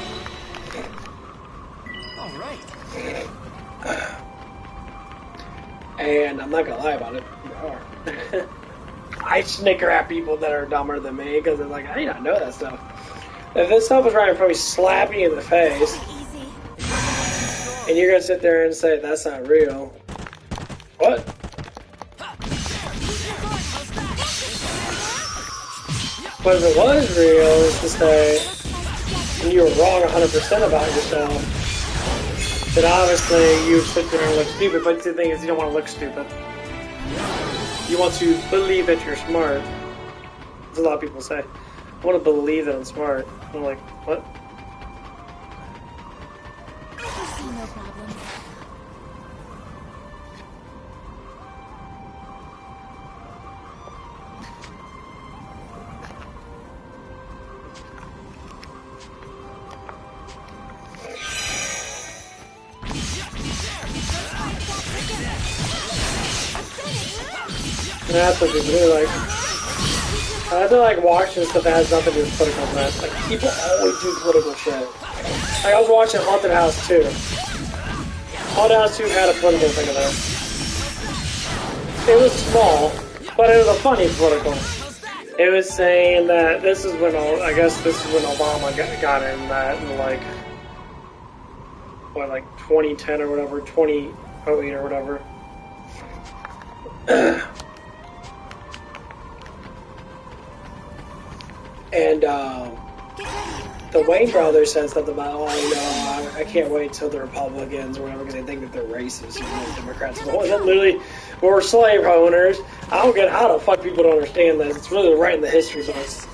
Alright. And I'm not gonna lie about it, you are. I snicker at people that are dumber than me because they're like, I did not know that stuff. If this stuff was right, I'd probably slap you in the face. And you're gonna sit there and say, that's not real. What? But if it was real, it's to say, and you were wrong 100% about yourself, then obviously you sit there and look stupid. But the thing is, you don't want to look stupid. You want to believe that you're smart. As a lot of people say. I want to believe that I'm smart. I'm like, what? No problem. That's what people do, like, I feel like watching stuff that has nothing to do with political events. Like, people always do political shit. Like, I was watching Haunted House 2. Haunted House 2 had a political thing in there. It was small, but it was a funny political. It was saying that this is when, I guess this is when Obama got in that in like, what, like 2010 or whatever, 2008 or whatever. And the Wayne brothers said something about, oh, you know, I can't wait till the Republicans or whatever because they think that they're racist. You know, Democrats. Well, literally, we're slave owners. I don't get how the fuck people don't understand this. It's really right in the history books.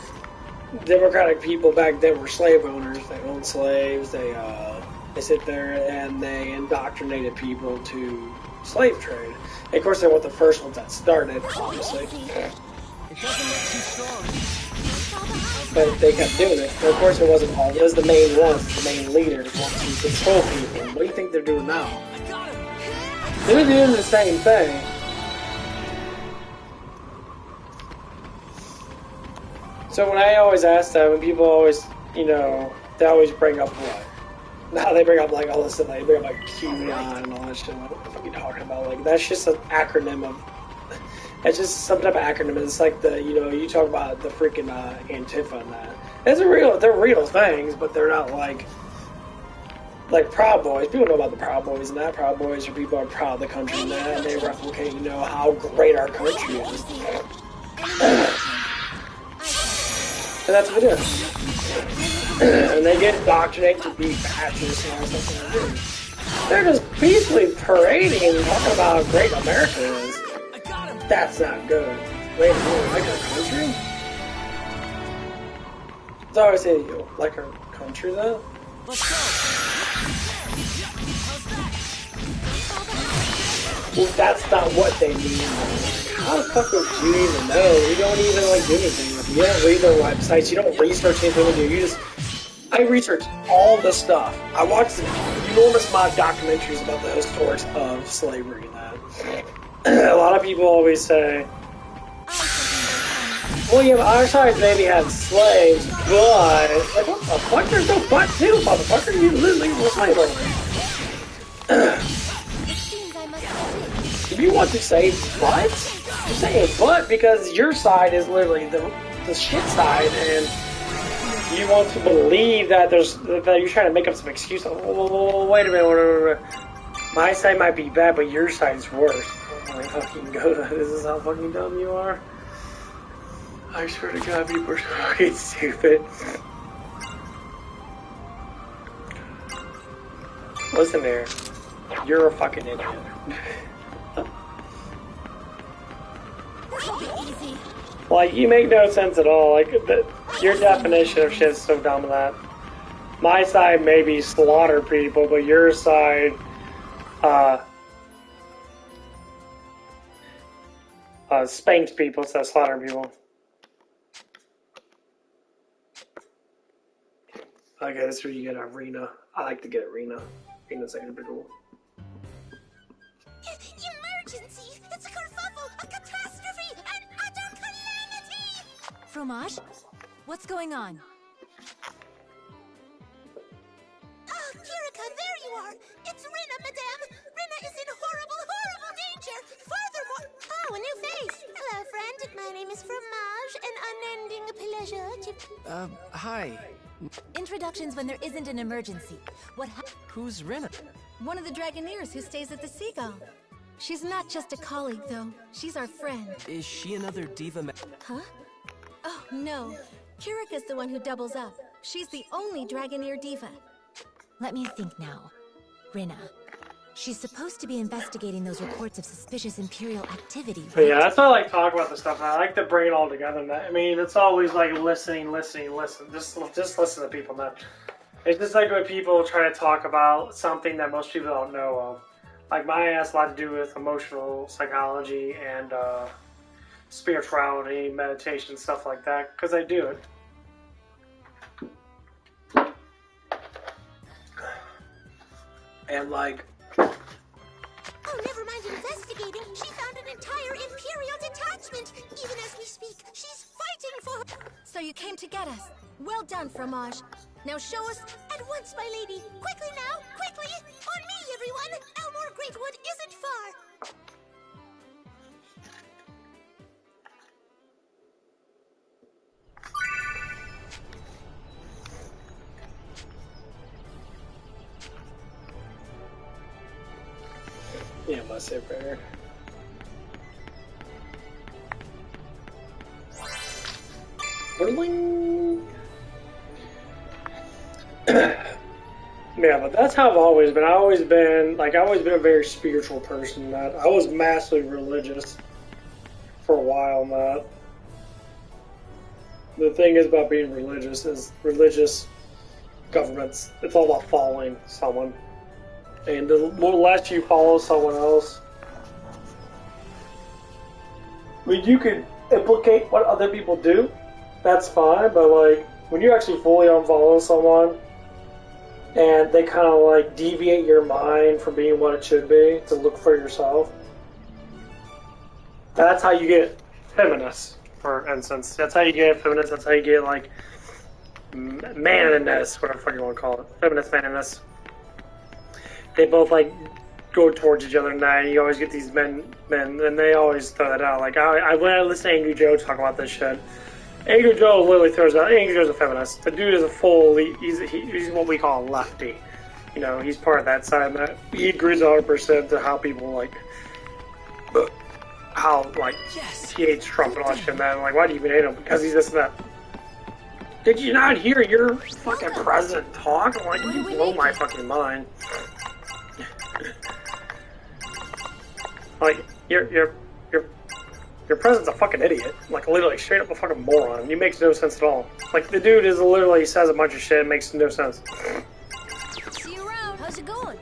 Democratic people back then were slave owners. They owned slaves. They sit there and they indoctrinated people to slave trade. And of course, they weren't the first ones that started, obviously. It doesn't look too strong. But they kept doing it. And of course, it wasn't all. It was the main ones, the main leaders, want to control people. What do you think they're doing now? They're doing the same thing. So when I always ask that, when people always, you know, they always bring up what? Now they bring up like all this stuff. They bring up like QAnon and all that shit. What the fuck are you talking about? Like that's just an acronym of. It's just some type of acronym. It's like the, you know, you talk about the freaking Antifa and that. They're real things, but they're not like Proud Boys. People know about the Proud Boys and that. Proud Boys are people who are proud of the country and that, and they replicate, you know, how great our country is. And that's what it is. And they get indoctrinated to be fascists and all stuff like that. They're just peacefully parading and talking about how great America is. That's not good. Wait, you don't like our country? It's always saying you don't like our country, though? Let's go. Well, that's not what they mean. How the fuck would you even know? You don't even like do anything with it. You don't read their websites. You don't research anything with you. You just... I research all the stuff. I watch an enormous amount of documentaries about the historics of slavery and that. A lot of people always say, well, yeah, our side maybe had slaves, but... Like, what the fuck? There's no but too, motherfucker. You literally were slave owners. If you want to say but, you're saying but because your side is literally the shit side, and you want to believe that that you're trying to make up some excuse. Oh, wait a minute. My side might be bad, but your side's worse. Oh my fucking god, this is how fucking dumb you are. I swear to god, people are fucking stupid. Listen there. You're a fucking idiot. Like, you make no sense at all. Like, your definition of shit is so dumb that. My side maybe slaughter people, but your side, spanks people instead of slaughter people. Okay, that's where you get Arena. I like to get Arena. Arena's actually pretty cool. Emergency! It's a kerfuffle! A catastrophe! An utter calamity! Fromage? What's going on? Ah, Kirika, there you are! It's Rina, madame! Rina is in horrible, horrible danger! Furthermore... Oh, a new face! Hello, friend. My name is Hi. Introductions when there isn't an emergency. Who's Rena? One of the Dragoneers who stays at the Seagull. She's not just a colleague, though. She's our friend. Is she another diva? Huh? Oh, no. Kirika's the one who doubles up. She's the only Dragoneer diva. Let me think now. Rina. She's supposed to be investigating those reports of suspicious Imperial activity, right? But yeah, that's why I like talking about this stuff. I like to bring it all together. I mean, it's always like listening. Just listen to people, man. It's just like when people try to talk about something that most people don't know of. Like mine has a lot to do with emotional psychology and spirituality, meditation, stuff like that, because I do it. And like... Oh, never mind investigating. She found an entire Imperial detachment. Even as we speak, she's fighting for her. So you came to get us. Well done, Fromage. Now show us... At once, my lady. Quickly now, quickly. On me, everyone. Elmore Greatwood isn't far. Yeah, my save prayer. Yeah, but that's how I've always been. I've always been a very spiritual person. That I was massively religious for a while. Matt. The thing is about being religious is religious governments. It's all about following someone, and the less you follow someone else, I mean, you could implicate what other people do. That's fine, but like when you actually fully unfollow someone and they kind of like deviate your mind from being what it should be to look for yourself, that's how you get feminists, for instance. That's how you get feminists. That's how you get like manliness, whatever the fuck you want to call it, feminist manliness. They both like go towards each other, and you always get these men, and they always throw that out. Like when I listen to Angry Joe talk about this shit. Angry Joe literally throws out. Angry Joe's a feminist. The dude is a full. He's what we call a lefty. You know, he's part of that side. That he agrees 100% to how people like, how like he hates Trump and all that shit. And that like, why do you even hate him? Because he's this and that. Did you not hear your fucking president talk? I'm like, you blow my fucking mind. Like your president's a fucking idiot. Like, literally, straight up a fucking moron. He makes no sense at all. Like, the dude is literally says a bunch of shit and makes no sense. See you around. How's it going?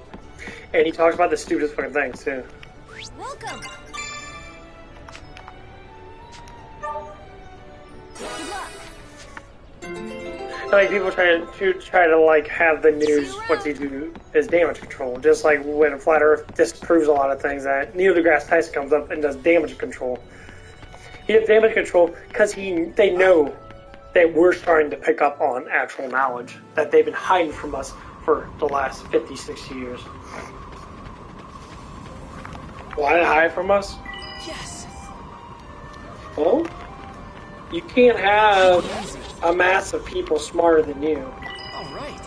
And he talks about the stupidest fucking things, too. Welcome. Good luck. Like, people try to like, have the news, what they do is damage control. Just like when Flat Earth disproves a lot of things, that Neil deGrasse Tyson comes up and does damage control. He does damage control because they know that we're starting to pick up on actual knowledge that they've been hiding from us for the last 50, 60 years. Why did they hide from us? Yes. Well, you can't have a mass of people smarter than you. All right.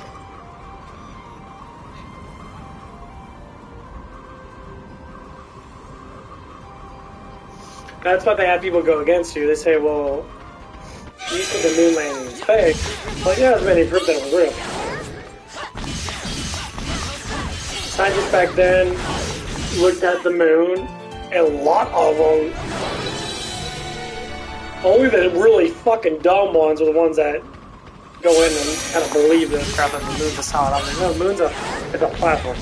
That's why they have people go against you. They say, well, you said the moon landing is fake. Well, yeah, there's many proof that it was real. Scientists back then looked at the moon, and a lot of them, only the really fucking dumb ones are the ones that go in and kind of believe this crap that the moon's a solid object. No, the moon's a platform.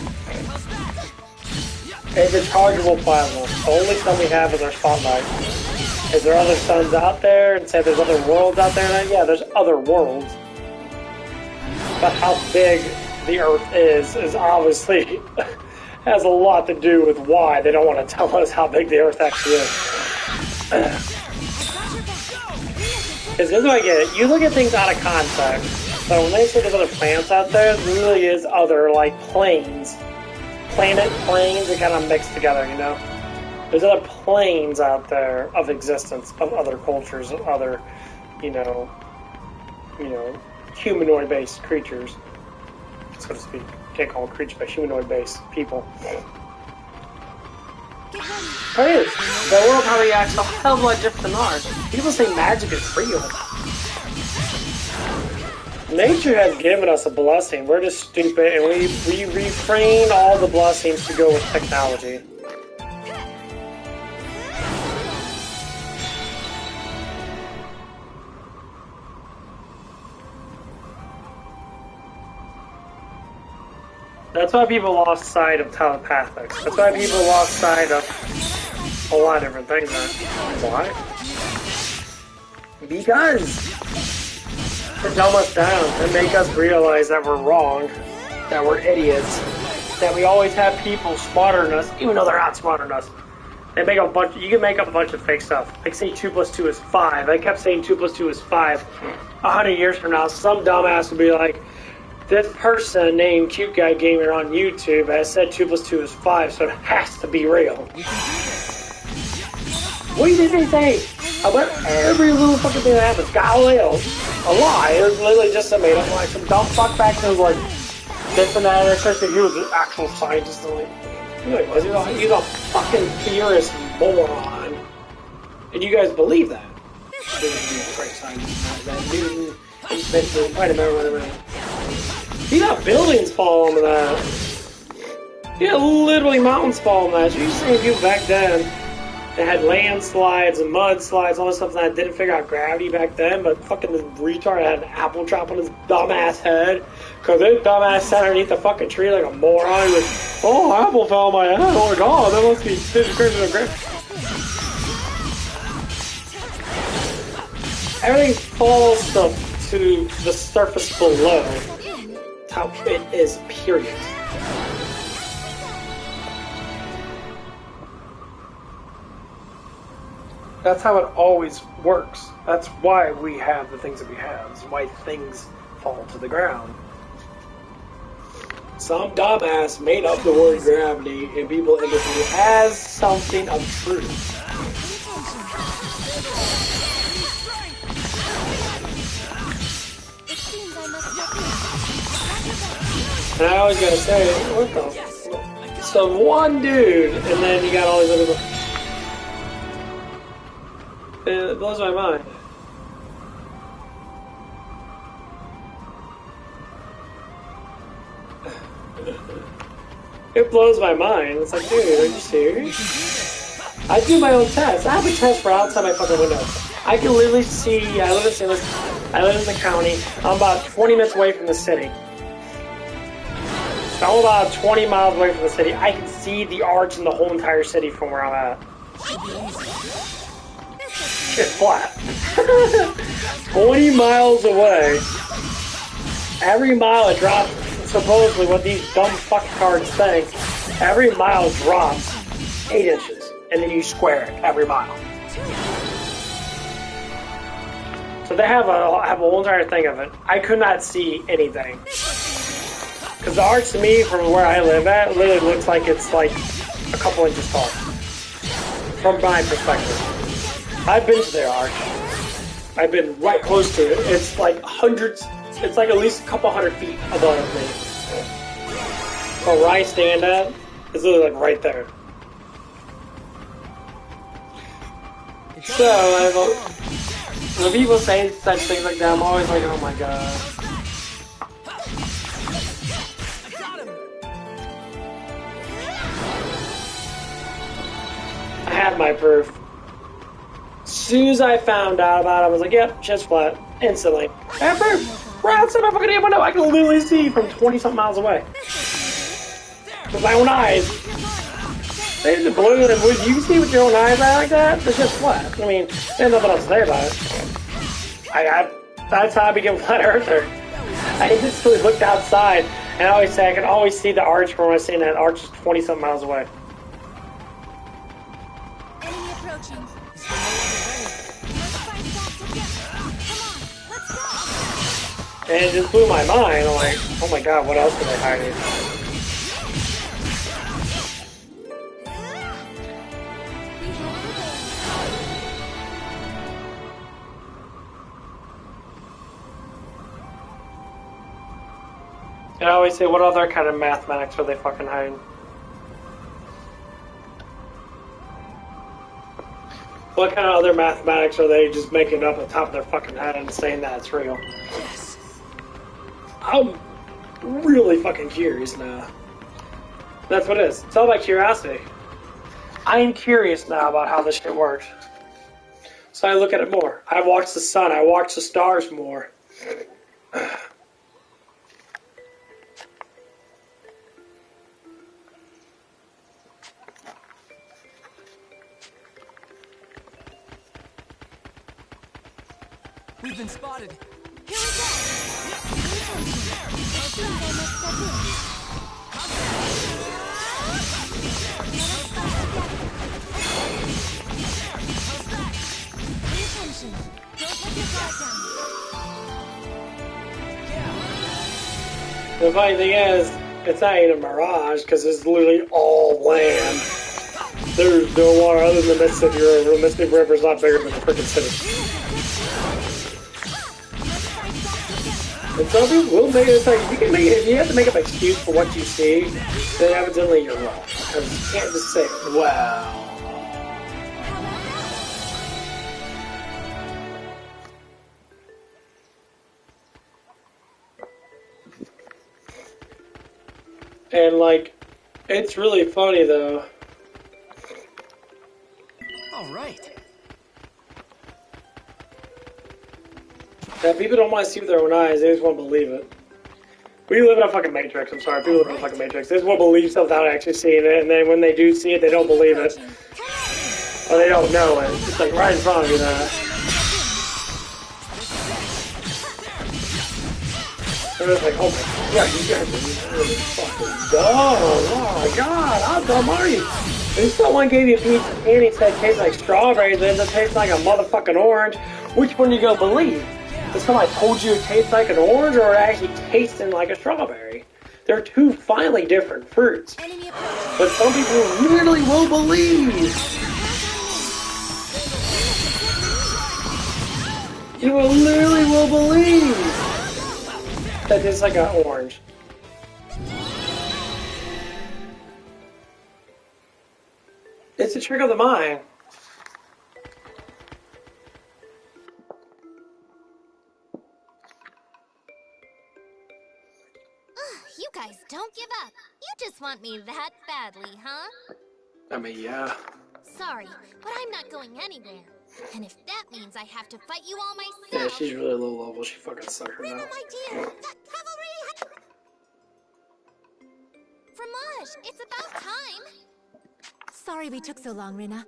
It's a chargeable platform. The only sun we have is our spotlight. Is there other suns out there? And say there's other worlds out there? And yeah, there's other worlds. But how big the Earth is obviously has a lot to do with why they don't want to tell us how big the Earth actually is. Because this is what I get. You look at things out of context. So when they say there's other planets out there, there really is other, like, planes. Planes that kind of mix together, you know? There's other planes out there of existence, of other cultures, of other, you know, you know, humanoid-based creatures, so to speak. Can't call them creatures, but humanoid-based people. But it is. The world probably acts a hell of a lot different than ours. People say magic is real. Nature has given us a blessing. We're just stupid, and we refrain all the blessings to go with technology. That's why people lost sight of telepathics. That's why people lost sight of a lot of different things. Why? Because they dumb us down and make us realize that we're wrong, that we're idiots, that we always have people smarter than us, even though they're not smarter than us. They make up a bunch. You can make up a bunch of fake stuff. Like say 2 + 2 is 5. I kept saying 2 + 2 is 5. 100 years from now, some dumbass will be like, this person named Cute Guy Gamer on YouTube has said 2 + 2 is 5, so it has to be real. What did they say about every little fucking thing that happens? Galileo, a lie. It was literally just a made up lie. Some dumb fuck back then was like, this and that, especially he was an actual scientist. And like, he's a fucking theorist moron. And you guys believe that. He was a great scientist. That Newton, whatever. He got buildings fall on that. He had literally mountains fall on that. You see people back then that had landslides and mudslides, all this stuff that didn't figure out gravity back then, but fucking this retard had an apple drop on his dumbass head. Cause this dumbass sat underneath the fucking tree like a moron. He was, oh, apple fell on my head. Oh my god, that must be crazy. Everything falls to the surface below. How it is, period. That's how it always works. That's why we have the things that we have. That's why things fall to the ground. Some dumbass made up the word gravity and people interpret it as something of truth. And I always gotta say, what the? So one dude, and then you got all these other people. It blows my mind. It blows my mind. It's like, dude, are you serious? I do my own tests. I have a test right outside my fucking window. I can literally see, I live in St. Louis, I live in the county. I'm about 20 minutes away from the city. I'm about 20 miles away from the city. I can see the arch in the whole entire city from where I'm at. It's flat. 20 miles away. Every mile it drops, supposedly what these dumb fucktards think, every mile drops 8 inches. And then you square it every mile. So they have a whole entire thing of it. I could not see anything. Because the arch to me, from where I live at, literally looks like it's like a couple inches tall. From my perspective. I've been to their arch. I've been right close to it. It's like hundreds, it's like at least a couple hundred feet above me. But where I stand at, it's literally like right there. So, when people say such things like that, I'm always like, oh my god. I have my proof. As soon as I found out about it, I was like, yep, chest flat. Instantly. I have proof. Right outside my fucking window. I can literally see from 20-something miles away. With my own eyes. They did the balloon, and would you see with your own eyes like that? It's just flat. I mean, there's nothing else to say about it. That's how I became a flat earther. I instantly looked outside, and I always say I can always see the arch from when I was saying that arch is 20-something miles away. Enemy approaching. And it just blew my mind. I'm like, oh my god, what else could I hide? I always say, what other kind of mathematics are they fucking hiding? What kind of other mathematics are they just making up at the top of their fucking head and saying that it's real? Yes. I'm really fucking curious now. That's what it is. It's all about curiosity. I am curious now about how this shit works. So I look at it more. I watch the sun. I watch the stars more. We've been spotted. Here we go! Pay attention. Don't let your guard down. The funny thing is, it's not even a mirage because it's literally all land. There's no water other than the Mississippi River. The Mississippi River is not bigger than the freaking city. And some people will make it. It's like if you have to make up an excuse for what you see, then evidently you're wrong. Because you can't just say, "Wow." And like, it's really funny though. All right. That people don't want to see with their own eyes, they just want to believe it. We live in a fucking matrix, I'm sorry. People live in a fucking matrix. They just want to believe stuff without actually seeing it, and then when they do see it, they don't believe it. Or they don't know it. It's like right in front of you now. They're just like, oh my god, you guys are really fucking dumb. Oh my god, how dumb are you? If someone gave you a piece of candy and said it tastes like strawberries, then it tastes like a motherfucking orange, which one are you gonna believe? That somebody told you it tastes like an orange or it actually tasting like a strawberry? They're two finely different fruits. But some people really will believe. You will literally will believe that it's like an orange. It's a trick of the mind. You guys don't give up. You just want me that badly, huh? I mean, yeah. Sorry, but I'm not going anywhere. And if that means I have to fight you all myself... Yeah, she's really low level. She fucking sucks right now. My dear, that cavalry... Fromage, it's about time. Sorry we took so long, Rina.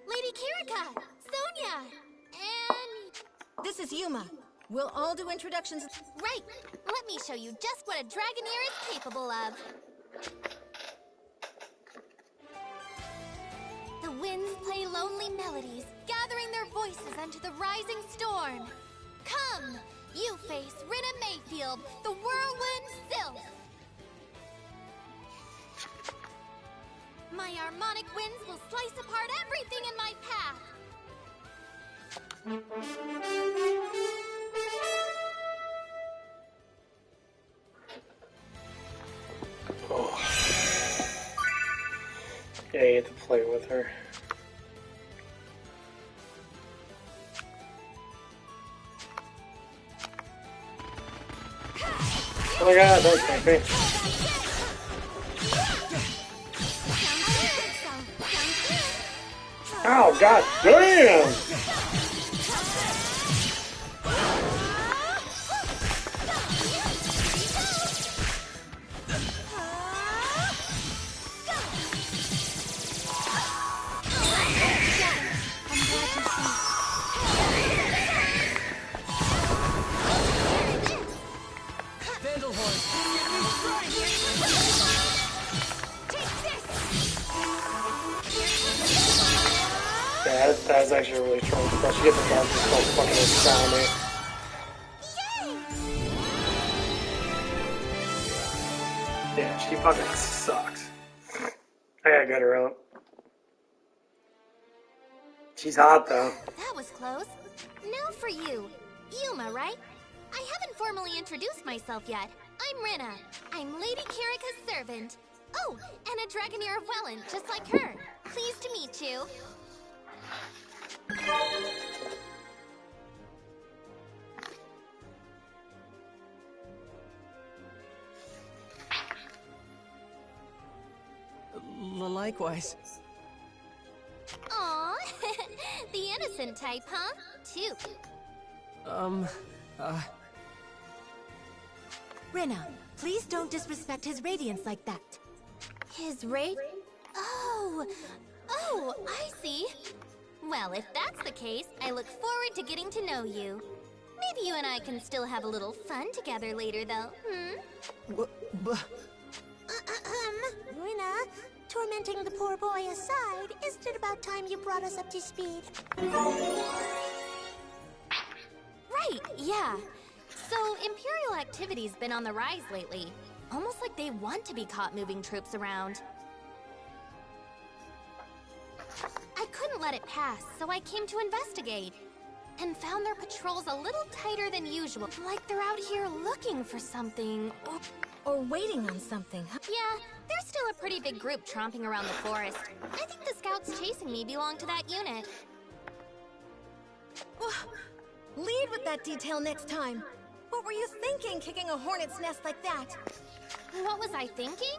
Lady Kirika, Sonia, and... This is Yuma. We'll all do introductions. Right. Let me show you just what a Dragonair is capable of. The winds play lonely melodies, gathering their voices unto the rising storm. Come, you face Rina Mayfield, the whirlwind sylph. My harmonic winds will slice apart everything in my path. Oh. Yeah, you have to play with her. Oh my god, don't take me. Oh god damn! Yeah, that's actually really strong. Plus, you get the dark so fucking astounding. Yeah, she fucking sucks. I gotta get her out. She's hot though. That was close. Now for you. Yuma, right? I haven't formally introduced myself yet. I'm Rinna. I'm Lady Kirika's servant. Oh, and a Dragoneer of Welland, just like her. Pleased to meet you. Likewise. Aw, the innocent type, huh? Two. Rinna, please don't disrespect his radiance like that. His Oh, I see. Well, if that's the case, I look forward to getting to know you. Maybe you and I can still have a little fun together later, though, Rinna, tormenting the poor boy aside, isn't it about time you brought us up to speed? Right, yeah. So, Imperial activity's been on the rise lately. Almost like they want to be caught moving troops around. I couldn't let it pass, so I came to investigate. And found their patrols a little tighter than usual. Like they're out here looking for something, or waiting on something. Yeah, there's still a pretty big group tromping around the forest. I think the scouts chasing me belong to that unit. Lead with that detail next time. What were you thinking, kicking a hornet's nest like that? What was I thinking?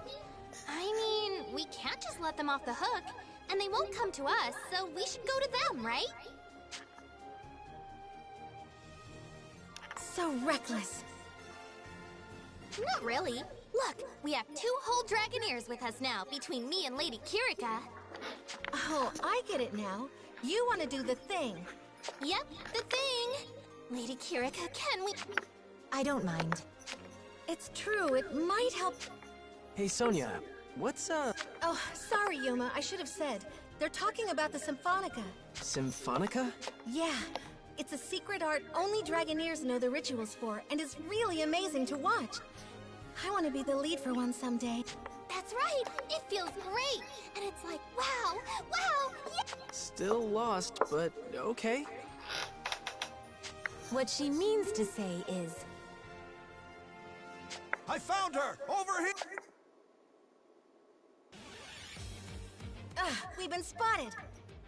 I mean, we can't just let them off the hook, and they won't come to us, so we should go to them, right? So reckless. Not really. Look, we have 2 whole Dragoneers with us now, between me and Lady Kirika. Oh, I get it now. You want to do the thing. Yep, the thing. Lady Kirika, can we... I don't mind. It's true, it might help... Hey, Sonia, what's, Oh, sorry, Yuma, I should have said. They're talking about the Symphonica. Symphonica? Yeah. It's a secret art only Dragoneers know the rituals for, and it's really amazing to watch. I want to be the lead for one someday. That's right! It feels great! And it's like, wow! Wow! Yeah! Still lost, but okay. What she means to say is... I found her! Over here! We've been spotted.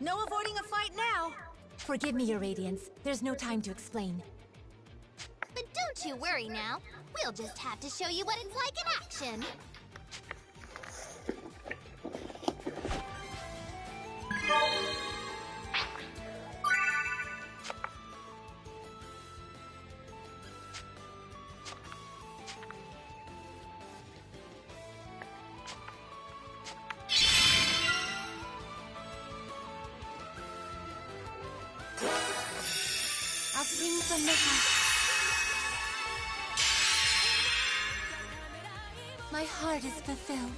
No avoiding a fight now. Forgive me, Your Radiance. There's no time to explain. But don't you worry now. We'll just have to show you what it's like in action. I'll sing from the heart. My heart is fulfilled.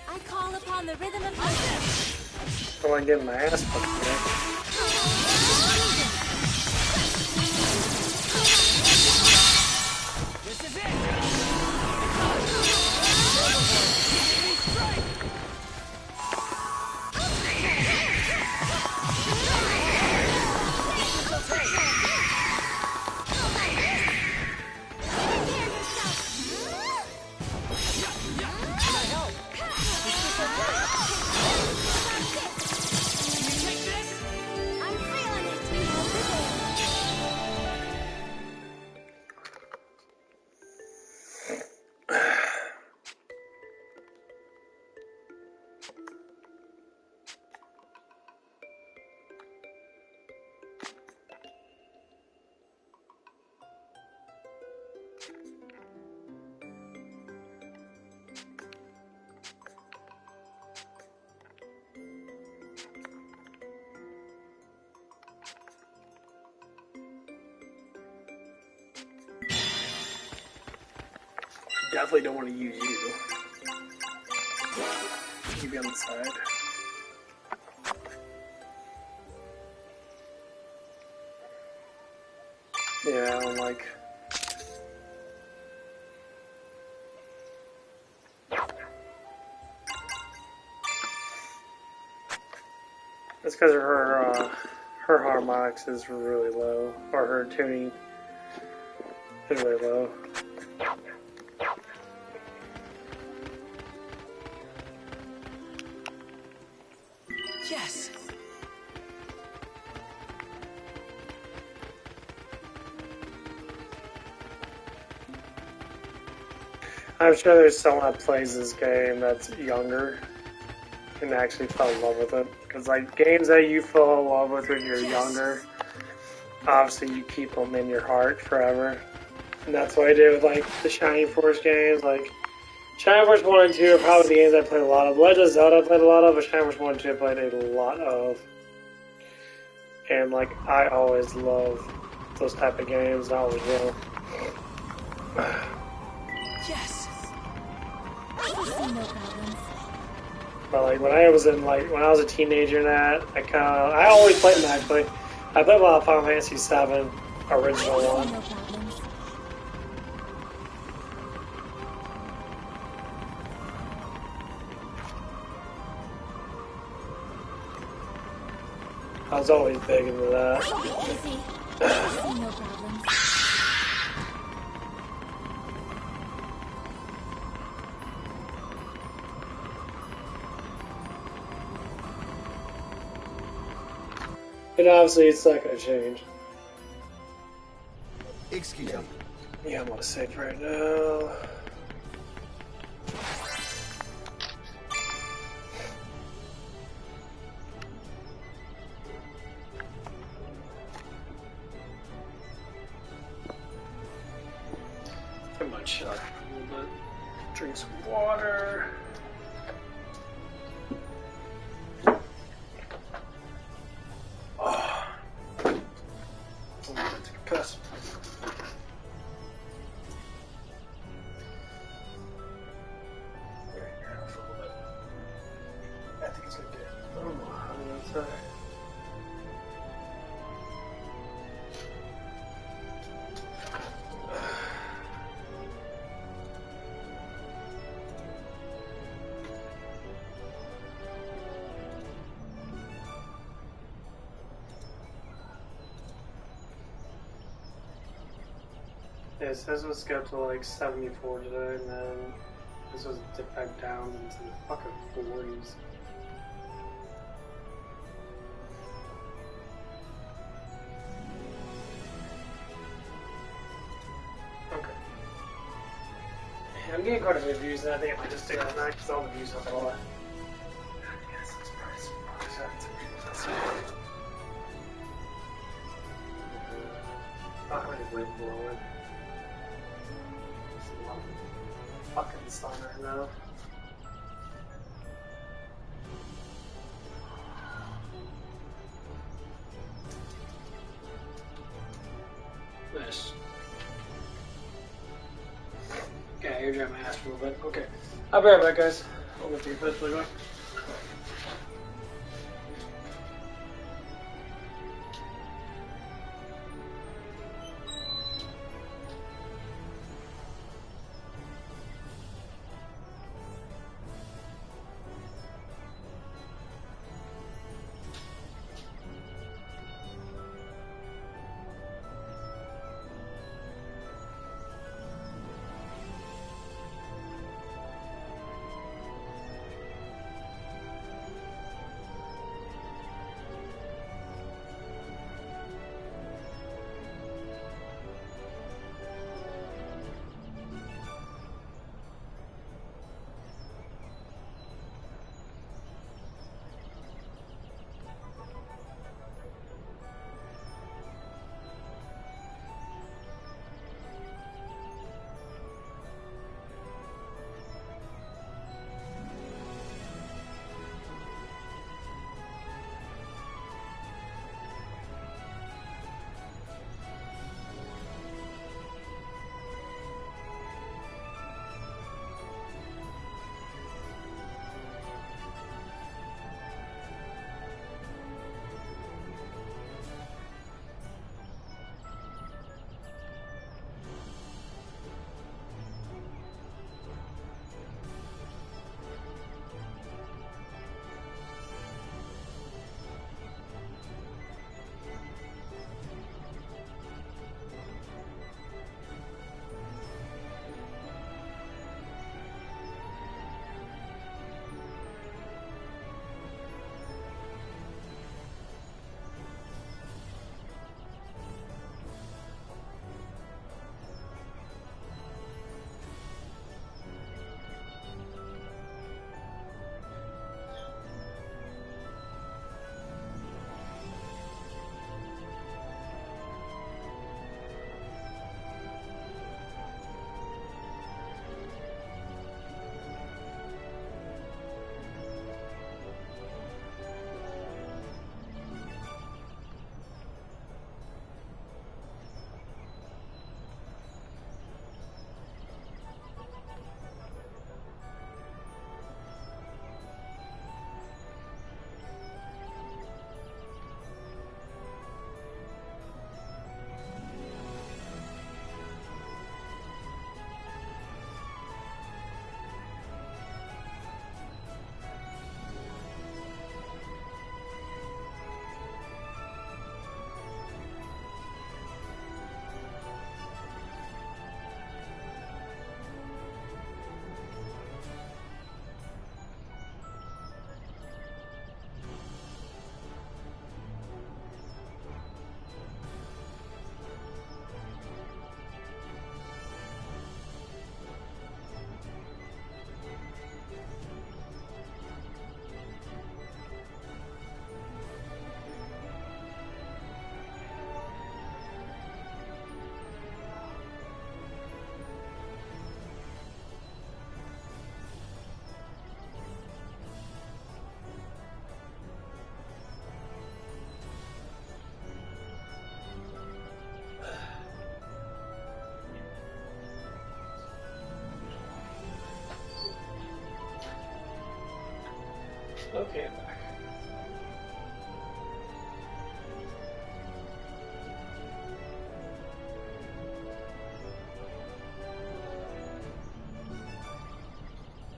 I call upon the rhythm of life. Oh, I get my ass fucked. This is it! Definitely don't want to use you. You be on the side. Yeah, I'm like... That's because her harmonics is really low, or her tuning is really low. I'm sure there's someone that plays this game that's younger and actually fell in love with it. Because, like, games that you fall in love with when you're younger, obviously you keep them in your heart forever. And that's what I did with, like, the Shining Force games. Like, Shining Force 1 and 2 are probably the games I played a lot of. Legend of Zelda I played a lot of, but Shining Force 1 and 2 I played a lot of. And, like, I always love those type of games. I always will. Yes. No problems. But like when I was a teenager and that, I always played them actually. I played a lot of Final Fantasy VII, original one. No problems. I was always big into that. Easy. No problems. And obviously it's not gonna change. Excuse me. Yeah, I'm gonna save right now. I might shut up a little bit. Drink some water. Oh. I'm gonna take a piss. I think it's gonna get a little more hot outside. Yeah, it says it was scheduled to like 74 today, and then this was dipped back down into the fucking 40s. Okay. Yeah, I'm getting quite a few views, and I think I might just stay on that because all the views are all that. Yes, that's price. I'm just waiting for it. Fucking sun right now. Nice. Okay, you're drying my ass for a little bit. Okay. I'll be right back, guys. I'll go take a piss really quick. Okay, I'm back.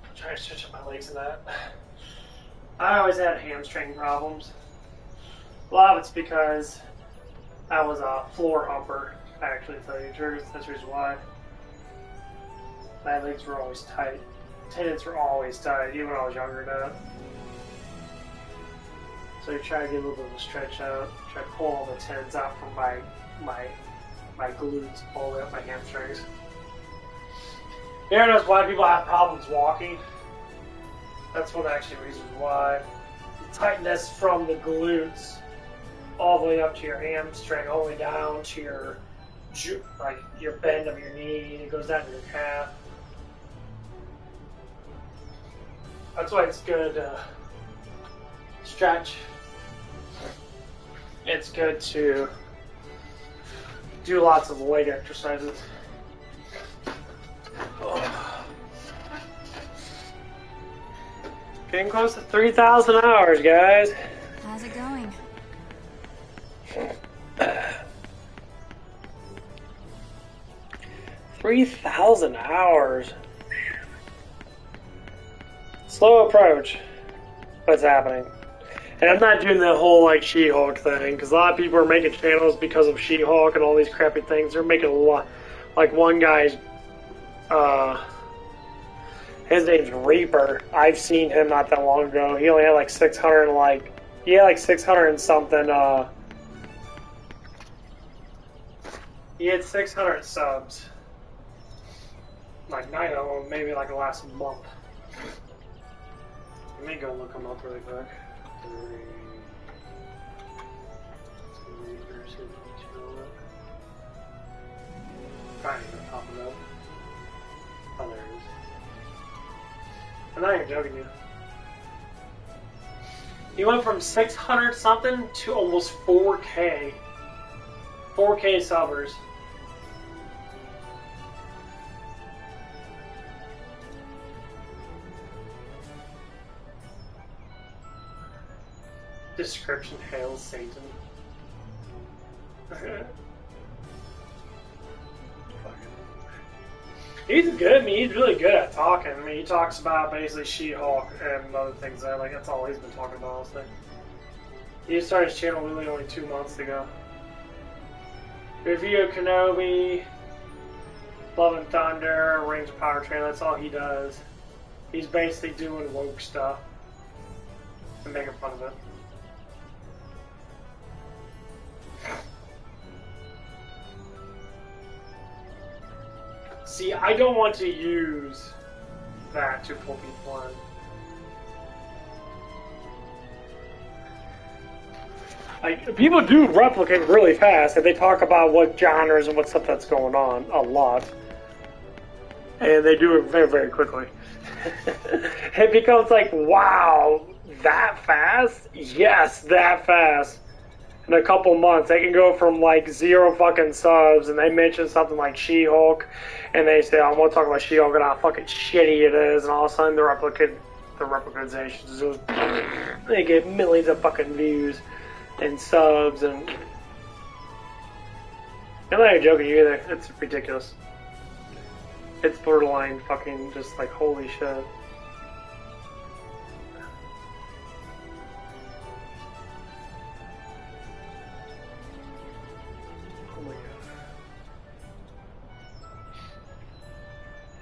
I'm trying to stretch up my legs in that. I always had hamstring problems. A lot of it's because I was a floor humper, actually, to tell you the truth. That's the reason why. My legs were always tight. Tendons were always tight, even when I was younger than that. So you try to get a little bit of a stretch out, try to pull all the tendons out from my glutes all the way up my hamstrings. You ever notice why people have problems walking? That's one actually reasons why. The tightness from the glutes all the way up to your hamstring, all the way down to your bend of your knee, it goes down to your calf. That's why it's good to stretch. It's good to do lots of leg exercises. Oh. Getting close to 3,000 hours, guys. How's it going? 3,000 hours. Slow approach. What's happening? And I'm not doing the whole like She-Hulk thing, because a lot of people are making channels because of She-Hulk and all these crappy things. They're making a lot. Like one guy's, his name's Reaper. I've seen him not that long ago. He only had like 600 and like, he had like 600 and something, he had 600 subs. Like 9 of them, maybe like the last month. Let me go look him up really quick. Trying to pop it up. Oh, there it is. I'm not even joking you. He went from 600 something to almost 4K. 4K subbers. Description: hail Satan. He's good. I mean, he's really good at talking. I mean, he talks about basically She-Hulk and other things. Like that's all he's been talking about, honestly. He started his channel really only 2 months ago. Review of Kenobi, Love and Thunder, Rings of Power trailer. That's all he does. He's basically doing woke stuff and making fun of it. See, I don't want to use that to pull people in. Like, people do replicate really fast, and they talk about what genres and what stuff that's going on a lot. And they do it very, very quickly. It becomes like, wow, that fast? Yes, that fast. In a couple months, they can go from like 0 fucking subs, and they mention something like She-Hulk, and they say, I'm gonna talk about She-Hulk and how fucking shitty it is, and all of a sudden the replicatizations just, they get millions of fucking views and subs, and I'm not even joking either. It's ridiculous. It's borderline fucking just like holy shit.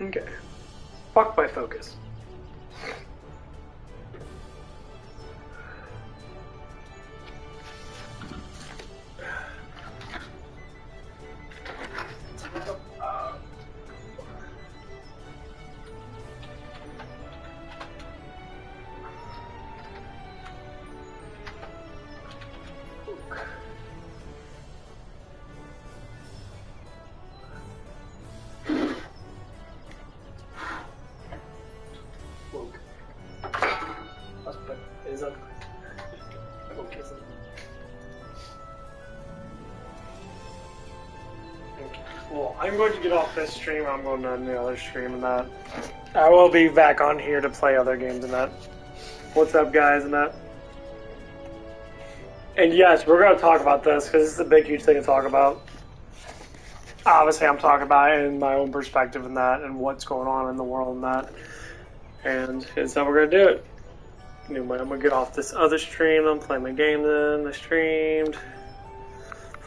Okay. Fuck my focus. Well, I'm going to get off this stream. I'm going to the other stream and that. I will be back on here to play other games and that. What's up, guys, and that. And yes, we're going to talk about this because this is a big, huge thing to talk about. Obviously, I'm talking about it in my own perspective and that, and what's going on in the world and that. And here's how we're going to do it. Anyway, I'm going to get off this other stream. I'm playing my game then. I streamed.